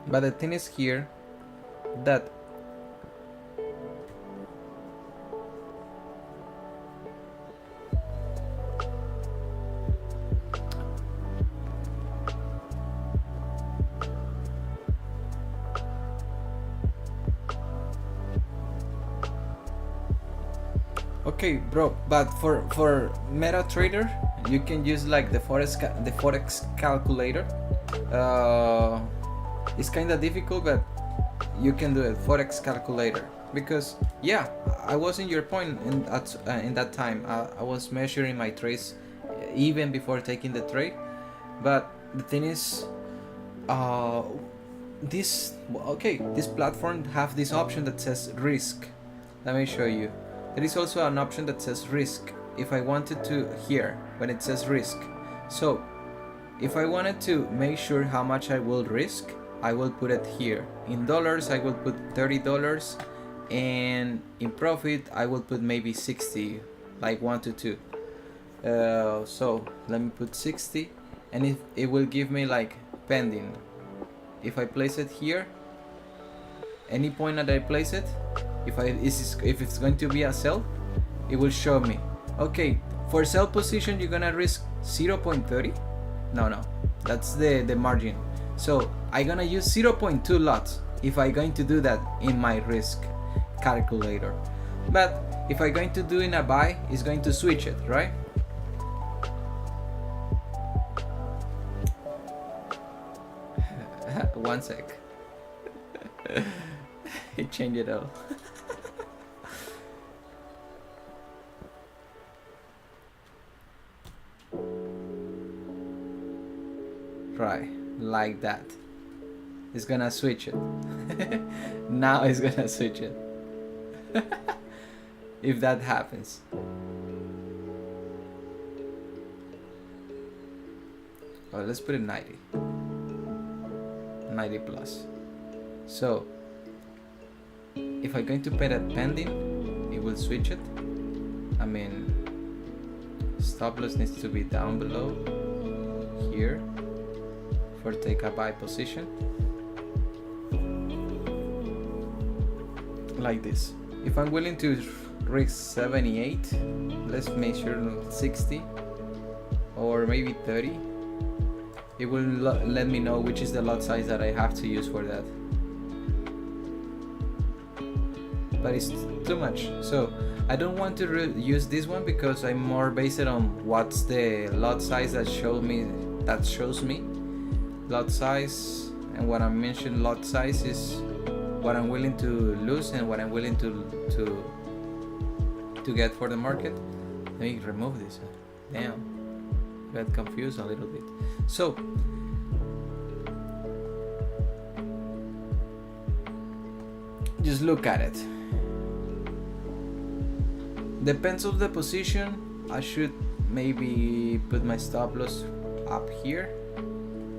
but the thing is here that okay, bro, but for MetaTrader you can use like the forex calculator. It's kind of difficult, but you can do it, forex calculator, because yeah, I was in your point in that time. I was measuring my trades even before taking the trade, but the thing is, this platform have this option that says risk. Let me show you. There is also an option that says risk. If I wanted to, here when it says risk, so if I wanted to make sure how much I will risk, I will put it here. In dollars I will put $30, and in profit I will put maybe 60, like 1 to 2. So let me put 60, and it will give me like pending. If I place it here, any point that I place it, if it's going to be a sell, it will show me. Okay, for sell position you're gonna risk 0.30. No, that's the margin. So I'm gonna use 0.2 lots if I'm going to do that in my risk calculator. But if I'm going to do in a buy, it's going to switch it, right? One sec. It changed it all. Right, like that. It's gonna switch it. Now it's gonna switch it. If that happens. Well, let's put it 90. 90 plus. So if I'm going to put it pending, it will switch it. I mean, stop loss needs to be down below here for take a buy position, like this. If I'm willing to risk 78, let's measure 60 or maybe 30. It will let me know which is the lot size that I have to use for that. But it's too much, so I don't want to use this one because I'm more based on what's the lot size that shows me. Lot size, and what I mentioned lot size is what I'm willing to lose and what I'm willing to get for the market. Let me remove this. Damn, got confused a little bit. So just look at it. Depends on the position. I should maybe put my stop loss up here.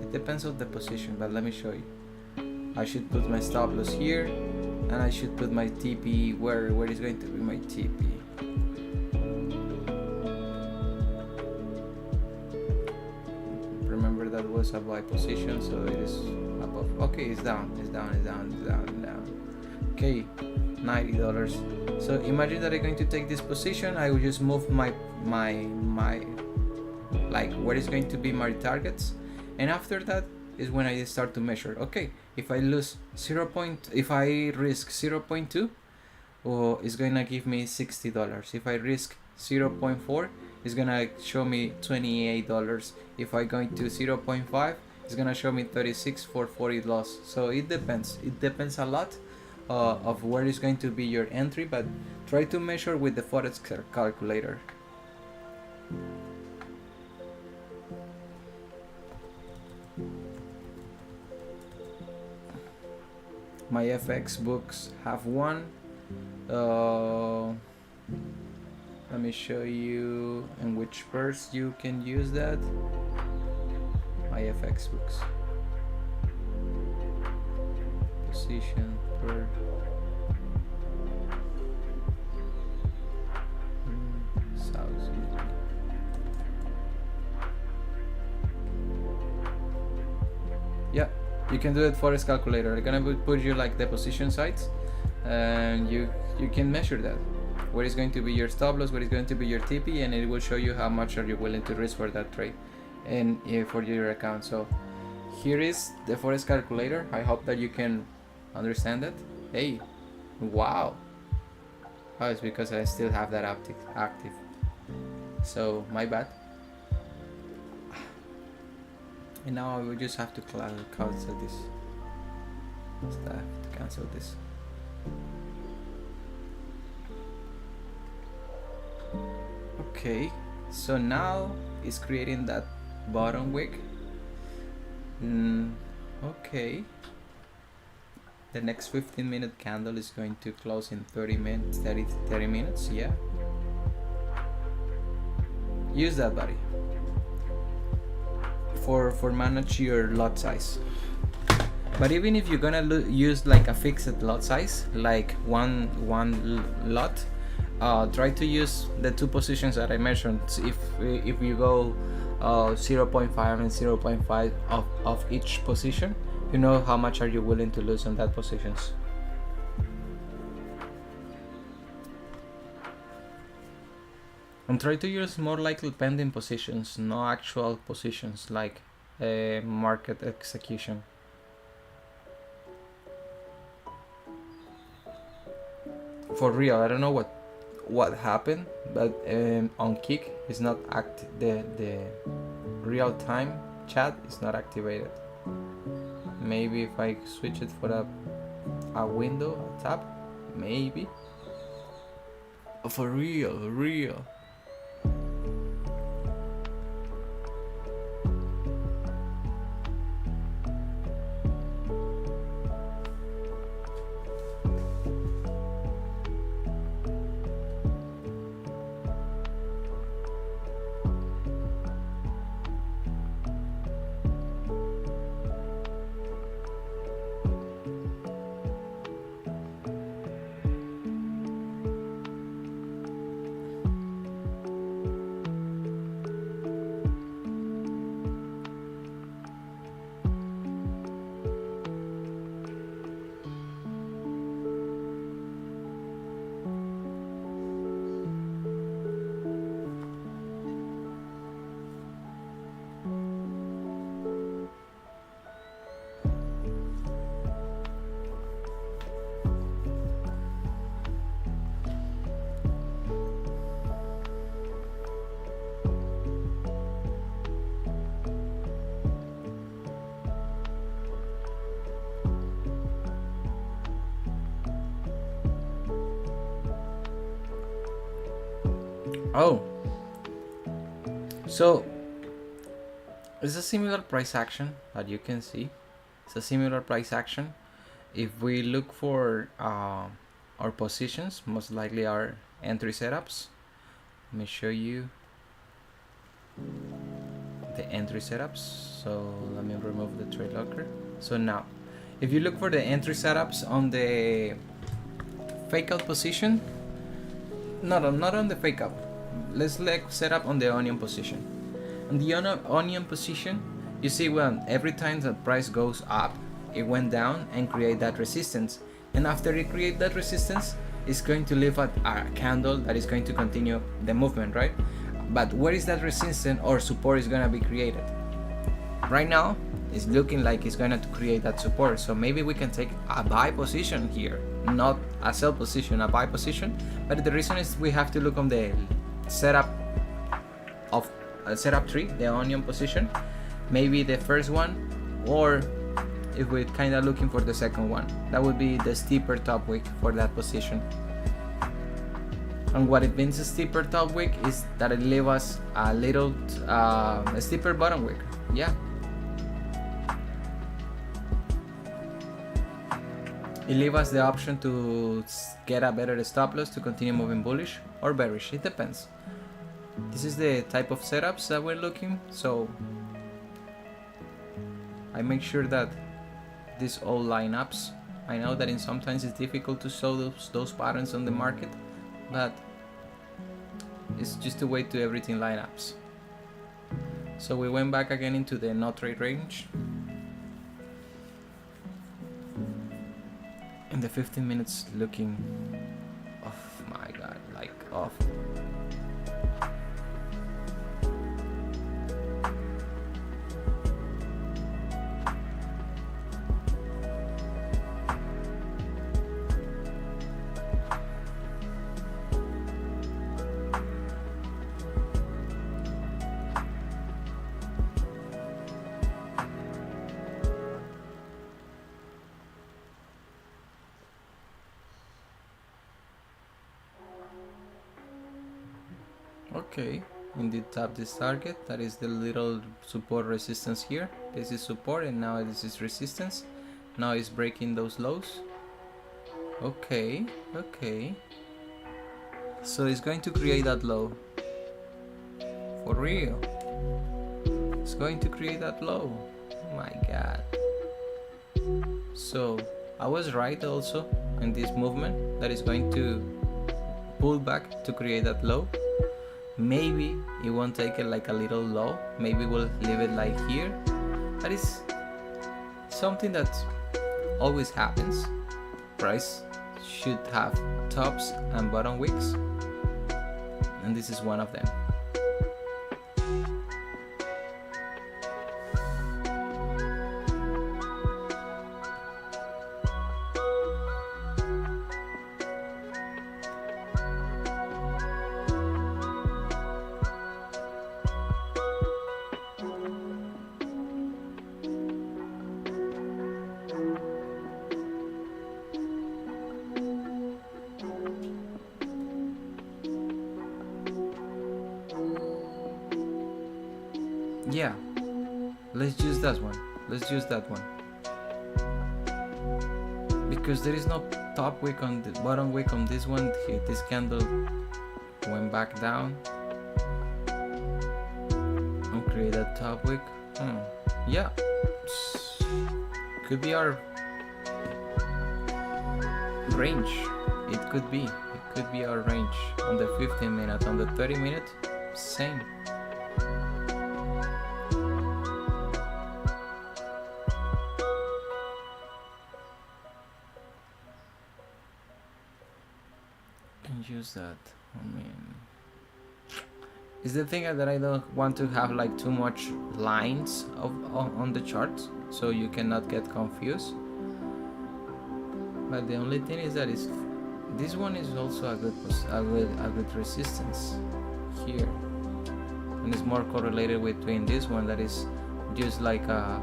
It depends on the position, but let me show you. I should put my stop loss here, and I should put my TP where is going to be my TP. Remember that was a buy position, so it is above. Okay, it's down. Okay, $90. So imagine that I'm going to take this position. I will just move my like where is going to be my targets, and after that is when I start to measure. Okay, if I lose if I risk 0.2, oh, it's gonna give me $60. If I risk 0.4, it's gonna show me $28. If I go into 0.5, it's gonna show me 36 for 40 loss. So it depends a lot of where is going to be your entry, but try to measure with the forex calculator. My FX books have one. Let me show you in which verse you can use that. My FX books. Position per South. Yeah, you can do it forex calculator. I'm gonna put you like the position sites, and you can measure that. What is going to be your stop loss, what is going to be your TP, and it will show you how much are you willing to risk for that trade and for your account. So here is the forex calculator. I hope that you can understand it. Hey, wow. Oh, it's because I still have that active. So my bad. And now I will just have to cancel this. Just have to cancel this. Okay, so now it's creating that bottom wick. Okay. The next 15-minute candle is going to close in 30 minutes, yeah. Use that, buddy. For manage your lot size. But even if you're gonna use like a fixed lot size, like one lot, try to use the two positions that I mentioned. If you go 0.5 and 0.5 of each position, you know how much are you willing to lose on that positions. And try to use more likely pending positions, no actual positions like market execution. For real, I don't know what happened, but on Kick is not the real time chat is not activated. Maybe if I switch it for a window, a tab, maybe. For real. Oh, so it's a similar price action that you can see. It's a similar price action. If we look for our positions, most likely our entry setups. Let me show you the entry setups. So let me remove the TradeLocker. So now, if you look for the entry setups on the fake out position, not on the fake out. Let's set up on the onion position. On the onion position, you see when every time the price goes up, it went down and create that resistance. And after it create that resistance, is going to leave a candle that is going to continue the movement, right? But where is that resistance or support is going to be created? Right now it's looking like it's going to create that support, so maybe we can take a buy position here, not a sell position, a buy position. But the reason is we have to look on the setup of setup tree, the onion position, maybe the first one, or if we're kind of looking for the second one, that would be the steeper top wick for that position. And what it means, a steeper top wick, is that it leaves us a little a steeper bottom wick. Yeah, it leaves us the option to get a better stop loss to continue moving bullish or bearish, it depends. This is the type of setups that we're looking, so I make sure that these all lineups. I know that sometimes it's difficult to show those patterns on the market, but it's just a way to everything lineups. So we went back again into the no trade range. In the 15 minutes looking, oh my god, like awful. Okay, indeed tap this target, that is the little support resistance here. This is support and now this is resistance. Now it's breaking those lows. Okay, okay. So it's going to create that low. For real. It's going to create that low. Oh my god. So I was right also in this movement that is going to pull back to create that low. Maybe it won't take it like a little low, maybe we'll leave it like here. That is something that always happens. Price should have tops and bottom wicks, and this is one of them. Yeah, let's use that one. Let's use that one. Because there is no top wick on the bottom wick on this one. Here, this candle went back down and create a top wick. Yeah, could be our range. It could be our range on the 15 minute. On the 30 minute, same. Use that. I mean, is the thing that I don't want to have like too much lines on the charts, so you cannot get confused. But the only thing is that this one is also a good resistance here, and it's more correlated between this one that is just like a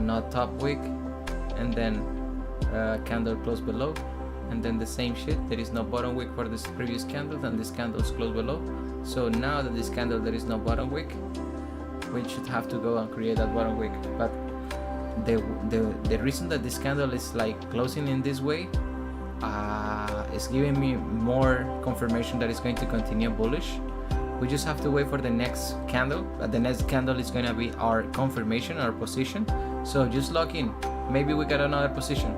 not top wick, and then candle close below. And then the same shit, there is no bottom wick for this previous candle, and this candle is close below. So now that this candle there is no bottom wick, we should have to go and create that bottom wick. But the reason that this candle is like closing in this way is giving me more confirmation that it's going to continue bullish. We just have to wait for the next candle. The next candle is going to be our confirmation, our position. So just lock in. Maybe we got another position.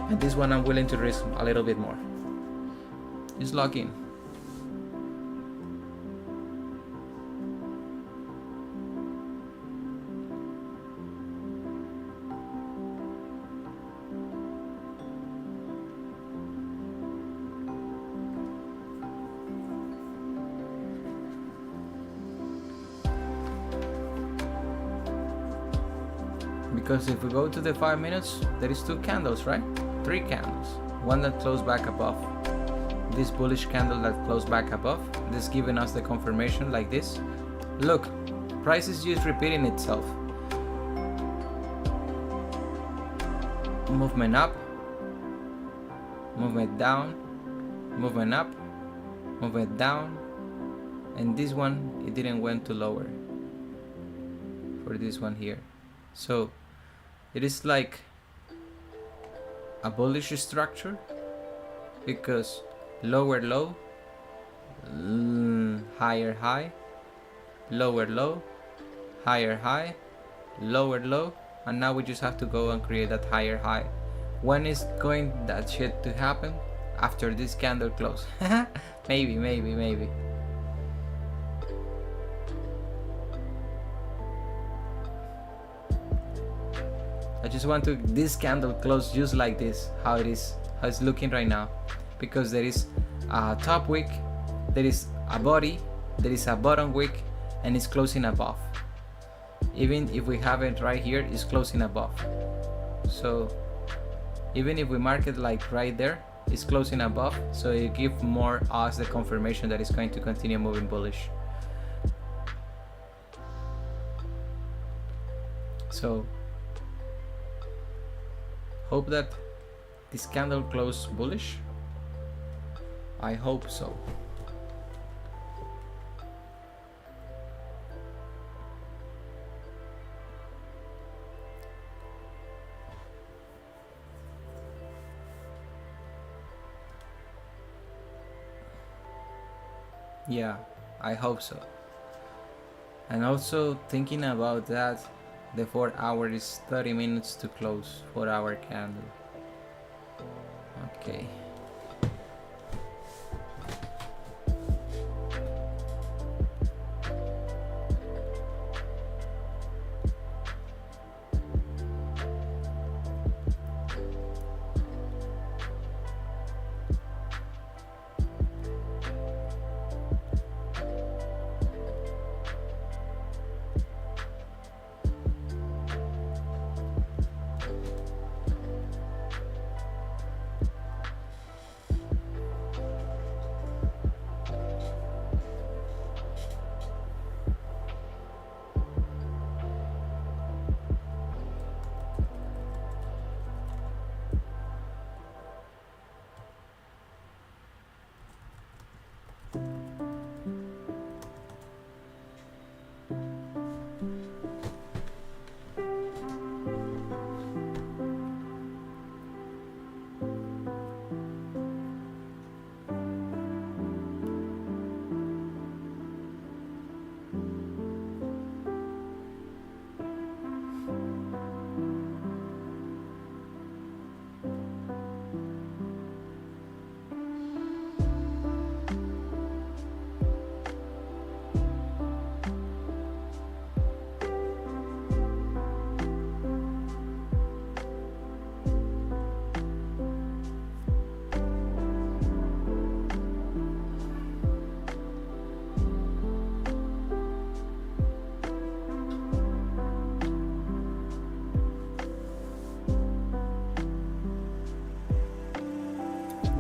And this one I'm willing to risk a little bit more. Just lock in. Because if we go to the 5 minutes, there is 2 candles, right? 3 candles. One that closed back above. This bullish candle that closed back above. This giving us the confirmation like this. Look, price is just repeating itself. Movement up, movement down, movement up, movement down, and this one, it didn't went to lower for this one here. So it is like a bullish structure, because lower low, higher high, lower low, higher high, lower low, and now we just have to go and create that higher high. When is going that shit to happen? After this candle close. maybe. I just want to this candle close just like this, how it's looking right now, because there is a top wick, there is a body, there is a bottom wick, and it's closing above. Even if we have it right here, it's closing above. So even if we mark it like right there, it's closing above, so it gives more us the confirmation that it's going to continue moving bullish. So hope that this candle close bullish. I hope so. Yeah, I hope so. And also thinking about that, the 4 hour is 30 minutes to close, 4 hour candle. Okay.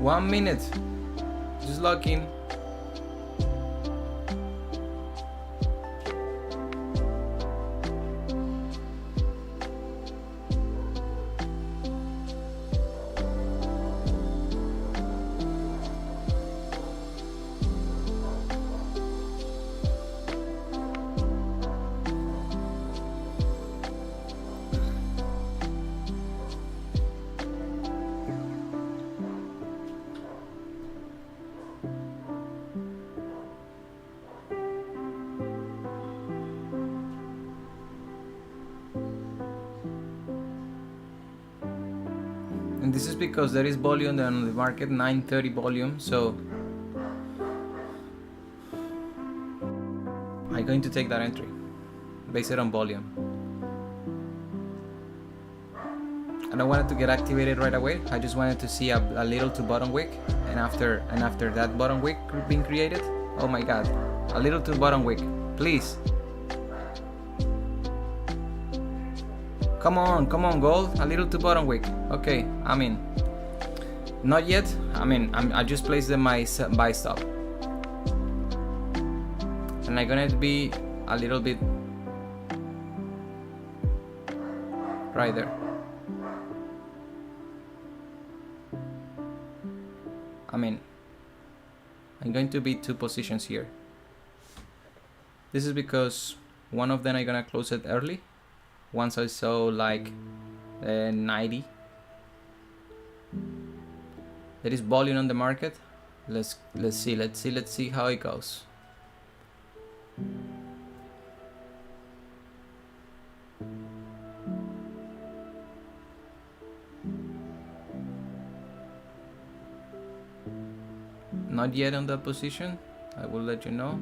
One minute. Just lock in. And this is because there is volume on the market, 930 volume, so I'm going to take that entry based on volume. I don't want it to get activated right away. I just wanted to see a little to bottom wick, and after that bottom wick being created, oh my god, a little to bottom wick, please. Come on, gold. A little to bottom wick. Okay, I mean, not yet. I mean, I just placed my buy stop, and I'm gonna be a little bit right there. I mean, I'm going to be 2 positions here. This is because one of them I'm gonna close it early. Once I saw like 90. There is volume on the market. Let's see how it goes. Not yet on that position. I will let you know.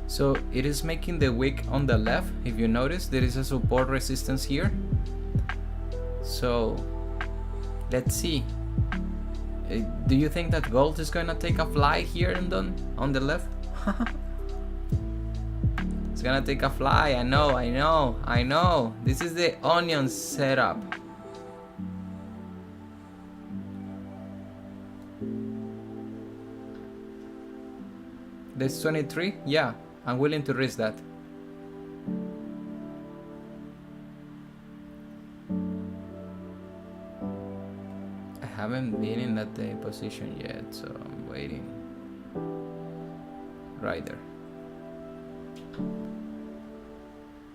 So it is making the wick on the left. If you notice, there is a support resistance here. So let's see. Do you think that gold is gonna take a fly here and then on the left? It's gonna take a fly. I know. This is the onion setup. This 23? Yeah, I'm willing to risk that. I haven't been in that position yet, so I'm waiting. Right there.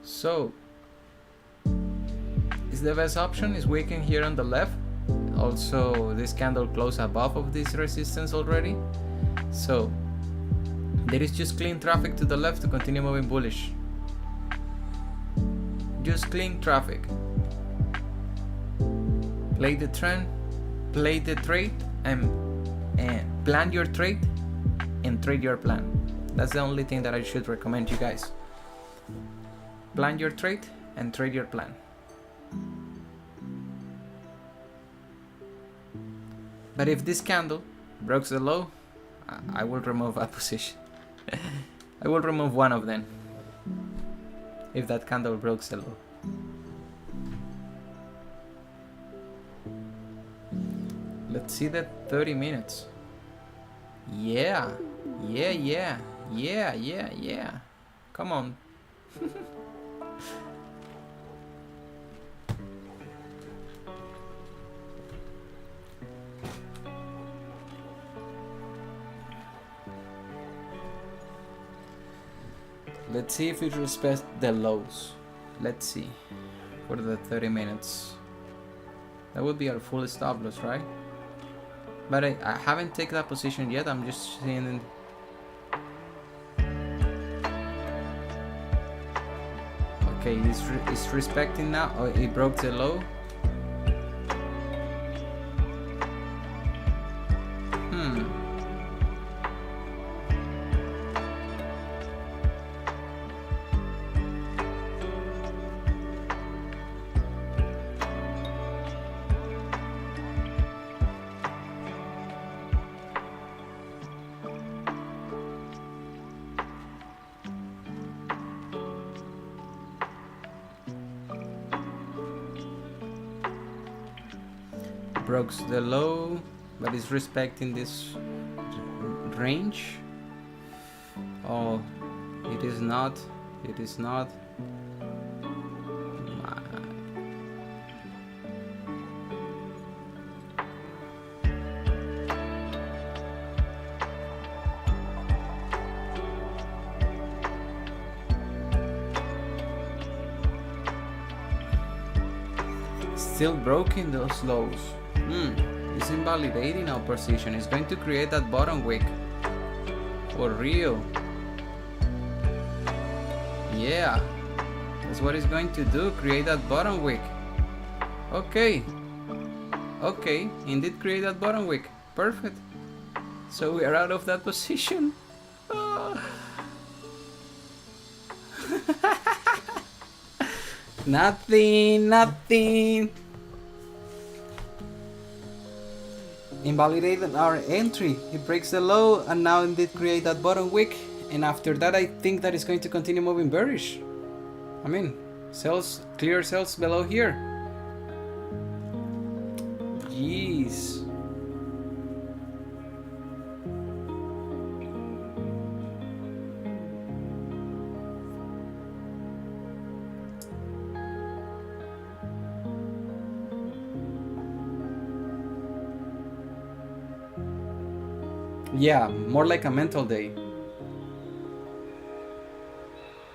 So, is the best option is wicking here on the left. Also, this candle closed above of this resistance already. So, there is just clean traffic to the left to continue moving bullish. Just clean traffic. Play the trend, play the trade, and plan your trade and trade your plan. That's the only thing that I should recommend you guys. Plan your trade and trade your plan. But if this candle breaks the low, I will remove a position. I will remove one of them if that candle broke the low. Let's see the 30 minutes. Yeah. Come on. Let's see if it respects the lows. Let's see. For the 30 minutes. That would be our full stop loss, right? But I haven't taken that position yet. I'm just seeing. Okay, it's respecting now. Oh, it broke the low. Broke the low, but it's respecting this range. Oh, it is not. It is not. Still broken those lows. It's invalidating our position. It's going to create that bottom wick. For real. Yeah. That's what it's going to do. Create that bottom wick. Okay. Okay. Indeed create that bottom wick. Perfect. So we are out of that position. Nothing. invalidated our entry. It breaks the low and now it did create that bottom wick, and after that I think that it's going to continue moving bearish. I mean, sells, clear sells below here. Jeez. Yeah, more like a mental day.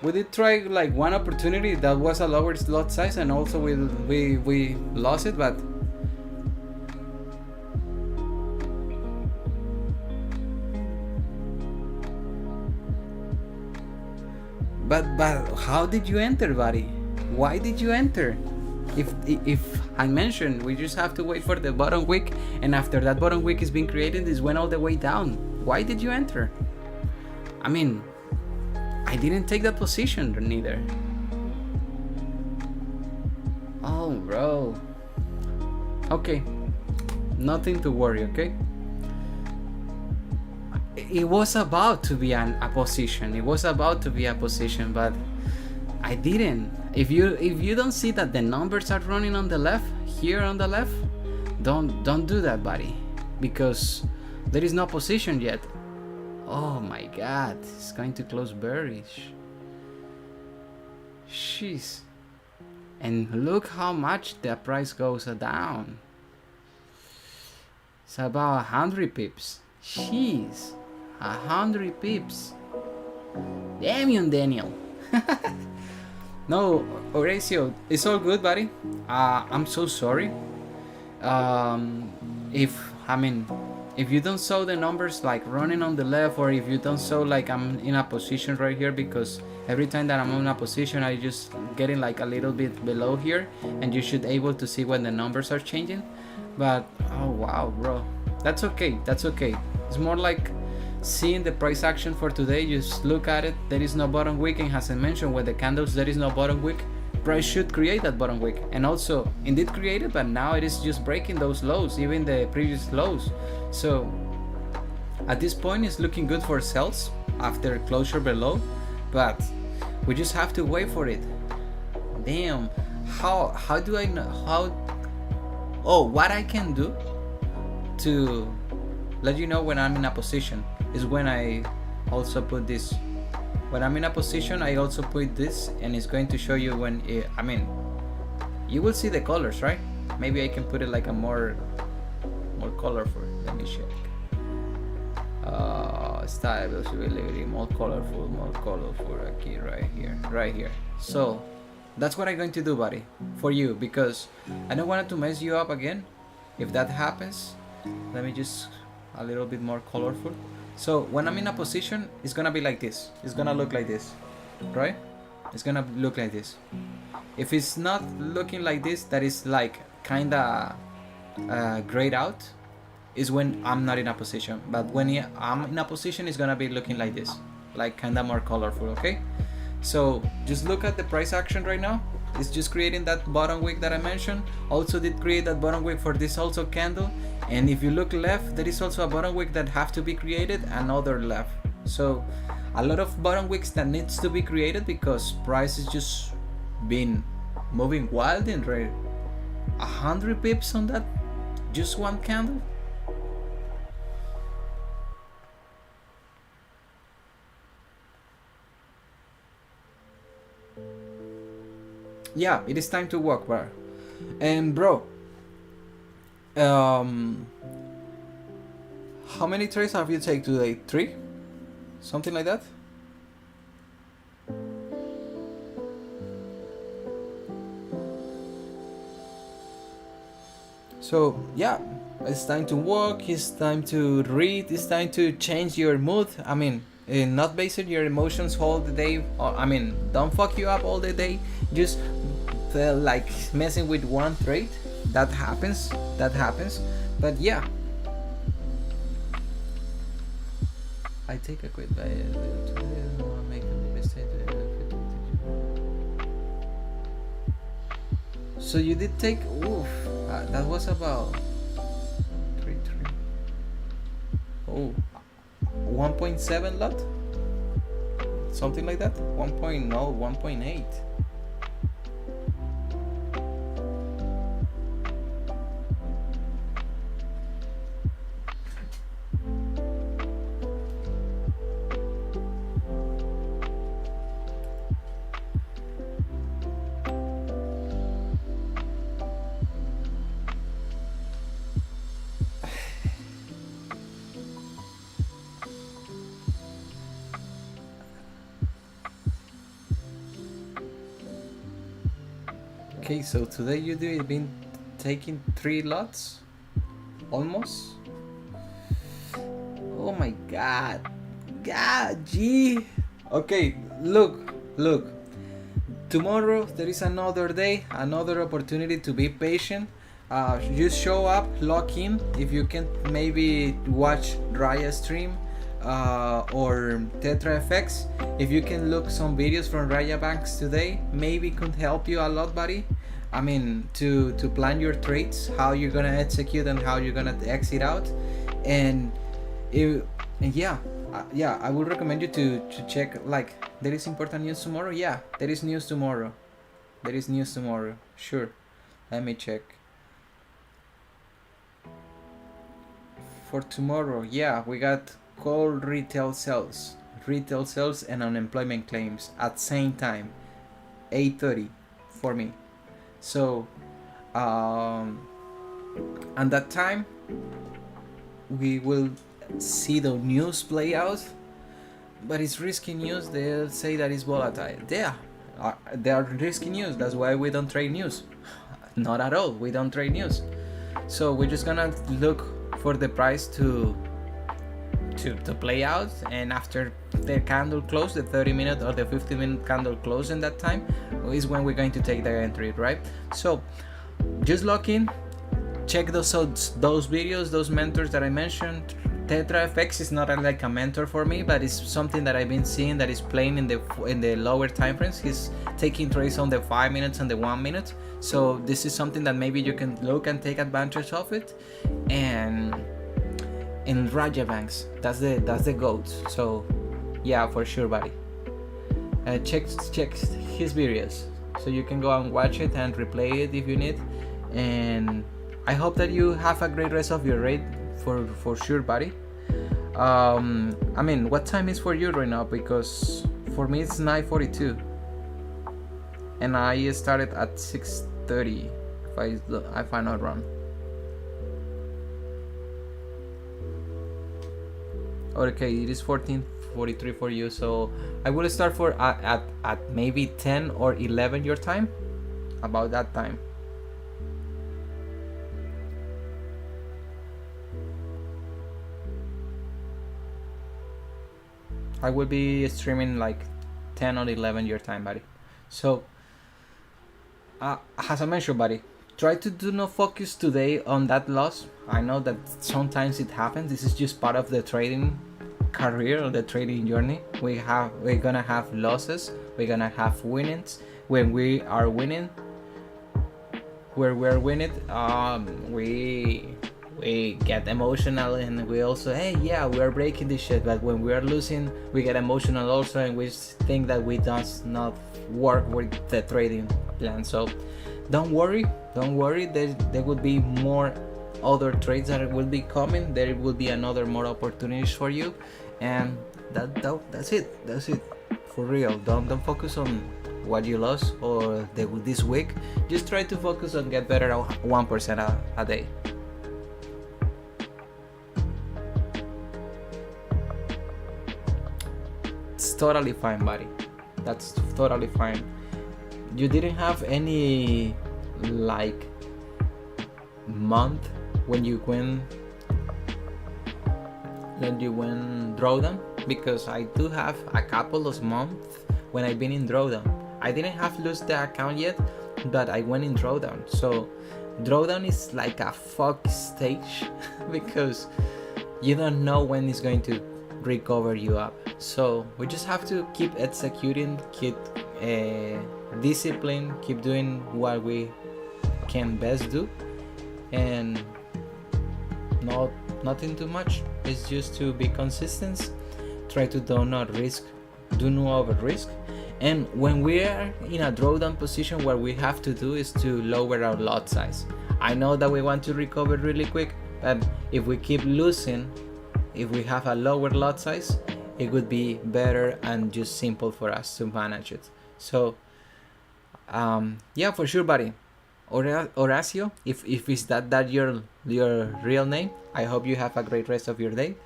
We did try like one opportunity that was a lower lot size, and also we lost it, but how did you enter, buddy? Why did you enter? If I mentioned, we just have to wait for the bottom wick, and after that bottom wick is being created, this went all the way down. Why did you enter? I mean, I didn't take that position neither. Oh, bro. Okay, nothing to worry, okay? It was about to be a position. It was about to be a position, but I didn't. If you don't see that the numbers are running on the left, here on the left, don't do that, buddy, because there is no position yet. Oh my god, it's going to close bearish. Jeez. And look how much the price goes down. It's about 100 pips. Jeez, 100 pips. Damn you, Daniel. No, Horacio, it's all good, buddy. I'm so sorry. If you don't saw the numbers like running on the left, or if you don't saw like I'm in a position right here, because every time that I'm in a position I just getting like a little bit below here, and you should able to see when the numbers are changing. But oh wow, bro, that's okay. It's more like seeing the price action for today. Just look at it. There is no bottom wick, and as I mentioned, with the candles there is no bottom wick. Price should create that bottom wick, and also indeed created, but now it is just breaking those lows, even the previous lows. So at this point it's looking good for sells after closure below, but we just have to wait for it. Damn, how do I know what I can do to let you know when I'm in a position is when I also put this. When I'm in a position, I also put this, and it's going to show you when you will see the colors, right? Maybe I can put it like a more colorful. Let me check. Style visibility, more colorful, okay, right here. So that's what I'm going to do, buddy, for you, because I don't want to mess you up again. If that happens, let me just a little bit more colorful. So when I'm in a position, it's gonna be like this. It's gonna look like this, right? It's gonna look like this. If it's not looking like this, that is like kinda grayed out, is when I'm not in a position. But when I'm in a position, it's gonna be looking like this, like kinda more colorful, okay? So just look at the price action right now. It's just creating that bottom wick that I mentioned. Also did create that bottom wick for this also candle. And if you look left, there is also a bottom wick that have to be created, another left. So a lot of bottom wicks that needs to be created, because price is just been moving wild and red. 100 pips on that, just one candle. Yeah, it is time to walk, bro. And bro, how many trades have you taken today? 3? Something like that? So yeah, it's time to walk, it's time to read, it's time to change your mood. I mean, not basing your emotions all the day, or, I mean, don't fuck you up all the day. Just like messing with one trade. That happens. But yeah, I take a quick buy. So you did take. Oof, that was about 3. Oh, 1.7 lot, something like that. 1.8. Okay, so today you've been taking 3 lots, almost. Oh my god, gee. Okay, look. Tomorrow there is another day, another opportunity to be patient. Just show up, log in. If you can, maybe watch Raya stream or Tetra FX. If you can look some videos from Raya Banks today, maybe could help you a lot, buddy. I mean, to plan your trades, how you're gonna execute and how you're gonna exit out, and yeah, I would recommend you to check. Like, there is important news tomorrow. Yeah, there is news tomorrow. Sure, let me check. For tomorrow, yeah, we got cold retail sales and unemployment claims at same time, 8:30 for me. So at that time we will see the news play out, but it's risky news. They'll say that it's volatile. They are risky news. That's why we don't trade news. Not at all, we don't trade news. So we're just gonna look for the price to play out, and after the candle close, the 30-minute or the 50-minute candle close in that time is when we're going to take the entry, right? So just log in, check those videos, those mentors that I mentioned. Tetra FX is not like a mentor for me, but it's something that I've been seeing that is playing in the lower time frames. He's taking trades on the 5 minutes and the 1 minute. So this is something that maybe you can look and take advantage of it. And in Raja Banks, that's the GOAT. So yeah, for sure, buddy. Check his videos, so you can go and watch it and replay it if you need. And I hope that you have a great rest of your raid for sure, buddy. I mean, what time is for you right now? Because for me it's 9:42 and I started at 6:30 if I'm not wrong. Okay, it is 14:43 for you, so I will start for at maybe 10 or 11 your time, about that time. I will be streaming like 10 or 11 your time, buddy. So as I mentioned, buddy, try to do not focus today on that loss. I know that sometimes it happens. This is just part of the trading career or the trading journey. We're gonna have losses, we're gonna have winnings. When we are winning, we get emotional, and we also, hey, yeah, we are breaking this shit. But when we are losing, we get emotional also, and we think that we does not work with the trading plan. So don't worry, there will be more other trades that will be coming. There will be another more opportunities for you, and that's it for real. Don't focus on what you lost or this week. Just try to focus on get better at 1% a day. It's totally fine, buddy. That's totally fine. You didn't have any like month when you went drawdown? Because I do have a couple of months when I've been in drawdown. I didn't have lost the account yet, but I went in drawdown. So drawdown is like a fuck stage because you don't know when it's going to recover you up. So we just have to keep executing, keep discipline, keep doing what we can best do, and nothing too much. It's just to be consistent. Try to do not over risk. And when we are in a drawdown position, what we have to do is to lower our lot size. I know that we want to recover really quick, but if we keep losing, if we have a lower lot size, it would be better and just simple for us to manage it. So yeah, for sure, buddy. Horacio, if is that your real name, I hope you have a great rest of your day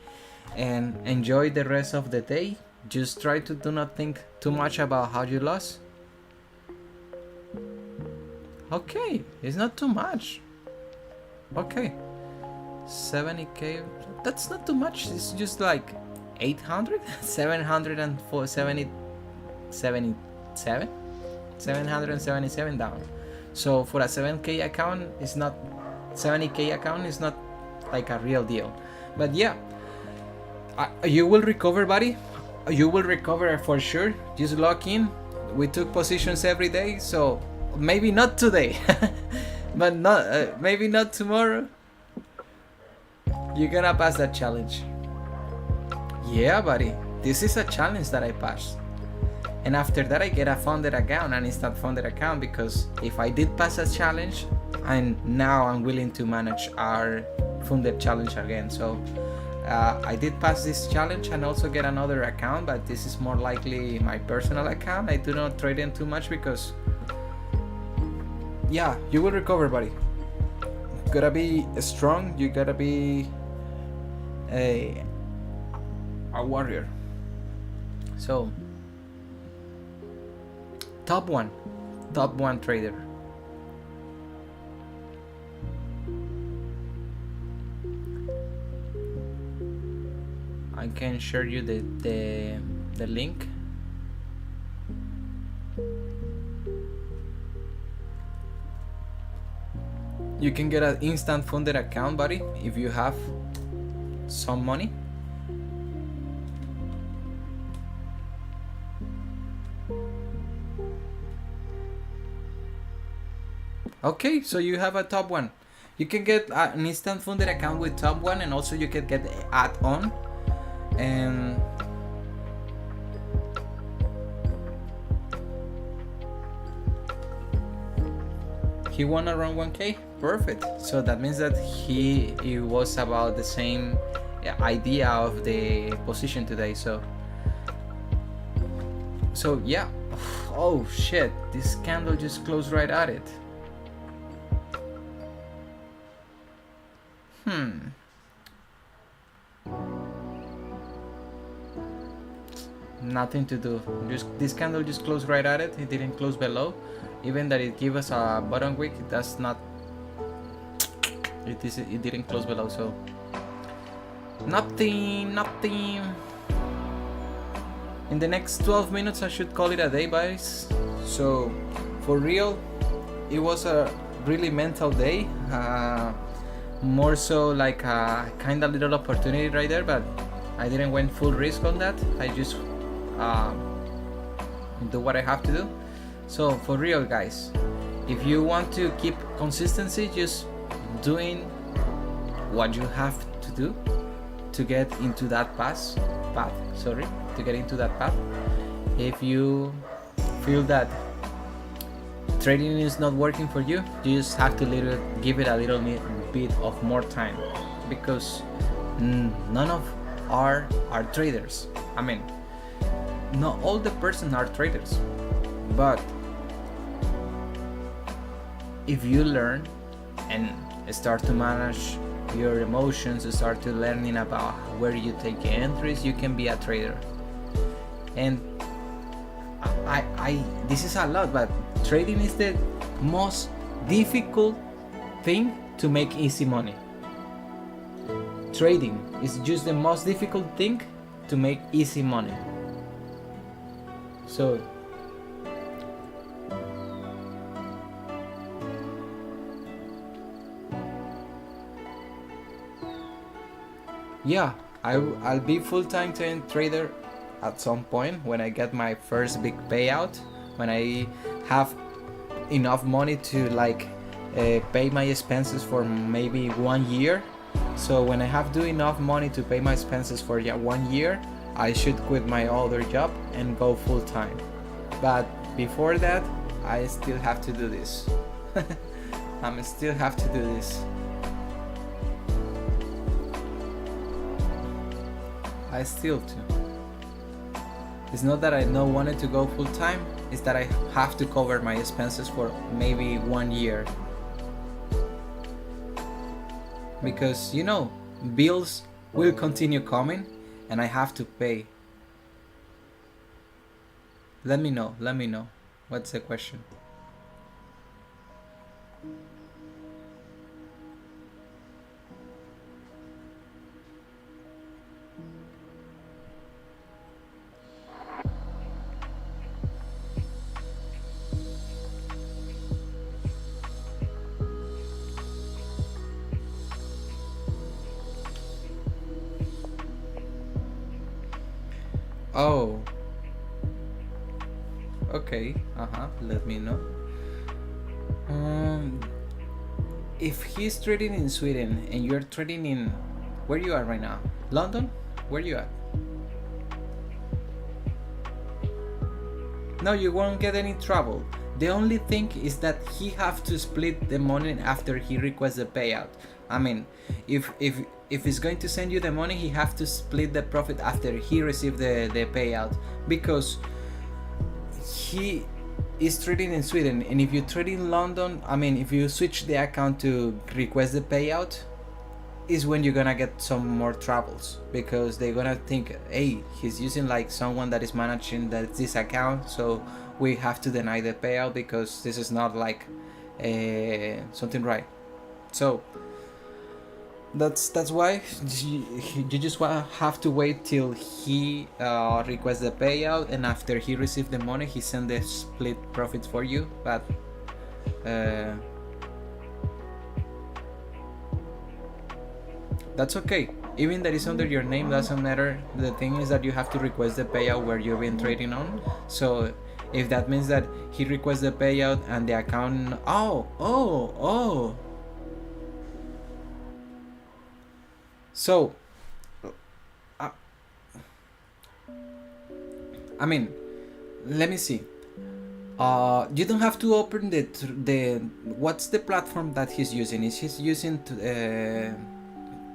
and enjoy the rest of the day. Just try to do not think too much about how you lost. Okay, it's not too much. Okay, 70k, that's not too much. It's just like 800 777 down. So for a 7k account, it's not 70k account, is not like a real deal. But yeah, you will recover, buddy. You will recover for sure. Just lock in. We took positions every day, so maybe not today, but not maybe not tomorrow. You're gonna pass that challenge. Yeah, buddy. This is a challenge that I passed. And after that, I get a funded account, an instant funded account, because if I did pass a challenge, and now I'm willing to manage our funded challenge again. So I did pass this challenge and also get another account, but this is more likely my personal account. I do not trade in too much because, yeah, you will recover, buddy. You gotta be strong. You gotta be a warrior. So top one trader. I can share you the link. You can get an instant funded account, buddy, if you have some money. Okay, so you have a top one. You can get an instant funded account with top one, and also you can get add-on. And he won around 1k. Perfect. So that means that it was about the same idea of the position today. So yeah. Oh shit, this candle just closed right at it. Nothing to do. Just this candle just closed right at it. It didn't close below. Even that it gave us a bottom wick, that's not. It didn't close below. So nothing. In the next 12 minutes, I should call it a day, guys. So for real, it was a really mental day. More so like a kind of little opportunity right there, but I didn't went full risk on that. I just do what I have to do. So for real, guys, if you want to keep consistency, just doing what you have to do to get into that path. If you feel that trading is not working for you, you just have to give it a little bit of more time, because none of are traders. I mean, not all the persons are traders, but if you learn and start to manage your emotions, start to learning about where you take entries, you can be a trader. And I this is a lot, but trading is the most difficult thing to make easy money. Trading is just the most difficult thing to make easy money. So yeah, I'll be full-time trader at some point when I get my first big payout, when I have enough money to pay my expenses for maybe 1 year. So when I have do enough money to pay my expenses for 1 year, I should quit my other job and go full time. But before that, I still have to do this. I still have to do this. I still do. It's not that I don't want it to go full time, it's that I have to cover my expenses for maybe 1 year. Because, you know, bills will continue coming and I have to pay. Let me know. What's the question? Oh. Okay, let me know. If he's trading in Sweden and you're trading in, where you are right now? London? Where you at? No, you won't get any trouble. The only thing is that he have to split the money after he requests the payout. I mean, if he's going to send you the money, he have to split the profit after he received the payout, because he is trading in Sweden, and if you trade in London, I mean, if you switch the account to request the payout, is when you're gonna get some more troubles, because they're gonna think, hey, he's using like someone that is managing this account, so we have to deny the payout because this is not like something right. So that's why you just have to wait till he requests the payout, and after he receives the money, he sends the split profits for you. But that's okay. Even that is under your name, doesn't matter. The thing is that you have to request the payout where you've been trading on. So if that means that he requests the payout and the account, so I mean, let me see. You don't have to open the what's the platform that he's using? Is he using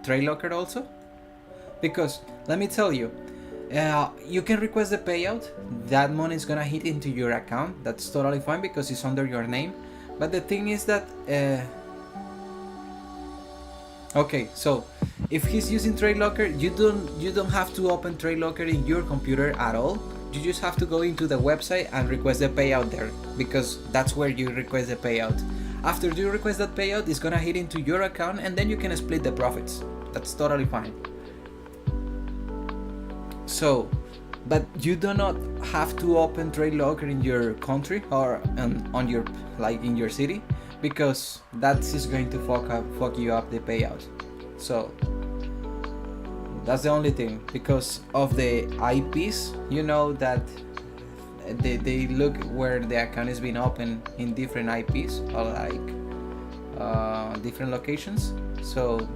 TradeLocker also? Because let me tell you, you can request the payout. That money is gonna hit into your account. That's totally fine because it's under your name. But the thing is that okay, so if he's using TradeLocker, you don't have to open TradeLocker in your computer at all. You just have to go into the website and request the payout there, because that's where you request the payout. After you request that payout, it's gonna hit into your account, and then you can split the profits. That's totally fine. So, but you do not have to open TradeLocker in your country or on your, like, in your city, because that's just going to fuck you up the payout. So that's the only thing, because of the IPs, you know that they look where the account is being opened in different IPs, or like different locations. So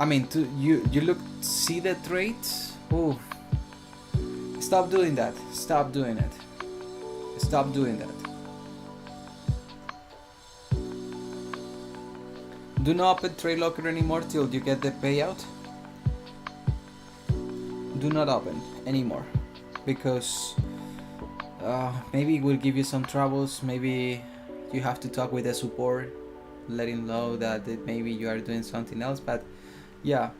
I mean, you see the trades. Ooh. Stop doing that. Stop doing it. Stop doing that. Do not open TradeLocker anymore till you get the payout. Do not open anymore, because maybe it will give you some troubles. Maybe you have to talk with the support, let him know that maybe you are doing something else. But yeah.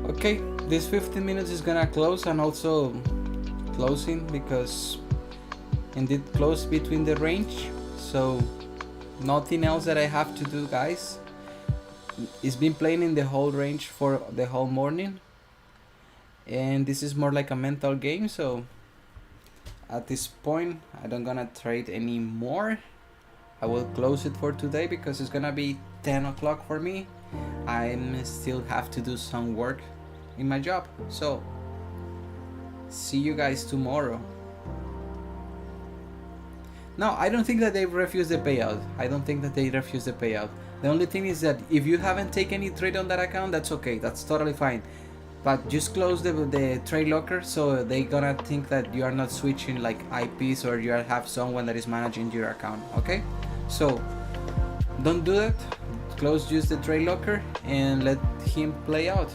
Okay, this 15 minutes is gonna close, and also closing because indeed close between the range. So nothing else that I have to do, guys. it's been playing in the whole range for the whole morning, and this is more like a mental game. So at this point I don't gonna trade anymore. I will close it for today because it's gonna be 10 o'clock for me. I still have to do some work in my job. So see you guys tomorrow. No, I don't think that they refuse the payout. I don't think that they refuse the payout. The only thing is that if you haven't taken any trade on that account, that's okay. That's totally fine. But just close the TradeLocker, so they gonna think that you are not switching like IPs, or you have someone that is managing your account. Okay, so don't do that. Close just the TradeLocker and let him play out,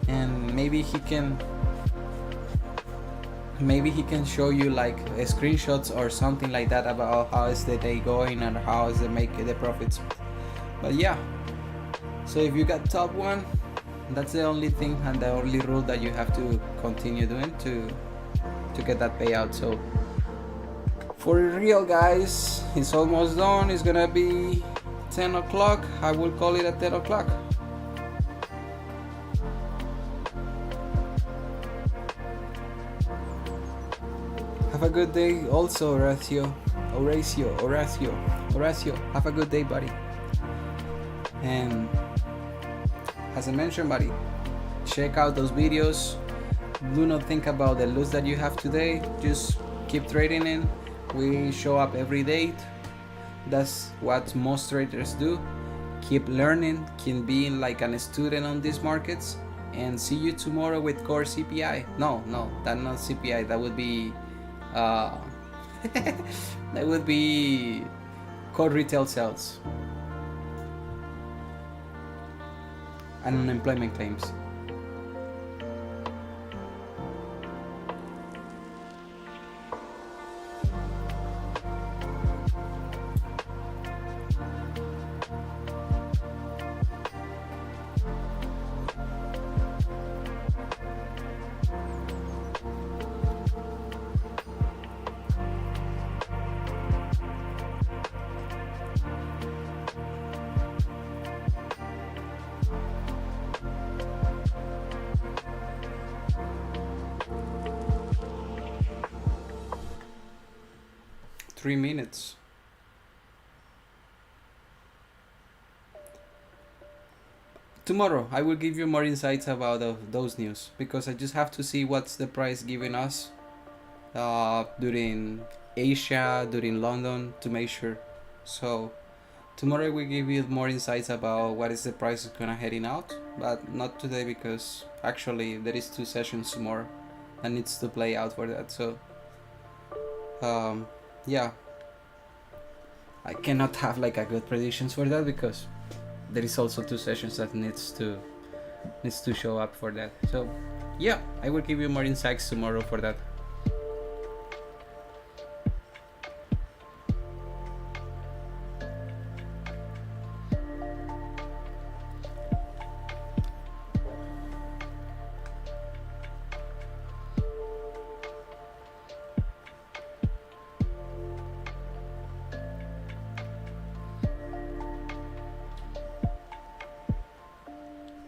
and maybe he can show you like screenshots or something like that about how is the day going and how is they make the profits. But yeah, so if you got top one, that's the only thing and the only rule that you have to continue doing to get that payout. So for real, guys, it's almost done. It's gonna be 10 o'clock. I will call it at 10 o'clock. Have a good day also, Horacio. Have a good day, buddy. And as I mentioned, buddy, check out those videos. Do not think about the loss that you have today. Just keep trading in. We show up every day. That's what most traders do. Keep learning, keep being like a student on these markets, and see you tomorrow with core CPI. No, that's not CPI. That would be that would be core retail sales and unemployment claims. Three minutes. Tomorrow I will give you more insights about those news, because I just have to see what's the price giving us during Asia, during London, to make sure. So tomorrow I will give you more insights about what is the price gonna heading out, but not today, because actually there is 2 sessions tomorrow and needs to play out for that. So yeah, I cannot have like a good predictions for that, because there is also 2 sessions that needs to show up for that. So yeah, I will give you more insights tomorrow for that.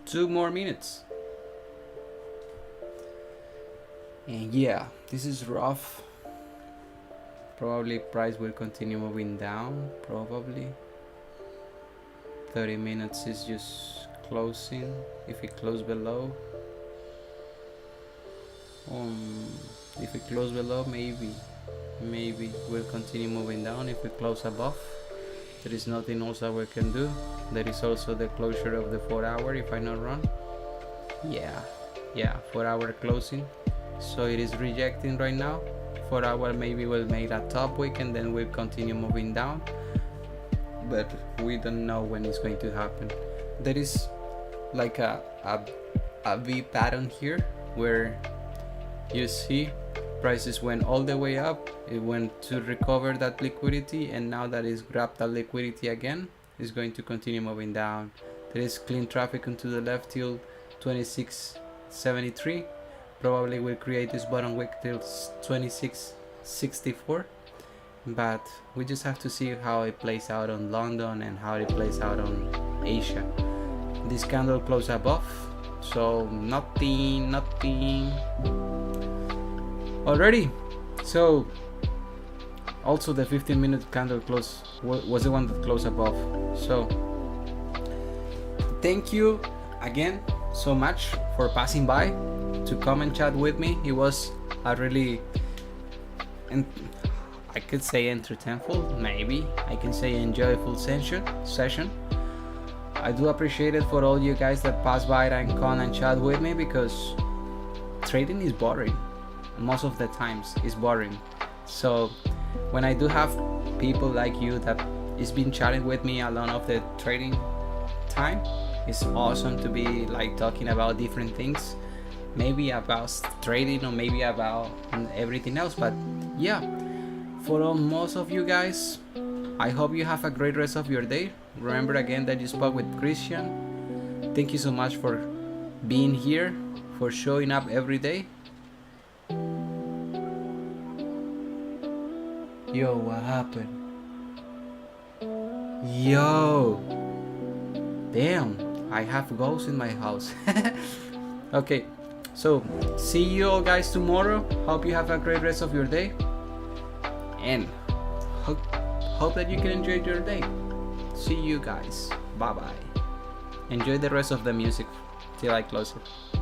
Two more minutes. And yeah, this is rough. Probably price will continue moving down, probably. 30 minutes is just closing. If it close below, if it close below, maybe we'll continue moving down. If we close above, there is nothing else that we can do. There is also the closure of the 4 hour, if I'm not wrong. Yeah, 4 hour closing. So it is rejecting right now. 4 hour maybe will make a top wick and then we'll continue moving down. But we don't know when it's going to happen. There is like a V pattern here where you see prices went all the way up. It went to recover that liquidity, and now that it's grabbed that liquidity again, it's going to continue moving down. There is clean traffic onto the left till 26.73. Probably will create this bottom wick till 26.64. But we just have to see how it plays out on London and how it plays out on Asia. this candle closed above, so nothing already. So also the 15-minute candle close was the one that closed above. So thank you again so much for passing by to come and chat with me. It was a really, and I could say entertainful, maybe I can say enjoyable session. I do appreciate it for all you guys that pass by and come and chat with me, because trading is boring. Most of the times it's boring. So when I do have people like you that is been chatting with me along of the trading time, it's awesome to be like talking about different things, maybe about trading or maybe about everything else. But yeah, for most of you guys, I hope you have a great rest of your day. Remember again that you spoke with Cristian. Thank you so much for being here, for showing up every day. Yo, what happened? Yo, damn, I have ghosts in my house. Okay, so see you all guys tomorrow. Hope you have a great rest of your day, and hope that you can enjoy your day. See you guys. Bye bye. Enjoy the rest of the music till I close it.